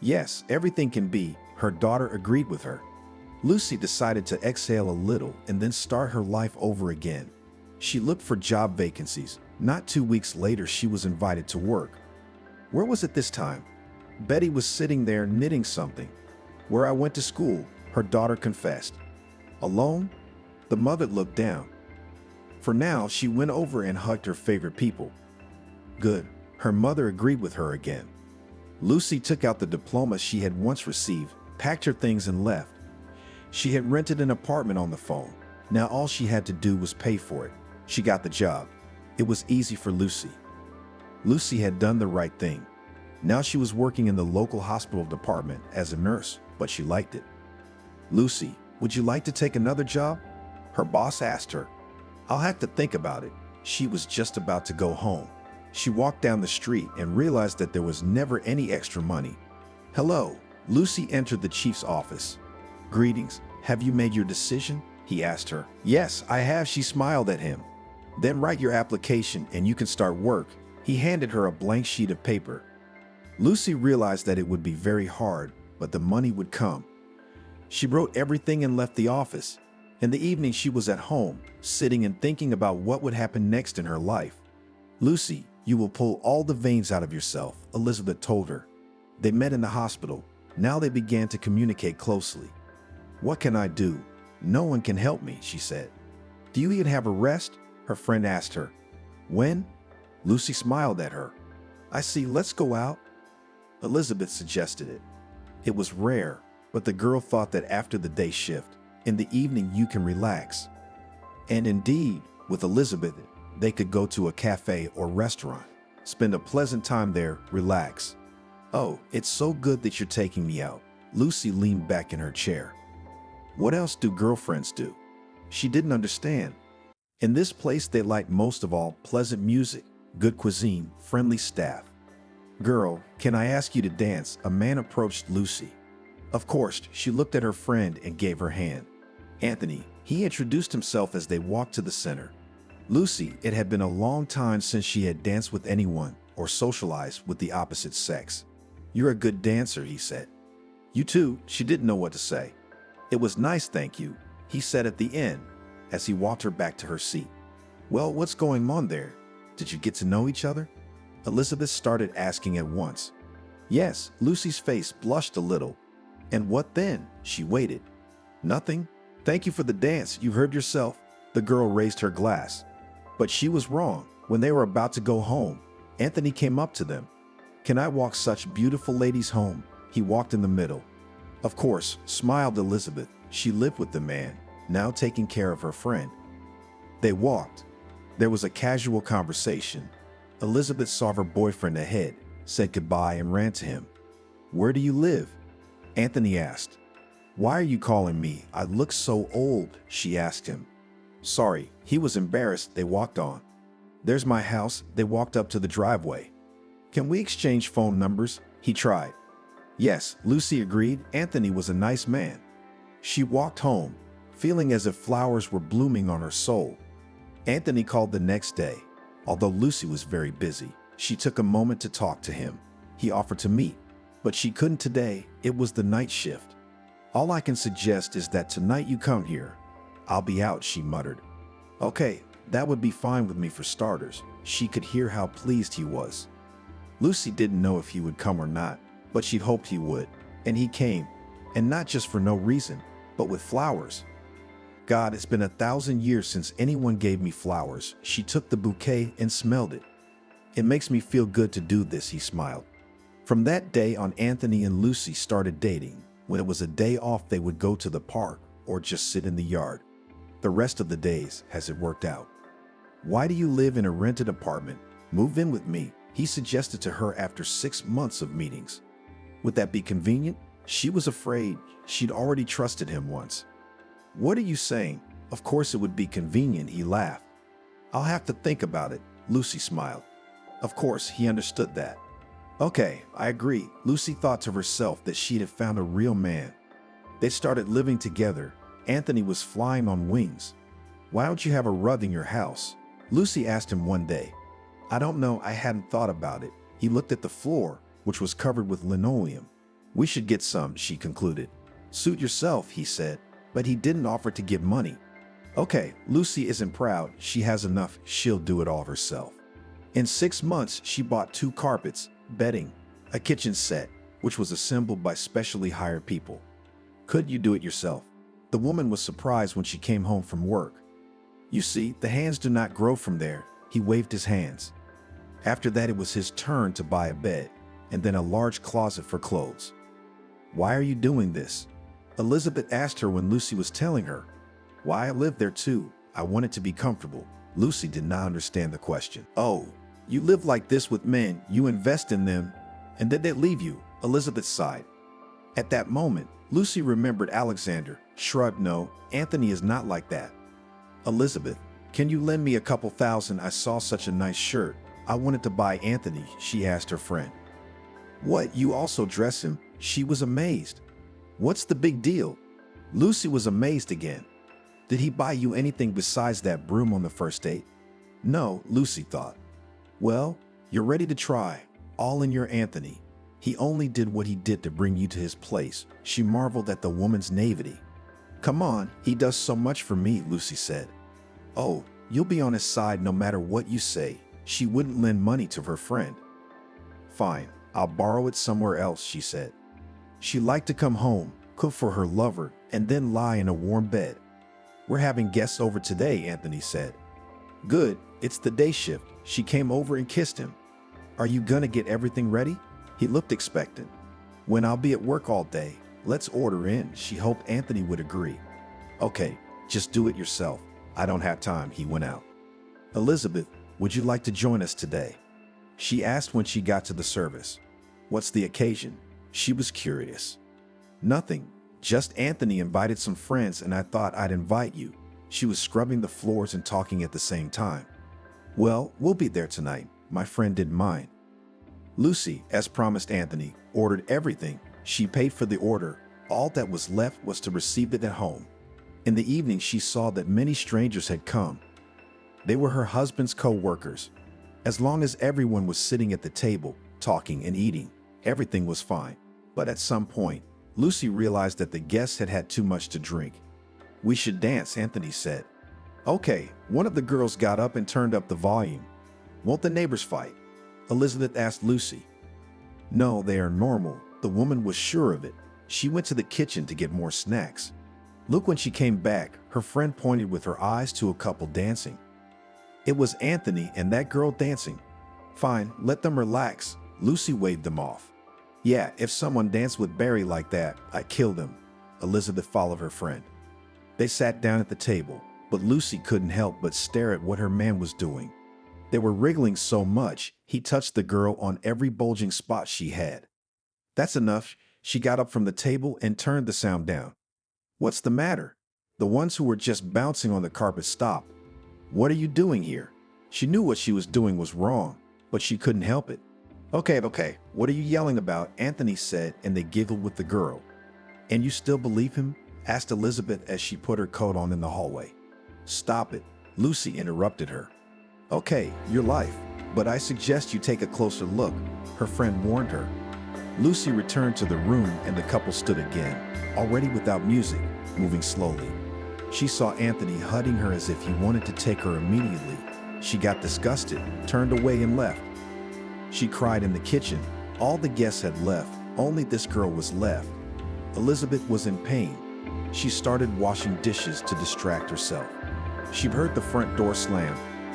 Yes, everything can be, her daughter agreed with her. Lucy decided to exhale a little and then start her life over again. She looked for job vacancies. Not 2 weeks later, she was invited to work. Where was it this time? Betty was sitting there knitting something. Where I went to school, her daughter confessed. Alone? The mother looked down. For now, she went over and hugged her favorite people. Good. Her mother agreed with her again. Lucy took out the diploma she had once received, packed her things and left. She had rented an apartment on the phone. Now all she had to do was pay for it. She got the job. It was easy for Lucy. Lucy had done the right thing. Now she was working in the local hospital department as a nurse, but she liked it. Lucy, would you like to take another job? Her boss asked her. I'll have to think about it. She was just about to go home. She walked down the street and realized that there was never any extra money. Hello, Lucy entered the chief's office. Greetings, have you made your decision? He asked her. Yes, I have, she smiled at him. Then write your application and you can start work. He handed her a blank sheet of paper. Lucy realized that it would be very hard, but the money would come. She wrote everything and left the office. In the evening, she was at home, sitting and thinking about what would happen next in her life. Lucy, you will pull all the veins out of yourself, Elizabeth told her. They met in the hospital. Now they began to communicate closely. What can I do? No one can help me, she said. Do you even have a rest? Her friend asked her. When? Lucy smiled at her. I see, let's go out. Elizabeth suggested it. It was rare, but the girl thought that after the day shift, in the evening you can relax. And indeed, with Elizabeth, they could go to a cafe or restaurant, spend a pleasant time there, relax. Oh, it's so good that you're taking me out. Lucy leaned back in her chair. What else do girlfriends do? She didn't understand. In this place, they liked most of all pleasant music, good cuisine, friendly staff. Girl, can I ask you to dance? A man approached Lucy. Of course, she looked at her friend and gave her hand. Anthony, he introduced himself as they walked to the center. Lucy, it had been a long time since she had danced with anyone or socialized with the opposite sex. You're a good dancer, he said. You too, she didn't know what to say. It was nice, thank you, he said at the end as he walked her back to her seat. Well, what's going on there? Did you get to know each other? Elizabeth started asking at once. Yes, Lucy's face blushed a little. And what then? She waited. Nothing. Thank you for the dance, you heard yourself. The girl raised her glass. But she was wrong. When they were about to go home, Anthony came up to them. Can I walk such beautiful ladies home? He walked in the middle. Of course, smiled Elizabeth. She lived with the man, now taking care of her friend. They walked. There was a casual conversation. Elizabeth saw her boyfriend ahead, said goodbye and ran to him. "Where do you live?" Anthony asked. "Why are you calling me? I look so old," she asked him. Sorry, he was embarrassed. They walked on. "There's my house." They walked up to the driveway. "Can we exchange phone numbers?" He tried. Yes, Lucy agreed. Anthony was a nice man. She walked home, feeling as if flowers were blooming on her soul. Anthony called the next day. Although Lucy was very busy, she took a moment to talk to him. He offered to meet, but she couldn't today. It was the night shift. "All I can suggest is that tonight you come here. I'll be out," she muttered. "Okay, that would be fine with me for starters." She could hear how pleased he was. Lucy didn't know if he would come or not, but she hoped he would. And he came, and not just for no reason, but with flowers. "God, it's been 1,000 years since anyone gave me flowers." She took the bouquet and smelled it. "It makes me feel good to do this," he smiled. From that day on, Anthony and Lucy started dating. When it was a day off, they would go to the park or just sit in the yard. The rest of the days, as it worked out. "Why do you live in a rented apartment? Move in with me," he suggested to her after 6 months of meetings. Would that be convenient? She was afraid. She'd already trusted him once. "What are you saying? Of course it would be convenient," he laughed. "I'll have to think about it," Lucy smiled. Of course, he understood that. "Okay, I agree." Lucy thought to herself that she'd have found a real man. They started living together. Anthony was flying on wings. "Why don't you have a rug in your house?" Lucy asked him one day. "I don't know, I hadn't thought about it." He looked at the floor, which was covered with linoleum. "We should get some," she concluded. "Suit yourself," he said, but he didn't offer to give money. Okay, Lucy isn't proud. She has enough. She'll do it all herself. In 6 months, she bought 2 carpets, bedding, a kitchen set, which was assembled by specially hired people. "Could you do it yourself?" The woman was surprised when she came home from work. "You see, the hands do not grow from there." He waved his hands. After that, it was his turn to buy a bed, and then a large closet for clothes. "Why are you doing this?" Elizabeth asked her when Lucy was telling her. "Why, I live there too. I want it to be comfortable." Lucy did not understand the question. "Oh, you live like this with men, you invest in them, and then they leave you," Elizabeth sighed. At that moment, Lucy remembered Alexander, shrugged. "No, Anthony is not like that." "Elizabeth, can you lend me a couple thousand? I saw such a nice shirt. I wanted to buy Anthony," she asked her friend. "What, you also dress him?" She was amazed. "What's the big deal?" Lucy was amazed again. "Did he buy you anything besides that broom on the first date?" "No," Lucy thought. "Well, you're ready to try. All in your Anthony. He only did what he did to bring you to his place." She marveled at the woman's naivety. "Come on, he does so much for me," Lucy said. "Oh, you'll be on his side no matter what you say." She wouldn't lend money to her friend. "Fine, I'll borrow it somewhere else," she said. She liked to come home, cook for her lover, and then lie in a warm bed. "We're having guests over today," Anthony said. "Good, it's the day shift." She came over and kissed him. "Are you gonna get everything ready?" He looked expectant. "When I'll be at work all day, let's order in." She hoped Anthony would agree. "Okay, just do it yourself. I don't have time." He went out. "Elizabeth, would you like to join us today?" she asked when she got to the service. "What's the occasion?" She was curious. "Nothing, just Anthony invited some friends and I thought I'd invite you." She was scrubbing the floors and talking at the same time. "Well, we'll be there tonight. My friend didn't mind." Lucy, as promised Anthony, ordered everything. She paid for the order. All that was left was to receive it at home. In the evening, she saw that many strangers had come. They were her husband's co-workers. As long as everyone was sitting at the table, talking and eating, everything was fine. But at some point, Lucy realized that the guests had had too much to drink. "We should dance," Anthony said. "Okay." One of the girls got up and turned up the volume. "Won't the neighbors fight?" Elizabeth asked Lucy. "No, they are normal." The woman was sure of it. She went to the kitchen to get more snacks. Look, when she came back, her friend pointed with her eyes to a couple dancing. It was Anthony and that girl dancing. "Fine, let them relax." Lucy waved them off. Yeah, if someone danced with Barry like that, I'd kill them. Elizabeth followed her friend. They sat down at the table, but Lucy couldn't help but stare at what her man was doing. They were wriggling so much, he touched the girl on every bulging spot she had. That's enough. She got up from the table and turned the sound down. What's the matter? The ones who were just bouncing on the carpet stopped. What are you doing here? She knew what she was doing was wrong, but she couldn't help it. Okay, what are you yelling about? Anthony said, and they giggled with the girl. And you still believe him? Asked Elizabeth as she put her coat on in the hallway. Stop it, Lucy interrupted her. Okay, your life, but I suggest you take a closer look, her friend warned her. Lucy returned to the room and the couple stood again, already without music, moving slowly. She saw Anthony hugging her as if he wanted to take her immediately. She got disgusted, turned away and left. She cried in the kitchen. All the guests had left, only this girl was left. Elizabeth was in pain. She started washing dishes to distract herself. She heard the front door slam,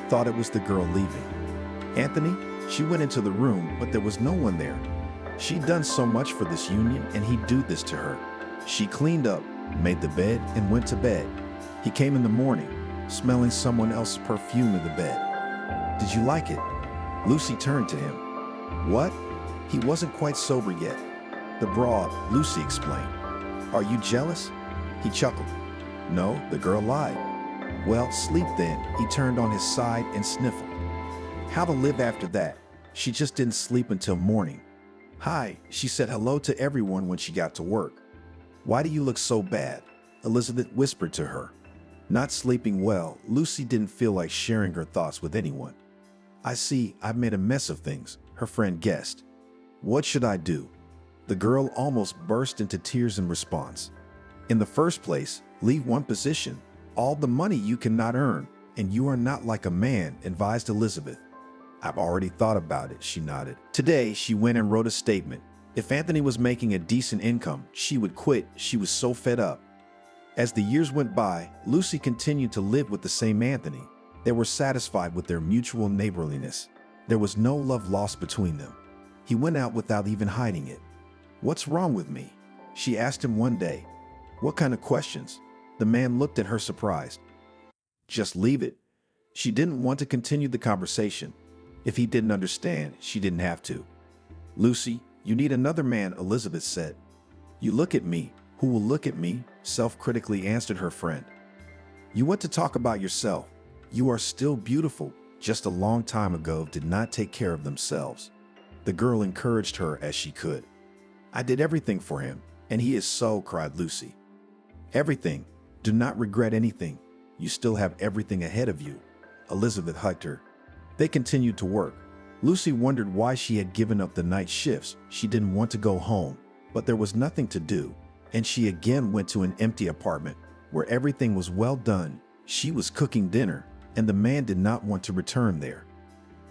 thought it was the girl leaving. Anthony? She went into the room, but there was no one there. She'd done so much for this union and he'd do this to her. She cleaned up, made the bed, and went to bed. He came in the morning, smelling someone else's perfume in the bed. Did you like it? Lucy turned to him. What? He wasn't quite sober yet. The broad, Lucy explained. Are you jealous? He chuckled. No, the girl lied. Well, sleep then. He turned on his side and sniffled. How to live after that? She just didn't sleep until morning. Hi, she said hello to everyone when she got to work. Why do you look so bad? Elizabeth whispered to her. Not sleeping well, Lucy didn't feel like sharing her thoughts with anyone. I see, I've made a mess of things, her friend guessed. What should I do? The girl almost burst into tears in response. In the first place, leave one position, all the money you cannot earn, and you are not like a man, advised Elizabeth. I've already thought about it, she nodded. Today, she went and wrote a statement. If Anthony was making a decent income, she would quit. She was so fed up. As the years went by, Lucy continued to live with the same Anthony. They were satisfied with their mutual neighborliness. There was no love lost between them. He went out without even hiding it. What's wrong with me? She asked him one day. What kind of questions? The man looked at her surprised. Just leave it. She didn't want to continue the conversation. If he didn't understand, she didn't have to. Lucy, you need another man, Elizabeth said. You look at me. Who will look at me? Self-critically answered her friend. You want to talk about yourself. You are still beautiful. Just a long time ago did not take care of themselves. The girl encouraged her as she could. I did everything for him, and he is so, cried Lucy. Everything. Do not regret anything. You still have everything ahead of you. Elizabeth hugged her. They continued to work. Lucy wondered why she had given up the night shifts. She didn't want to go home, but there was nothing to do, and she again went to an empty apartment where everything was well done. She was cooking dinner, and the man did not want to return there.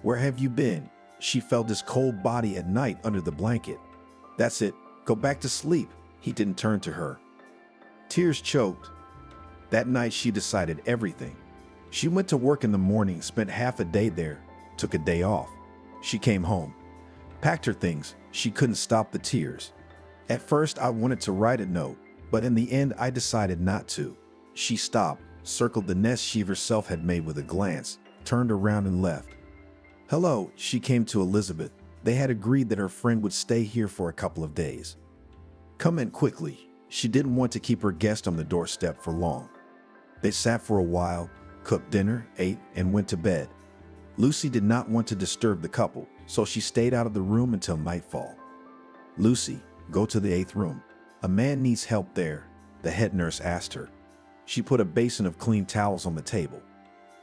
Where have you been? She felt his cold body at night under the blanket. That's it. Go back to sleep. He didn't turn to her. Tears choked. That night she decided everything. She went to work in the morning, spent half a day there, took a day off. She came home, packed her things. She couldn't stop the tears. At first I wanted to write a note, but in the end I decided not to. She stopped, circled the nest she herself had made with a glance, turned around and left. Hello, she came to Elizabeth. They had agreed that her friend would stay here for a couple of days. Come in quickly. She didn't want to keep her guest on the doorstep for long. They sat for a while, cooked dinner, ate, and went to bed. Lucy did not want to disturb the couple, so she stayed out of the room until nightfall. Lucy, go to the 8th room. A man needs help there, the head nurse asked her. She put a basin of clean towels on the table.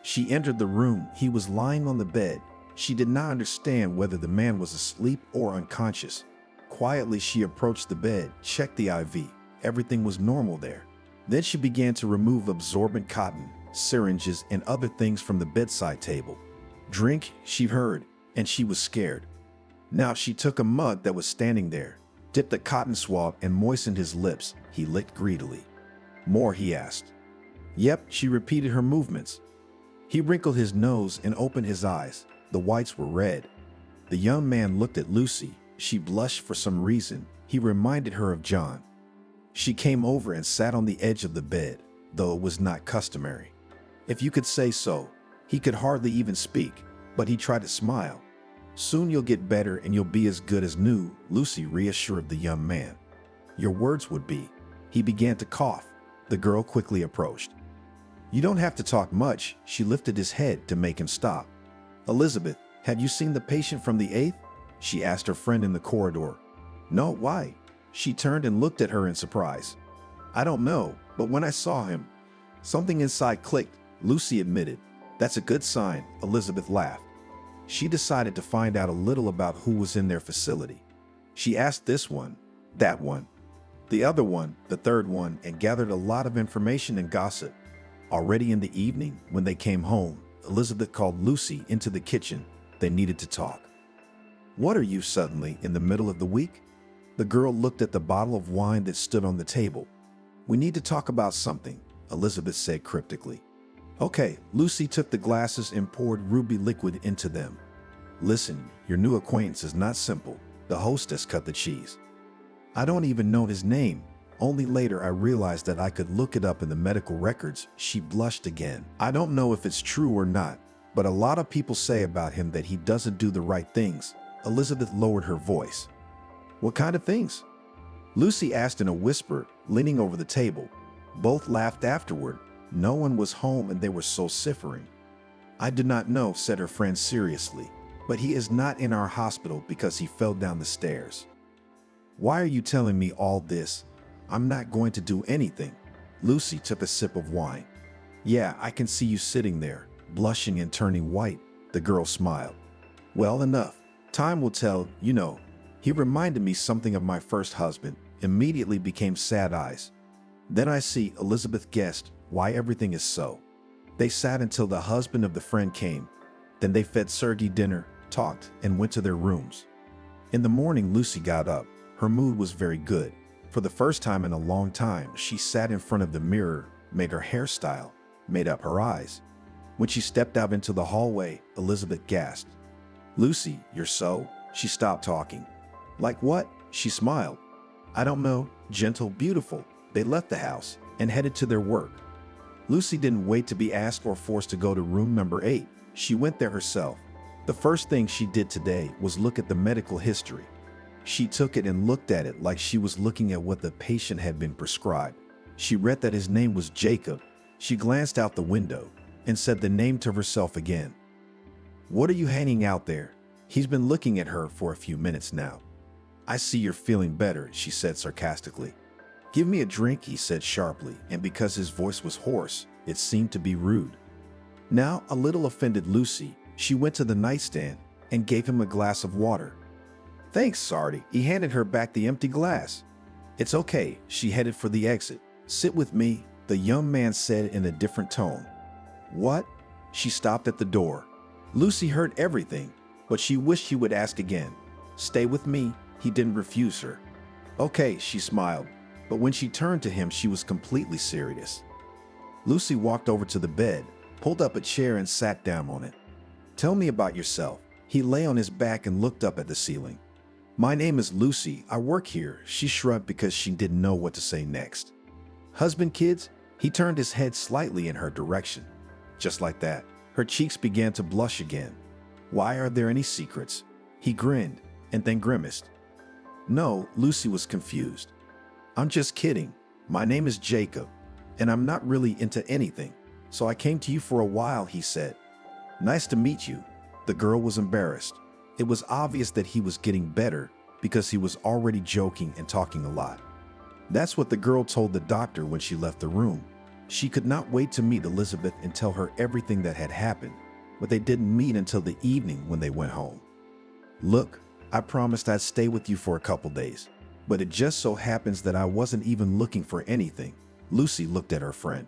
She entered the room. He was lying on the bed. She did not understand whether the man was asleep or unconscious. Quietly, she approached the bed, checked the IV. Everything was normal there. Then she began to remove absorbent cotton, syringes, and other things from the bedside table. Drink, she heard, and she was scared. Now she took a mug that was standing there, dipped the cotton swab and moistened his lips. He licked greedily. More, he asked. Yep, she repeated her movements. He wrinkled his nose and opened his eyes. The whites were red. The young man looked at Lucy. She blushed for some reason. He reminded her of John. She came over and sat on the edge of the bed, though it was not customary. If you could say so. He could hardly even speak, but he tried to smile. Soon you'll get better and you'll be as good as new, Lucy reassured the young man. Your words would be. He began to cough. The girl quickly approached. You don't have to talk much. She lifted his head to make him stop. Elizabeth, have you seen the patient from the 8th? She asked her friend in the corridor. No, why? She turned and looked at her in surprise. I don't know, but when I saw him, something inside clicked, Lucy admitted. That's a good sign, Elizabeth laughed. She decided to find out a little about who was in their facility. She asked this one, that one, the other one, the third one, and gathered a lot of information and gossip. Already in the evening, when they came home, Elizabeth called Lucy into the kitchen. They needed to talk. What are you suddenly in the middle of the week? The girl looked at the bottle of wine that stood on the table. We need to talk about something, Elizabeth said cryptically. Okay, Lucy took the glasses and poured ruby liquid into them. Listen, your new acquaintance is not simple. The hostess cut the cheese. I don't even know his name. Only later I realized that I could look it up in the medical records. She blushed again. I don't know if it's true or not, but a lot of people say about him that he doesn't do the right things. Elizabeth lowered her voice. What kind of things? Lucy asked in a whisper, leaning over the table. Both laughed afterward. No one was home and they were vociferating. I do not know, said her friend seriously, but he is not in our hospital because he fell down the stairs. Why are you telling me all this? I'm not going to do anything. Lucy took a sip of wine. Yeah, I can see you sitting there, blushing and turning white. The girl smiled. Well, enough. Time will tell, you know. He reminded me something of my first husband. Immediately became sad eyes. Then I see, Elizabeth guessed, why everything is so. They sat until the husband of the friend came. Then they fed Sergei dinner, talked, and went to their rooms. In the morning, Lucy got up. Her mood was very good. For the first time in a long time, she sat in front of the mirror, made her hairstyle, made up her eyes. When she stepped out into the hallway, Elizabeth gasped. Lucy, you're so? She stopped talking. Like what? She smiled. I don't know, gentle, beautiful. They left the house and headed to their work. Lucy didn't wait to be asked or forced to go to room number 8. She went there herself. The first thing she did today was look at the medical history. She took it and looked at it like she was looking at what the patient had been prescribed. She read that his name was Jacob. She glanced out the window and said the name to herself again. What are you hanging out there? He's been looking at her for a few minutes now. I see you're feeling better, she said sarcastically. Give me a drink, he said sharply, and because his voice was hoarse, it seemed to be rude. Now, a little offended Lucy, she went to the nightstand and gave him a glass of water. Thanks, Sardi. He handed her back the empty glass. It's okay, she headed for the exit. Sit with me, the young man said in a different tone. What? She stopped at the door. Lucy heard everything, but she wished he would ask again. Stay with me, he didn't refuse her. Okay, she smiled, but when she turned to him, she was completely serious. Lucy walked over to the bed, pulled up a chair and sat down on it. Tell me about yourself. He lay on his back and looked up at the ceiling. My name is Lucy. I work here. She shrugged because she didn't know what to say next. Husband, kids? He turned his head slightly in her direction. Just like that, her cheeks began to blush again. Why are there any secrets? He grinned and then grimaced. No, Lucy was confused. I'm just kidding. My name is Jacob, and I'm not really into anything, so I came to you for a while, he said. Nice to meet you. The girl was embarrassed. It was obvious that he was getting better because he was already joking and talking a lot. That's what the girl told the doctor when she left the room. She could not wait to meet Elizabeth and tell her everything that had happened, but they didn't meet until the evening when they went home. Look, I promised I'd stay with you for a couple days, but it just so happens that I wasn't even looking for anything. Lucy looked at her friend.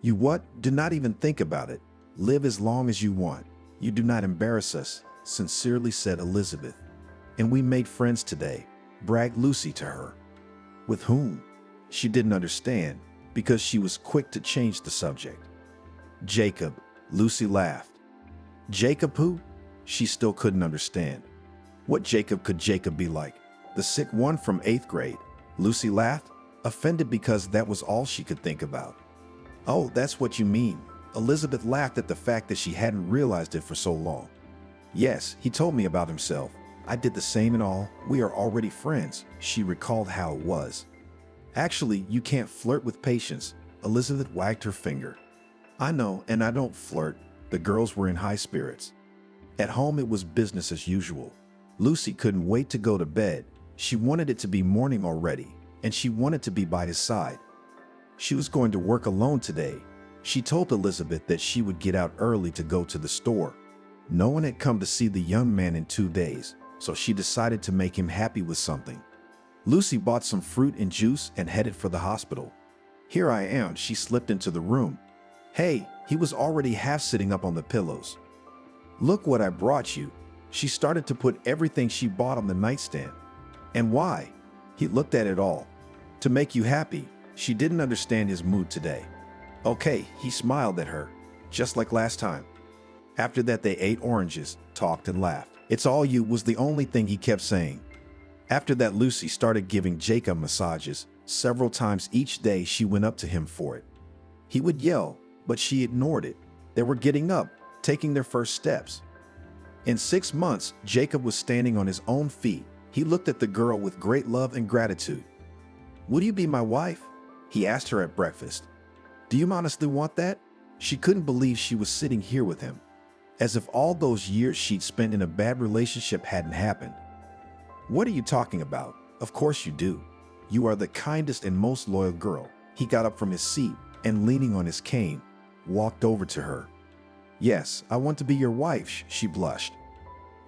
You what? Do not even think about it. Live as long as you want. You do not embarrass us, sincerely said Elizabeth. And we made friends today, bragged Lucy to her. With whom? She didn't understand because she was quick to change the subject. Jacob, Lucy laughed. Jacob who? She still couldn't understand. What Jacob could Jacob be like? The sick one from 8th grade? Lucy laughed, offended because that was all she could think about. Oh, that's what you mean. Elizabeth laughed at the fact that she hadn't realized it for so long. Yes, he told me about himself. I did the same and all. We are already friends. She recalled how it was. Actually, you can't flirt with patience. Elizabeth wagged her finger. I know, and I don't flirt. The girls were in high spirits. At home, it was business as usual. Lucy couldn't wait to go to bed. She wanted it to be morning already, and she wanted to be by his side. She was going to work alone today. She told Elizabeth that she would get out early to go to the store. No one had come to see the young man in 2 days, so she decided to make him happy with something. Lucy bought some fruit and juice and headed for the hospital. Here I am, she slipped into the room. Hey, he was already half sitting up on the pillows. Look what I brought you. She started to put everything she bought on the nightstand. And why? He looked at it all. To make you happy. She didn't understand his mood today. Okay, he smiled at her, just like last time. After that, they ate oranges, talked and laughed. It's all you was the only thing he kept saying. After that, Lucy started giving Jacob massages. Several times each day she went up to him for it. He would yell, but she ignored it. They were getting up, taking their first steps. In 6 months, Jacob was standing on his own feet. He looked at the girl with great love and gratitude. Would you be my wife? He asked her at breakfast. Do you honestly want that? She couldn't believe she was sitting here with him, as if all those years she'd spent in a bad relationship hadn't happened. What are you talking about? Of course you do. You are the kindest and most loyal girl. He got up from his seat and, leaning on his cane, walked over to her. Yes, I want to be your wife, she blushed.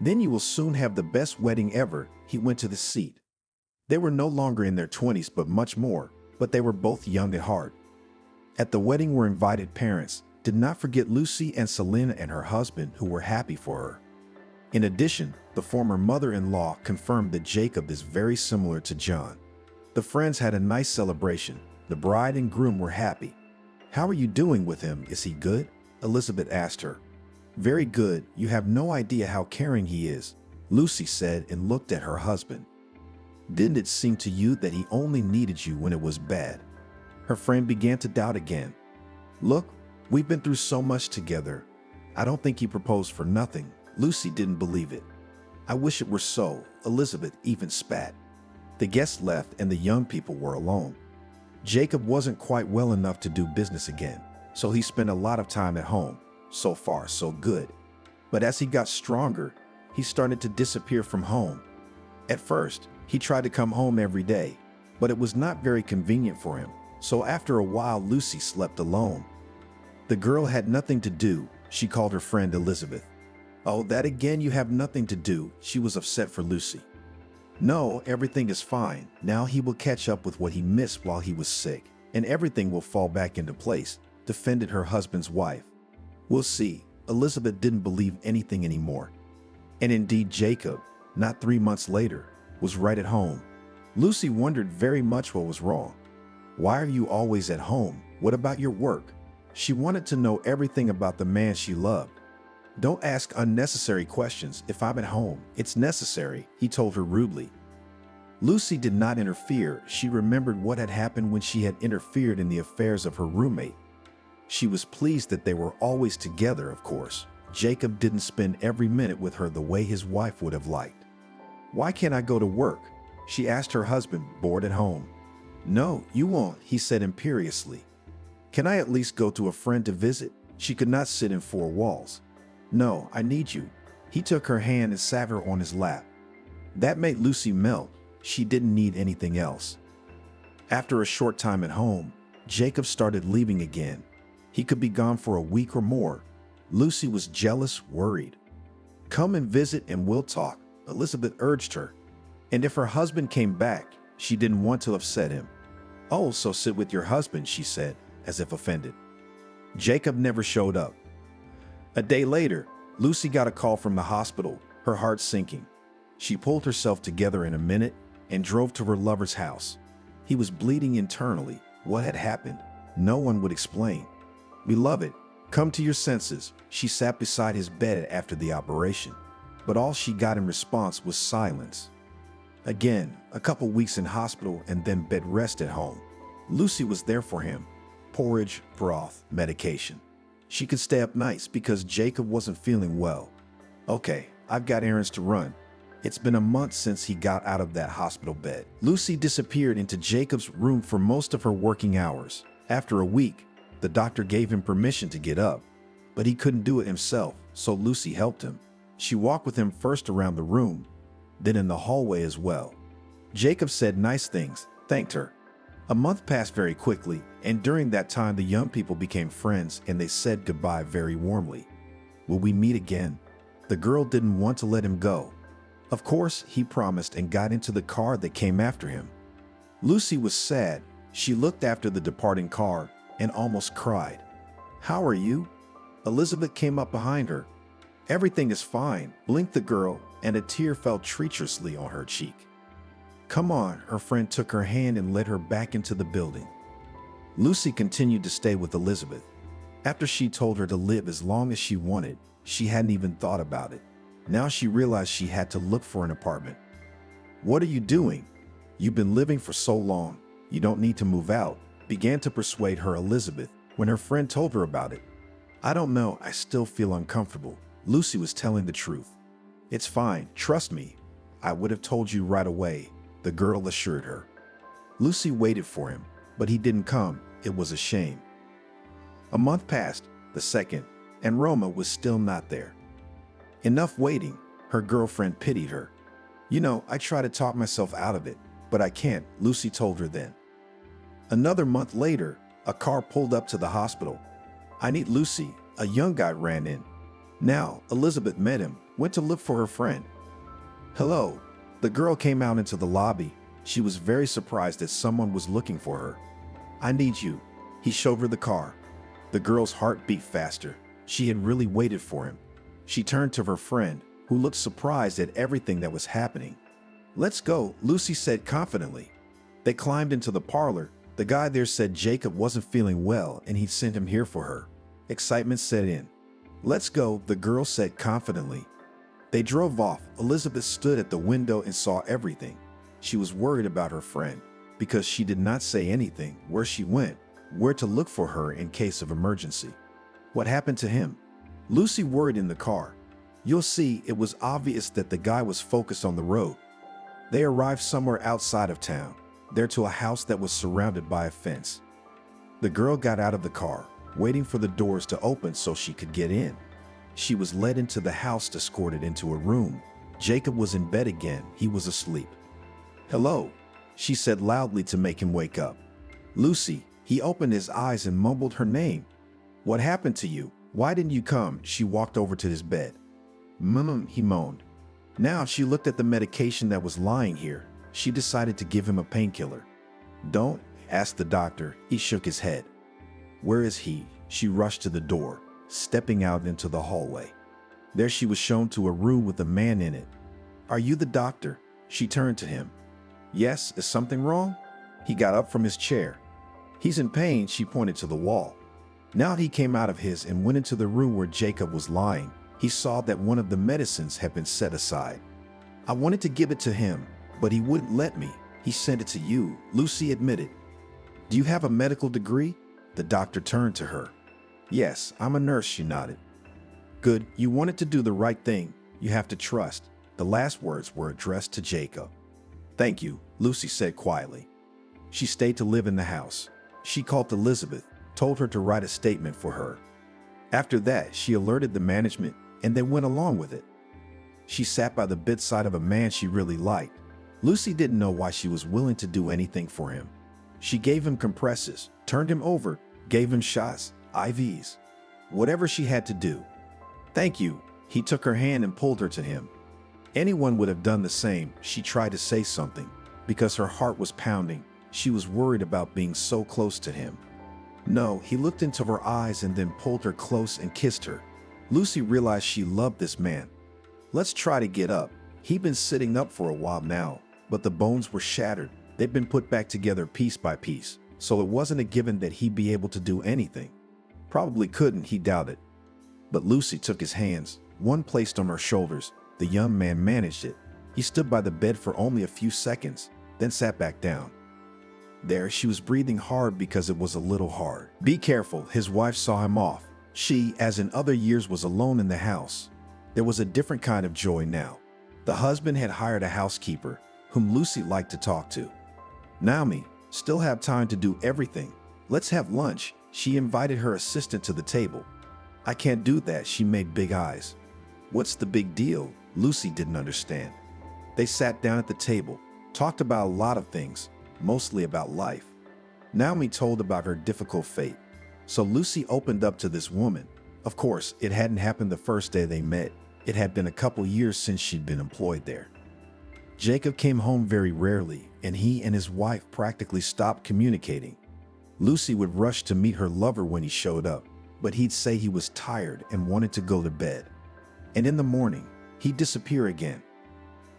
Then you will soon have the best wedding ever. He went to the seat. They were no longer in their 20s, but much more, but they were both young at heart. At the wedding were invited parents. Did not forget Lucy and Selena and her husband, who were happy for her. In addition, the former mother-in-law confirmed that Jacob is very similar to John. The friends had a nice celebration. The bride and groom were happy. How are you doing with him? Is he good? Elizabeth asked her. Very good. You have no idea how caring he is, Lucy said and looked at her husband. Didn't it seem to you that he only needed you when it was bad? Her friend began to doubt again. Look, we've been through so much together. I don't think he proposed for nothing. Lucy didn't believe it. I wish it were so. Elizabeth even spat. The guests left and the young people were alone. Jacob wasn't quite well enough to do business again, so he spent a lot of time at home. So far, so good. But as he got stronger, he started to disappear from home. At first, he tried to come home every day, but it was not very convenient for him. So after a while, Lucy slept alone. The girl had nothing to do. She called her friend Elizabeth. Oh, that again, you have nothing to do. She was upset for Lucy. No, everything is fine. Now he will catch up with what he missed while he was sick, and everything will fall back into place, defended her husband's wife. We'll see. Elizabeth didn't believe anything anymore. And indeed, Jacob, not 3 months later, was right at home. Lucy wondered very much what was wrong. Why are you always at home? What about your work? She wanted to know everything about the man she loved. Don't ask unnecessary questions. If I'm at home, it's necessary, he told her rudely. Lucy did not interfere. She remembered what had happened when she had interfered in the affairs of her roommate. She was pleased that they were always together, of course. Jacob didn't spend every minute with her the way his wife would have liked. Why can't I go to work? She asked her husband, bored at home. No, you won't, he said imperiously. Can I at least go to a friend to visit? She could not sit in 4 walls. No, I need you. He took her hand and sat her on his lap. That made Lucy melt. She didn't need anything else. After a short time at home, Jacob started leaving again. He could be gone for a week or more. Lucy was jealous, worried. Come and visit and we'll talk, Elizabeth urged her. And if her husband came back, she didn't want to upset him. Oh, so sit with your husband, she said, as if offended. Jacob never showed up. A day later, Lucy got a call from the hospital, her heart sinking. She pulled herself together in a minute and drove to her lover's house. He was bleeding internally. What had happened? No one would explain. Beloved, come to your senses. She sat beside his bed after the operation. but all she got in response was silence. Again, a couple weeks in hospital and then bed rest at home. Lucy was there for him. Porridge, broth, medication. She could stay up nights because Jacob wasn't feeling well. Okay, I've got errands to run. It's been a month since he got out of that hospital bed. Lucy disappeared into Jacob's room for most of her working hours. After a week, the doctor gave him permission to get up, but he couldn't do it himself, so Lucy helped him. She walked with him first around the room, then in the hallway as well. Jacob said nice things, thanked her. A month passed very quickly, and during that time the young people became friends and they said goodbye very warmly. Will we meet again? The girl didn't want to let him go. Of course, he promised and got into the car that came after him. Lucy was sad. She looked after the departing car and almost cried. How are you? Elizabeth came up behind her. Everything is fine, blinked the girl, and a tear fell treacherously on her cheek. Come on, her friend took her hand and led her back into the building. Lucy continued to stay with Elizabeth. After she told her to live as long as she wanted, she hadn't even thought about it. Now she realized she had to look for an apartment. What are you doing? You've been living for so long. You don't need to move out, began to persuade her Elizabeth when her friend told her about it. I don't know, I still feel uncomfortable. Lucy was telling the truth. It's fine, trust me. I would have told you right away, the girl assured her. Lucy waited for him, but he didn't come. It was a shame. A month passed, the second, and Roma was still not there. Enough waiting, her girlfriend pitied her. You know, I try to talk myself out of it, but I can't, Lucy told her then. Another month later, a car pulled up to the hospital. I need Lucy, a young guy ran in. Now, Elizabeth met him, went to look for her friend. Hello. The girl came out into the lobby. She was very surprised that someone was looking for her. I need you. He showed her the car. The girl's heart beat faster. She had really waited for him. She turned to her friend, who looked surprised at everything that was happening. Let's go, Lucy said confidently. They climbed into the parlor. The guy there said Jacob wasn't feeling well and he'd sent him here for her. Excitement set in. Let's go, the girl said confidently. They drove off. Elizabeth stood at the window and saw everything. She was worried about her friend because she did not say anything, where she went, where to look for her in case of emergency. What happened to him? Lucy worried in the car. You'll see, it was obvious that the guy was focused on the road. They arrived somewhere outside of town, there to a house that was surrounded by a fence. The girl got out of the car, waiting for the doors to open so she could get in. She was led into the house, escorted into a room. Jacob was in bed again. He was asleep. Hello, she said loudly to make him wake up. Lucy. He opened his eyes and mumbled her name. What happened to you? Why didn't you come? She walked over to his bed. He moaned. Now she looked at the medication that was lying here. She decided to give him a painkiller. Don't, asked the doctor. He shook his head. Where is he? She rushed to the door, stepping out into the hallway. There she was shown to a room with a man in it. Are you the doctor? She turned to him. Yes, is something wrong? He got up from his chair. He's in pain, she pointed to the wall. Now he came out of his and went into the room where Jacob was lying. He saw that one of the medicines had been set aside. I wanted to give it to him, but he wouldn't let me. He sent it to you, Lucy admitted. Do you have a medical degree? The doctor turned to her. Yes, I'm a nurse, she nodded. Good, you wanted to do the right thing. You have to trust. The last words were addressed to Jacob. Thank you, Lucy said quietly. She stayed to live in the house. She called Elizabeth, told her to write a statement for her. After that, she alerted the management and they went along with it. She sat by the bedside of a man she really liked. Lucy didn't know why she was willing to do anything for him. She gave him compresses, turned him over, gave him shots, IVs, whatever she had to do. Thank you. He took her hand and pulled her to him. Anyone would have done the same. She tried to say something because her heart was pounding. She was worried about being so close to him. No, he looked into her eyes and then pulled her close and kissed her. Lucy realized she loved this man. Let's try to get up. He'd been sitting up for a while now, but the bones were shattered. They'd been put back together piece by piece, so it wasn't a given that he'd be able to do anything. Probably couldn't, he doubted. But Lucy took his hands, one placed on her shoulders, The young man managed it. He stood by the bed for only a few seconds, then sat back down. There, she was breathing hard because it was a little hard. Be careful, his wife saw him off. She, as in other years, was alone in the house. There was a different kind of joy now. The husband had hired a housekeeper, whom Lucy liked to talk to. Naomi, still have time to do everything. Let's have lunch. She invited her assistant to the table. I can't do that, she made big eyes. What's the big deal? Lucy didn't understand. They sat down at the table, talked about a lot of things, mostly about life. Naomi told about her difficult fate. So Lucy opened up to this woman. Of course, it hadn't happened the first day they met. It had been a couple years since she'd been employed there. Jacob came home very rarely, and he and his wife practically stopped communicating. Lucy would rush to meet her lover when he showed up, but he'd say he was tired and wanted to go to bed. And in the morning, he'd disappear again.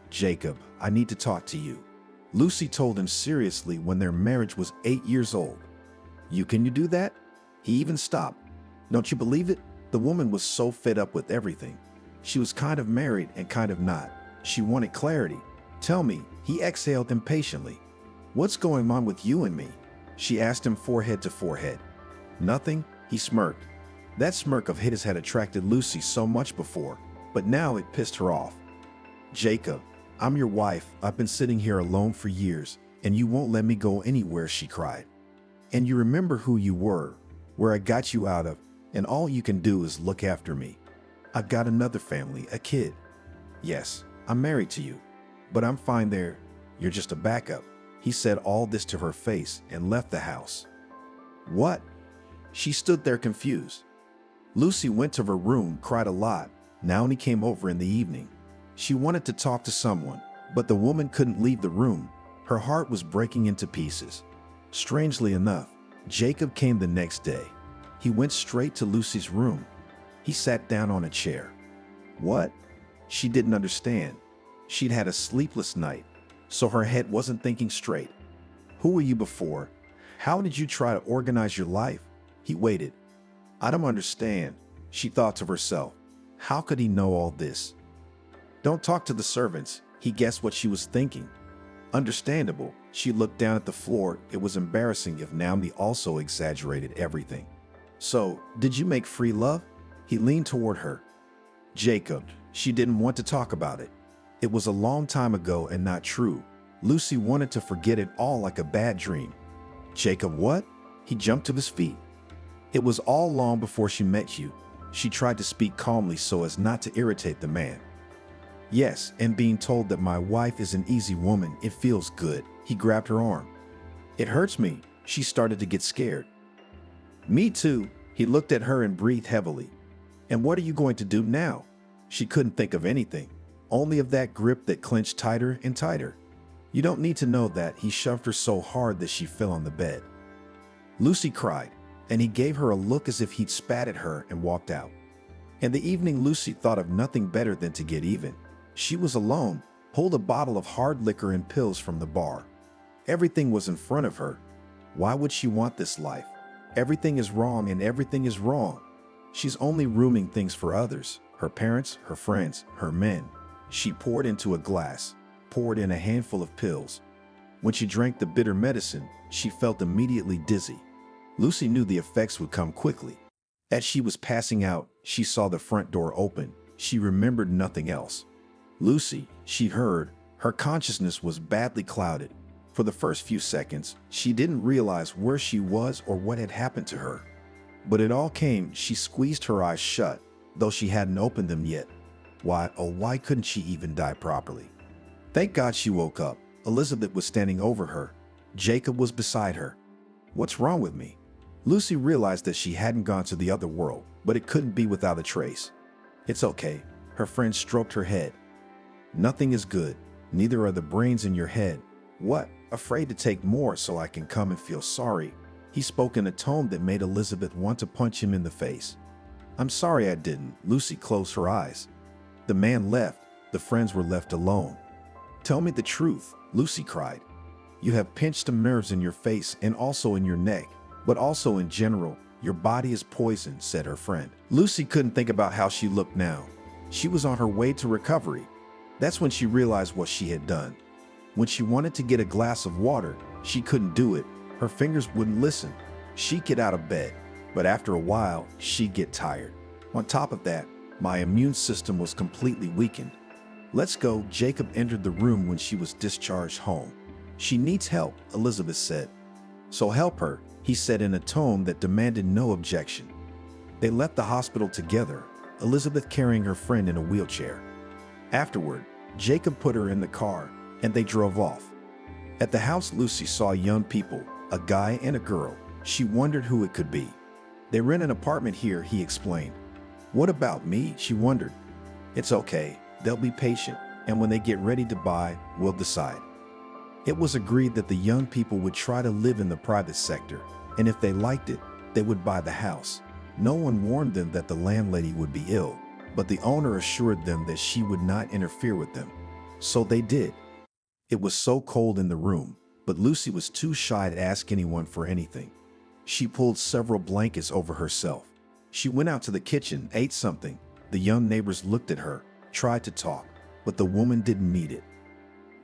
Jacob, I need to talk to you. Lucy told him seriously when their marriage was 8 years old. Can you do that? He even stopped. Don't you believe it? The woman was so fed up with everything. She was kind of married and kind of not. She wanted clarity. Tell me, he exhaled impatiently. What's going on with you and me? She asked him forehead to forehead. Nothing, he smirked. That smirk of his had attracted Lucy so much before, but now it pissed her off. Jacob, I'm your wife. I've been sitting here alone for years, and you won't let me go anywhere, she cried. And you remember who you were, where I got you out of, and all you can do is look after me. I've got another family, a kid. Yes, I'm married to you, but I'm fine there. You're just a backup. He said all this to her face and left the house. What? She stood there confused. Lucy went to her room, cried a lot. Naomi came over in the evening. She wanted to talk to someone, but the woman couldn't leave the room. Her heart was breaking into pieces. Strangely enough, Jacob came the next day. He went straight to Lucy's room. He sat down on a chair. What? She didn't understand. She'd had a sleepless night, so her head wasn't thinking straight. Who were you before? How did you try to organize your life? He waited. I don't understand, she thought to herself. How could he know all this? Don't talk to the servants, he guessed what she was thinking. Understandable, she looked down at the floor. It was embarrassing if Naomi also exaggerated everything. So, did you make free love? He leaned toward her. Jacob, she didn't want to talk about it. It was a long time ago and not true. Lucy wanted to forget it all like a bad dream. Jacob, what? He jumped to his feet. It was all long before she met you. She tried to speak calmly so as not to irritate the man. Yes, and being told that my wife is an easy woman, it feels good. He grabbed her arm. It hurts me. She started to get scared. Me too. He looked at her and breathed heavily. And what are you going to do now? She couldn't think of anything, only of that grip that clenched tighter and tighter. You don't need to know that. He shoved her so hard that she fell on the bed. Lucy cried, and he gave her a look as if he'd spat at her and walked out. In the evening, Lucy thought of nothing better than to get even. She was alone, pulled a bottle of hard liquor and pills from the bar. Everything was in front of her. Why would she want this life? Everything is wrong and everything is wrong. She's only ruining things for others, her parents, her friends, her men. She poured into a glass, poured in a handful of pills. When she drank the bitter medicine, she felt immediately dizzy. Lucy knew the effects would come quickly. As she was passing out, she saw the front door open. She remembered nothing else. Lucy, she heard, her consciousness was badly clouded. For the first few seconds, she didn't realize where she was or what had happened to her. But it all came. She squeezed her eyes shut, though she hadn't opened them yet. Why couldn't she even die properly? Thank God she woke up. Elizabeth was standing over her. Jacob was beside her. What's wrong with me? Lucy realized that she hadn't gone to the other world, but it couldn't be without a trace. It's okay. Her friend stroked her head. Nothing is good. Neither are the brains in your head. What? Afraid to take more so I can come and feel sorry. He spoke in a tone that made Elizabeth want to punch him in the face. I'm sorry I didn't. Lucy closed her eyes. The man left. The friends were left alone. Tell me the truth, Lucy cried. You have pinched some nerves in your face and also in your neck, but also in general. Your body is poisoned, said her friend. Lucy couldn't think about how she looked now. She was on her way to recovery. That's when she realized what she had done. When she wanted to get a glass of water, she couldn't do it. Her fingers wouldn't listen. She'd get out of bed, but after a while, she'd get tired. On top of that, my immune system was completely weakened. Let's go. Jacob entered the room when she was discharged home. She needs help, Elizabeth said. So help her, he said in a tone that demanded no objection. They left the hospital together, Elizabeth carrying her friend in a wheelchair. Afterward, Jacob put her in the car, and they drove off. At the house, Lucy saw young people, a guy and a girl. She wondered who it could be. They rent an apartment here, he explained. What about me? She wondered. It's okay, they'll be patient, and when they get ready to buy, we'll decide. It was agreed that the young people would try to live in the private sector, and if they liked it, they would buy the house. No one warned them that the landlady would be ill, but the owner assured them that she would not interfere with them. So they did. It was so cold in the room, but Lucy was too shy to ask anyone for anything. She pulled several blankets over herself. She went out to the kitchen, ate something. The young neighbors looked at her, tried to talk, but the woman didn't need it.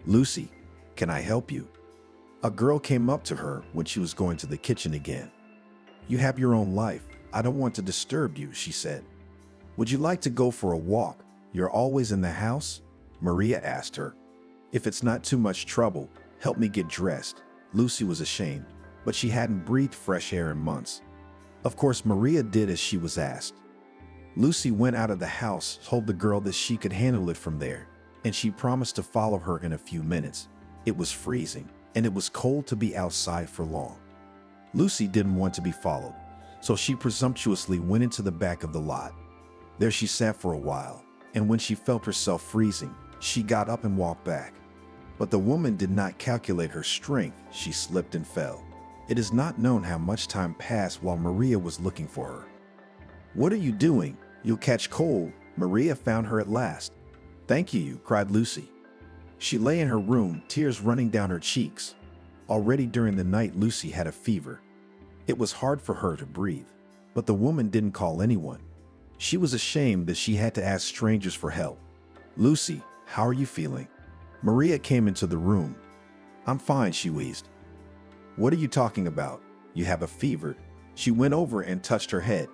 Lucy, can I help you? A girl came up to her when she was going to the kitchen again. You have your own life. I don't want to disturb you, she said. Would you like to go for a walk? You're always in the house? Maria asked her. If it's not too much trouble, help me get dressed. Lucy was ashamed, but she hadn't breathed fresh air in months. Of course, Maria did as she was asked. Lucy went out of the house, told the girl that she could handle it from there, and she promised to follow her in a few minutes. It was freezing, and it was cold to be outside for long. Lucy didn't want to be followed, so she presumptuously went into the back of the lot. There she sat for a while, and when she felt herself freezing, she got up and walked back. But the woman did not calculate her strength. She slipped and fell. It is not known how much time passed while Maria was looking for her. What are you doing? You'll catch cold. Maria found her at last. Thank you, cried Lucy. She lay in her room, tears running down her cheeks. Already during the night, Lucy had a fever. It was hard for her to breathe, but the woman didn't call anyone. She was ashamed that she had to ask strangers for help. Lucy, how are you feeling? Maria came into the room. I'm fine, she wheezed. What are you talking about? You have a fever. She went over and touched her head.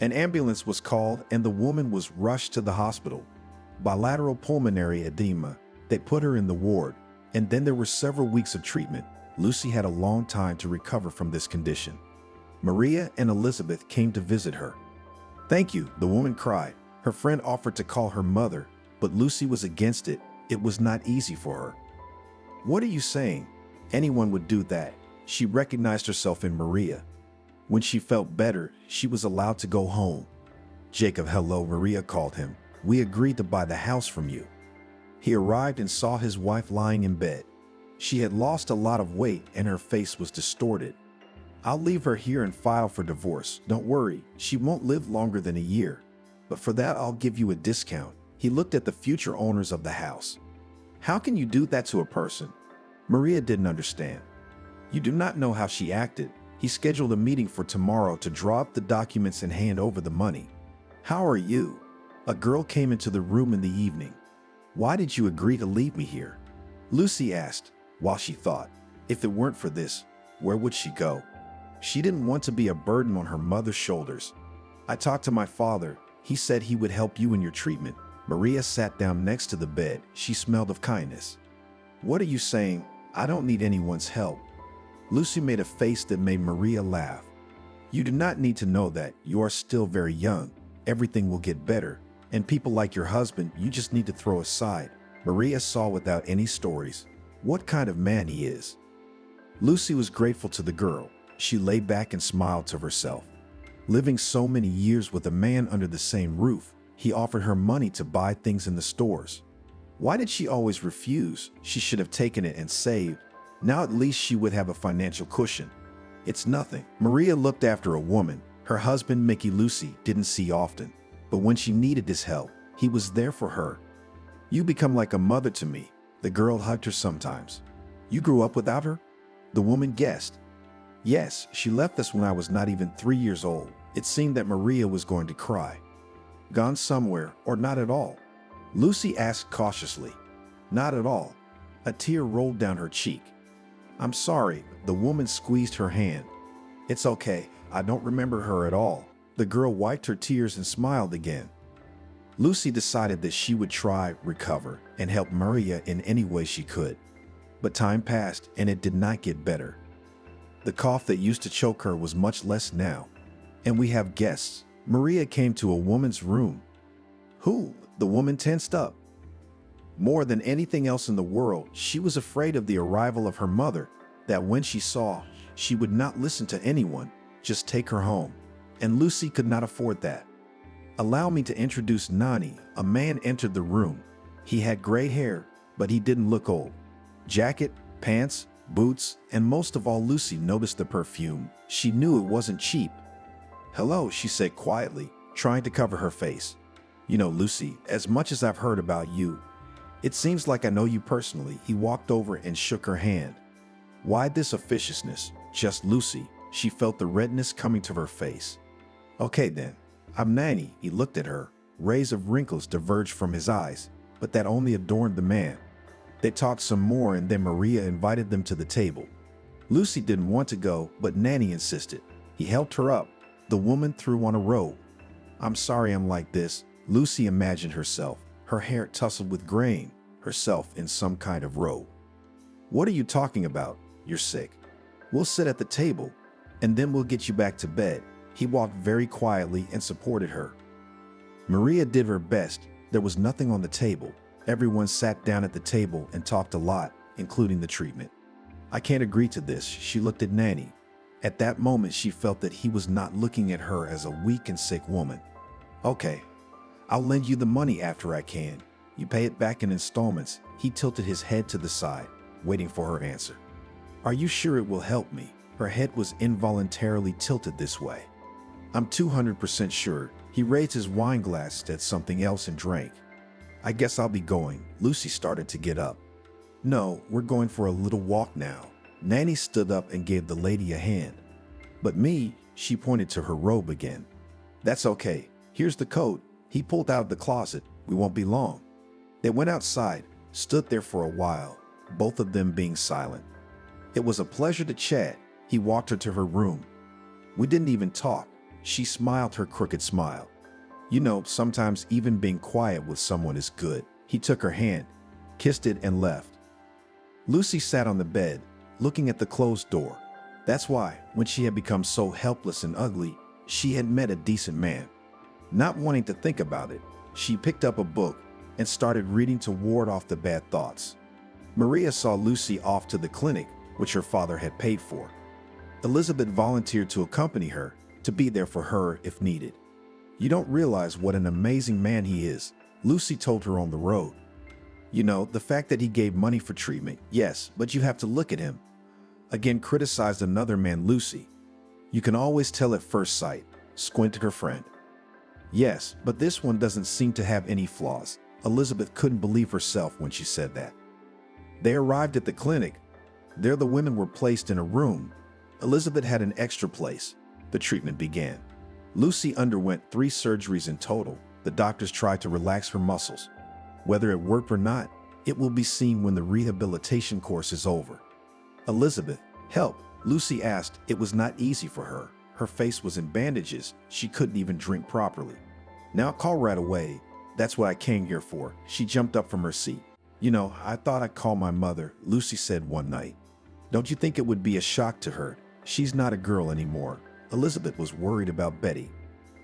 An ambulance was called and the woman was rushed to the hospital. Bilateral pulmonary edema. They put her in the ward, and then there were several weeks of treatment. Lucy had a long time to recover from this condition. Maria and Elizabeth came to visit her. Thank you, the woman cried. Her friend offered to call her mother, but Lucy was against it. It was not easy for her. What are you saying? Anyone would do that. She recognized herself in Maria. When she felt better, she was allowed to go home. Jacob, hello, Maria called him. We agreed to buy the house from you. He arrived and saw his wife lying in bed. She had lost a lot of weight and her face was distorted. I'll leave her here and file for divorce. Don't worry, she won't live longer than a year. But for that, I'll give you a discount. He looked at the future owners of the house. How can you do that to a person? Maria didn't understand. You do not know how she acted. He scheduled a meeting for tomorrow to draw up the documents and hand over the money. How are you? A girl came into the room in the evening. Why did you agree to leave me here? Lucy asked, while she thought, if it weren't for this, where would she go? She didn't want to be a burden on her mother's shoulders. I talked to my father. He said he would help you in your treatment. Maria sat down next to the bed. She smelled of kindness. What are you saying? I don't need anyone's help. Lucy made a face that made Maria laugh. You do not need to know that. You are still very young. Everything will get better. And people like your husband, you just need to throw aside. Maria saw without any stories what kind of man he is. Lucy was grateful to the girl. She lay back and smiled to herself. Living so many years with a man under the same roof, he offered her money to buy things in the stores. Why did she always refuse? She should have taken it and saved. Now at least she would have a financial cushion. It's nothing. Maria looked after a woman. Her husband, Mickey, Lucy didn't see often. But when she needed his help, he was there for her. You become like a mother to me. The girl hugged her sometimes. You grew up without her? The woman guessed. Yes, she left us when I was not even 3 years old. It seemed that Maria was going to cry. Gone somewhere or not at all. Lucy asked cautiously. Not at all. A tear rolled down her cheek. I'm sorry, the woman squeezed her hand. It's okay, I don't remember her at all. The girl wiped her tears and smiled again. Lucy decided that she would try, recover, and help Maria in any way she could. But time passed and it did not get better. The cough that used to choke her was much less now. And we have guests. Maria came to a woman's room. Who? The woman tensed up. More than anything else in the world, she was afraid of the arrival of her mother, that when she saw, she would not listen to anyone, just take her home. And Lucy could not afford that. Allow me to introduce Nani. A man entered the room. He had gray hair, but he didn't look old. Jacket, pants, boots, and most of all, Lucy noticed the perfume. She knew it wasn't cheap. Hello, she said quietly, trying to cover her face. You know, Lucy, as much as I've heard about you, it seems like I know you personally. He walked over and shook her hand. Why this officiousness? Just Lucy. She felt the redness coming to her face. Okay then, I'm Nani. He looked at her. Rays of wrinkles diverged from his eyes, but that only adorned the man. They talked some more and then Maria invited them to the table. Lucy didn't want to go, but Nani insisted. He helped her up. The woman threw on a robe. I'm sorry I'm like this. Lucy imagined herself, her hair tousled with grain, herself in some kind of robe. What are you talking about? You're sick. We'll sit at the table, and then we'll get you back to bed. He walked very quietly and supported her. Maria did her best. There was nothing on the table. Everyone sat down at the table and talked a lot, including the treatment. I can't agree to this, she looked at Nani. At that moment, she felt that he was not looking at her as a weak and sick woman. Okay, I'll lend you the money after I can. You pay it back in installments. He tilted his head to the side, waiting for her answer. Are you sure it will help me? Her head was involuntarily tilted this way. I'm 200% sure. He raised his wine glass at something else and drank. I guess I'll be going. Lucy started to get up. No, we're going for a little walk now. Nani stood up and gave the lady a hand. But me, she pointed to her robe again. That's okay. Here's the coat. He pulled out of the closet. We won't be long. They went outside, stood there for a while, both of them being silent. It was a pleasure to chat. He walked her to her room. We didn't even talk. She smiled her crooked smile. You know, sometimes even being quiet with someone is good. He took her hand, kissed it, and left. Lucy sat on the bed, looking at the closed door. That's why, when she had become so helpless and ugly, she had met a decent man. Not wanting to think about it, she picked up a book and started reading to ward off the bad thoughts. Maria saw Lucy off to the clinic, which her father had paid for. Elizabeth volunteered to accompany her, to be there for her if needed. You don't realize what an amazing man he is, Lucy told her on the road. You know, the fact that he gave money for treatment, yes, but you have to look at him. Again criticized another man, Lucy. You can always tell at first sight, squinted her friend. Yes, but this one doesn't seem to have any flaws. Elizabeth couldn't believe herself when she said that. They arrived at the clinic. There the women were placed in a room. Elizabeth had an extra place. The treatment began. Lucy underwent 3 surgeries in total. The doctors tried to relax her muscles. Whether it worked or not, it will be seen when the rehabilitation course is over. Elizabeth, help, Lucy asked. It was not easy for her. Her face was in bandages. She couldn't even drink properly. Now call right away. That's what I came here for. She jumped up from her seat. You know, I thought I'd call my mother, Lucy said one night. Don't you think it would be a shock to her? She's not a girl anymore. Elizabeth was worried about Betty.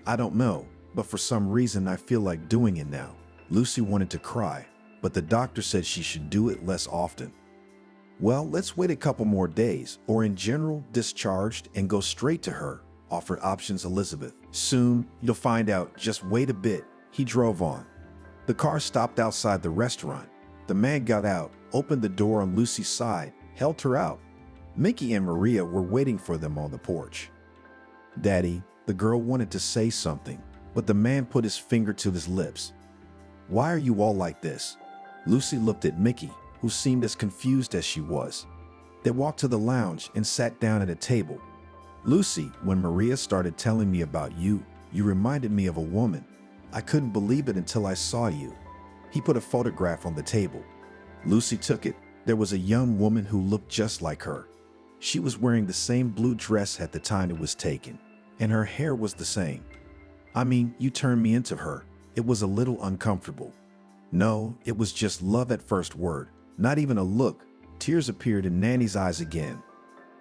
I don't know, but for some reason I feel like doing it now. Lucy wanted to cry, but the doctor said she should do it less often. Well, let's wait a couple more days, or in general, discharged and go straight to her, offered options Elizabeth. Soon, you'll find out. Just wait a bit. He drove on. The car stopped outside the restaurant. The man got out, opened the door on Lucy's side, helped her out. Mickey and Maria were waiting for them on the porch. Daddy, the girl wanted to say something, but the man put his finger to his lips. Why are you all like this? Lucy looked at Mickey, who seemed as confused as she was. They walked to the lounge and sat down at a table. Lucy, when Maria started telling me about you, you reminded me of a woman. I couldn't believe it until I saw you. He put a photograph on the table. Lucy took it. There was a young woman who looked just like her. She was wearing the same blue dress at the time it was taken, and her hair was the same. I mean, you turned me into her. It was a little uncomfortable. No, it was just love at first word, not even a look. Tears appeared in Nanny's eyes again.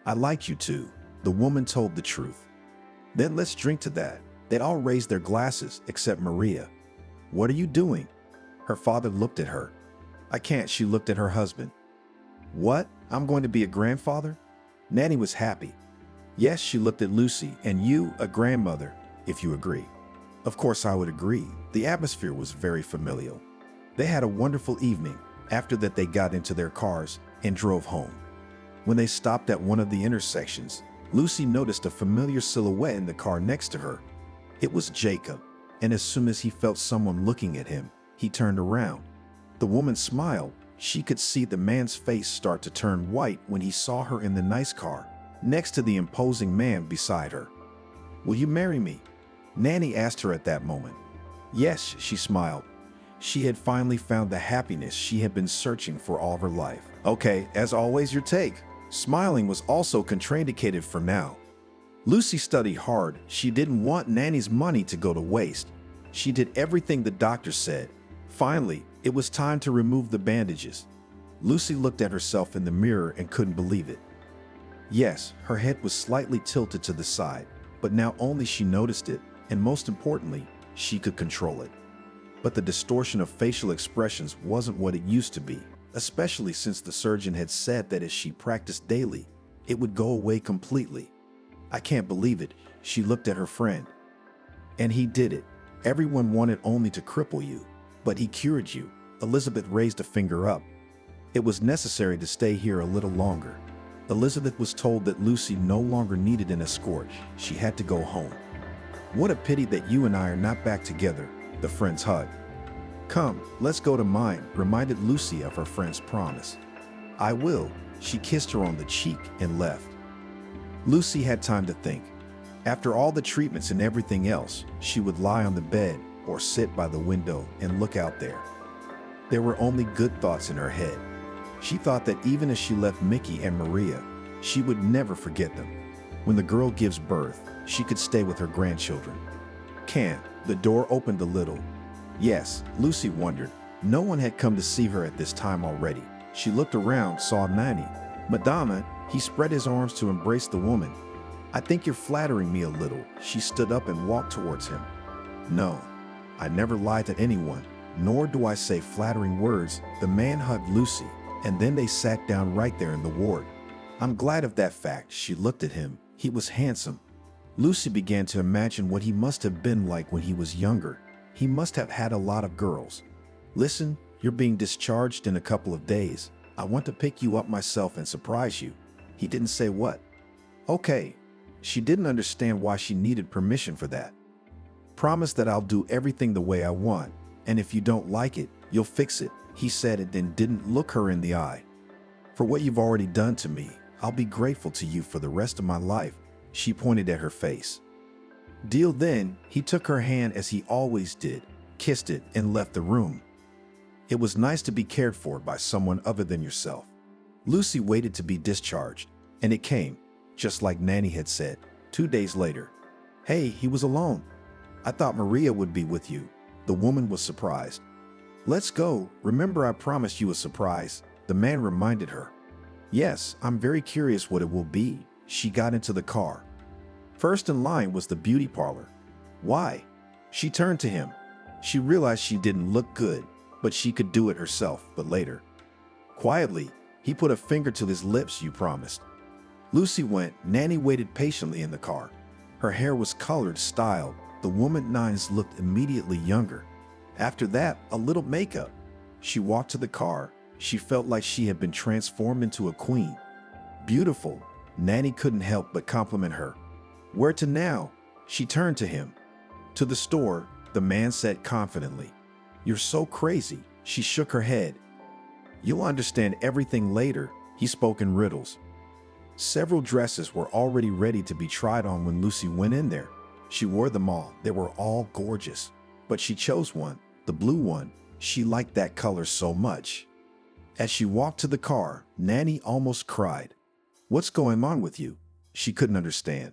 I like you too. The woman told the truth. Then let's drink to that. They all raised their glasses, except Maria. What are you doing? Her father looked at her. I can't, she looked at her husband. What? I'm going to be a grandfather? Nanny was happy. Yes, she looked at Lucy, and you, a grandmother, if you agree. Of course I would agree. The atmosphere was very familial. They had a wonderful evening. After that, they got into their cars and drove home. When they stopped at one of the intersections, Lucy noticed a familiar silhouette in the car next to her. It was Jacob, and as soon as he felt someone looking at him, he turned around. The woman smiled. She could see the man's face start to turn white when he saw her in the nice car, next to the imposing man beside her. Will you marry me? Nanny asked her at that moment. Yes, she smiled. She had finally found the happiness she had been searching for all her life. Okay, as always, your take. Smiling was also contraindicated for now. Lucy studied hard. She didn't want Nanny's money to go to waste. She did everything the doctor said. Finally, it was time to remove the bandages. Lucy looked at herself in the mirror and couldn't believe it. Yes, her head was slightly tilted to the side, but now only she noticed it, and most importantly, she could control it. But the distortion of facial expressions wasn't what it used to be, especially since the surgeon had said that as she practiced daily, it would go away completely. I can't believe it, she looked at her friend. And he did it. Everyone wanted only to cripple you, but he cured you. Elizabeth raised a finger up. It was necessary to stay here a little longer. Elizabeth was told that Lucy no longer needed an escort. She had to go home. What a pity that you and I are not back together, the friends hugged. Come, let's go to mine, reminded Lucy of her friend's promise. I will. She kissed her on the cheek and left. Lucy had time to think. After all the treatments and everything else, she would lie on the bed or sit by the window and look out there. There were only good thoughts in her head. She thought that even as she left Mickey and Maria, she would never forget them. When the girl gives birth, she could stay with her grandchildren. The door opened a little. Yes, Lucy wondered. No one had come to see her at this time already. She looked around, saw Nanny. Madama, he spread his arms to embrace the woman. I think you're flattering me a little. She stood up and walked towards him. No, I never lie to anyone, nor do I say flattering words. The man hugged Lucy, and then they sat down right there in the ward. I'm glad of that fact. She looked at him. He was handsome. Lucy began to imagine what he must have been like when he was younger. He must have had a lot of girls. Listen, you're being discharged in a couple of days. I want to pick you up myself and surprise you. He didn't say what. Okay. She didn't understand why she needed permission for that. Promise that I'll do everything the way I want, and if you don't like it, you'll fix it, he said, and then didn't look her in the eye. For what you've already done to me, I'll be grateful to you for the rest of my life. She pointed at her face. Deal. Then, he took her hand as he always did, kissed it, and left the room. It was nice to be cared for by someone other than yourself. Lucy waited to be discharged, and it came, just like Nanny had said, 2 days later. Hey, he was alone. I thought Maria would be with you. The woman was surprised. Let's go. Remember, I promised you a surprise, the man reminded her. Yes, I'm very curious what it will be. She got into the car. First in line was the beauty parlor. Why? She turned to him. She realized she didn't look good, but she could do it herself, but later. Quietly, he put a finger to his lips. You promised. Lucy went. Nanny waited patiently in the car. Her hair was colored, styled. The woman Nines looked immediately younger. After that, a little makeup. She walked to the car. She felt like she had been transformed into a queen. Beautiful. Nanny couldn't help but compliment her. Where to now? She turned to him. To the store, the man said confidently. You're so crazy. She shook her head. You'll understand everything later. He spoke in riddles. Several dresses were already ready to be tried on when Lucy went in there. She wore them all. They were all gorgeous. But she chose one, the blue one. She liked that color so much. As she walked to the car, Nanny almost cried. What's going on with you? She couldn't understand.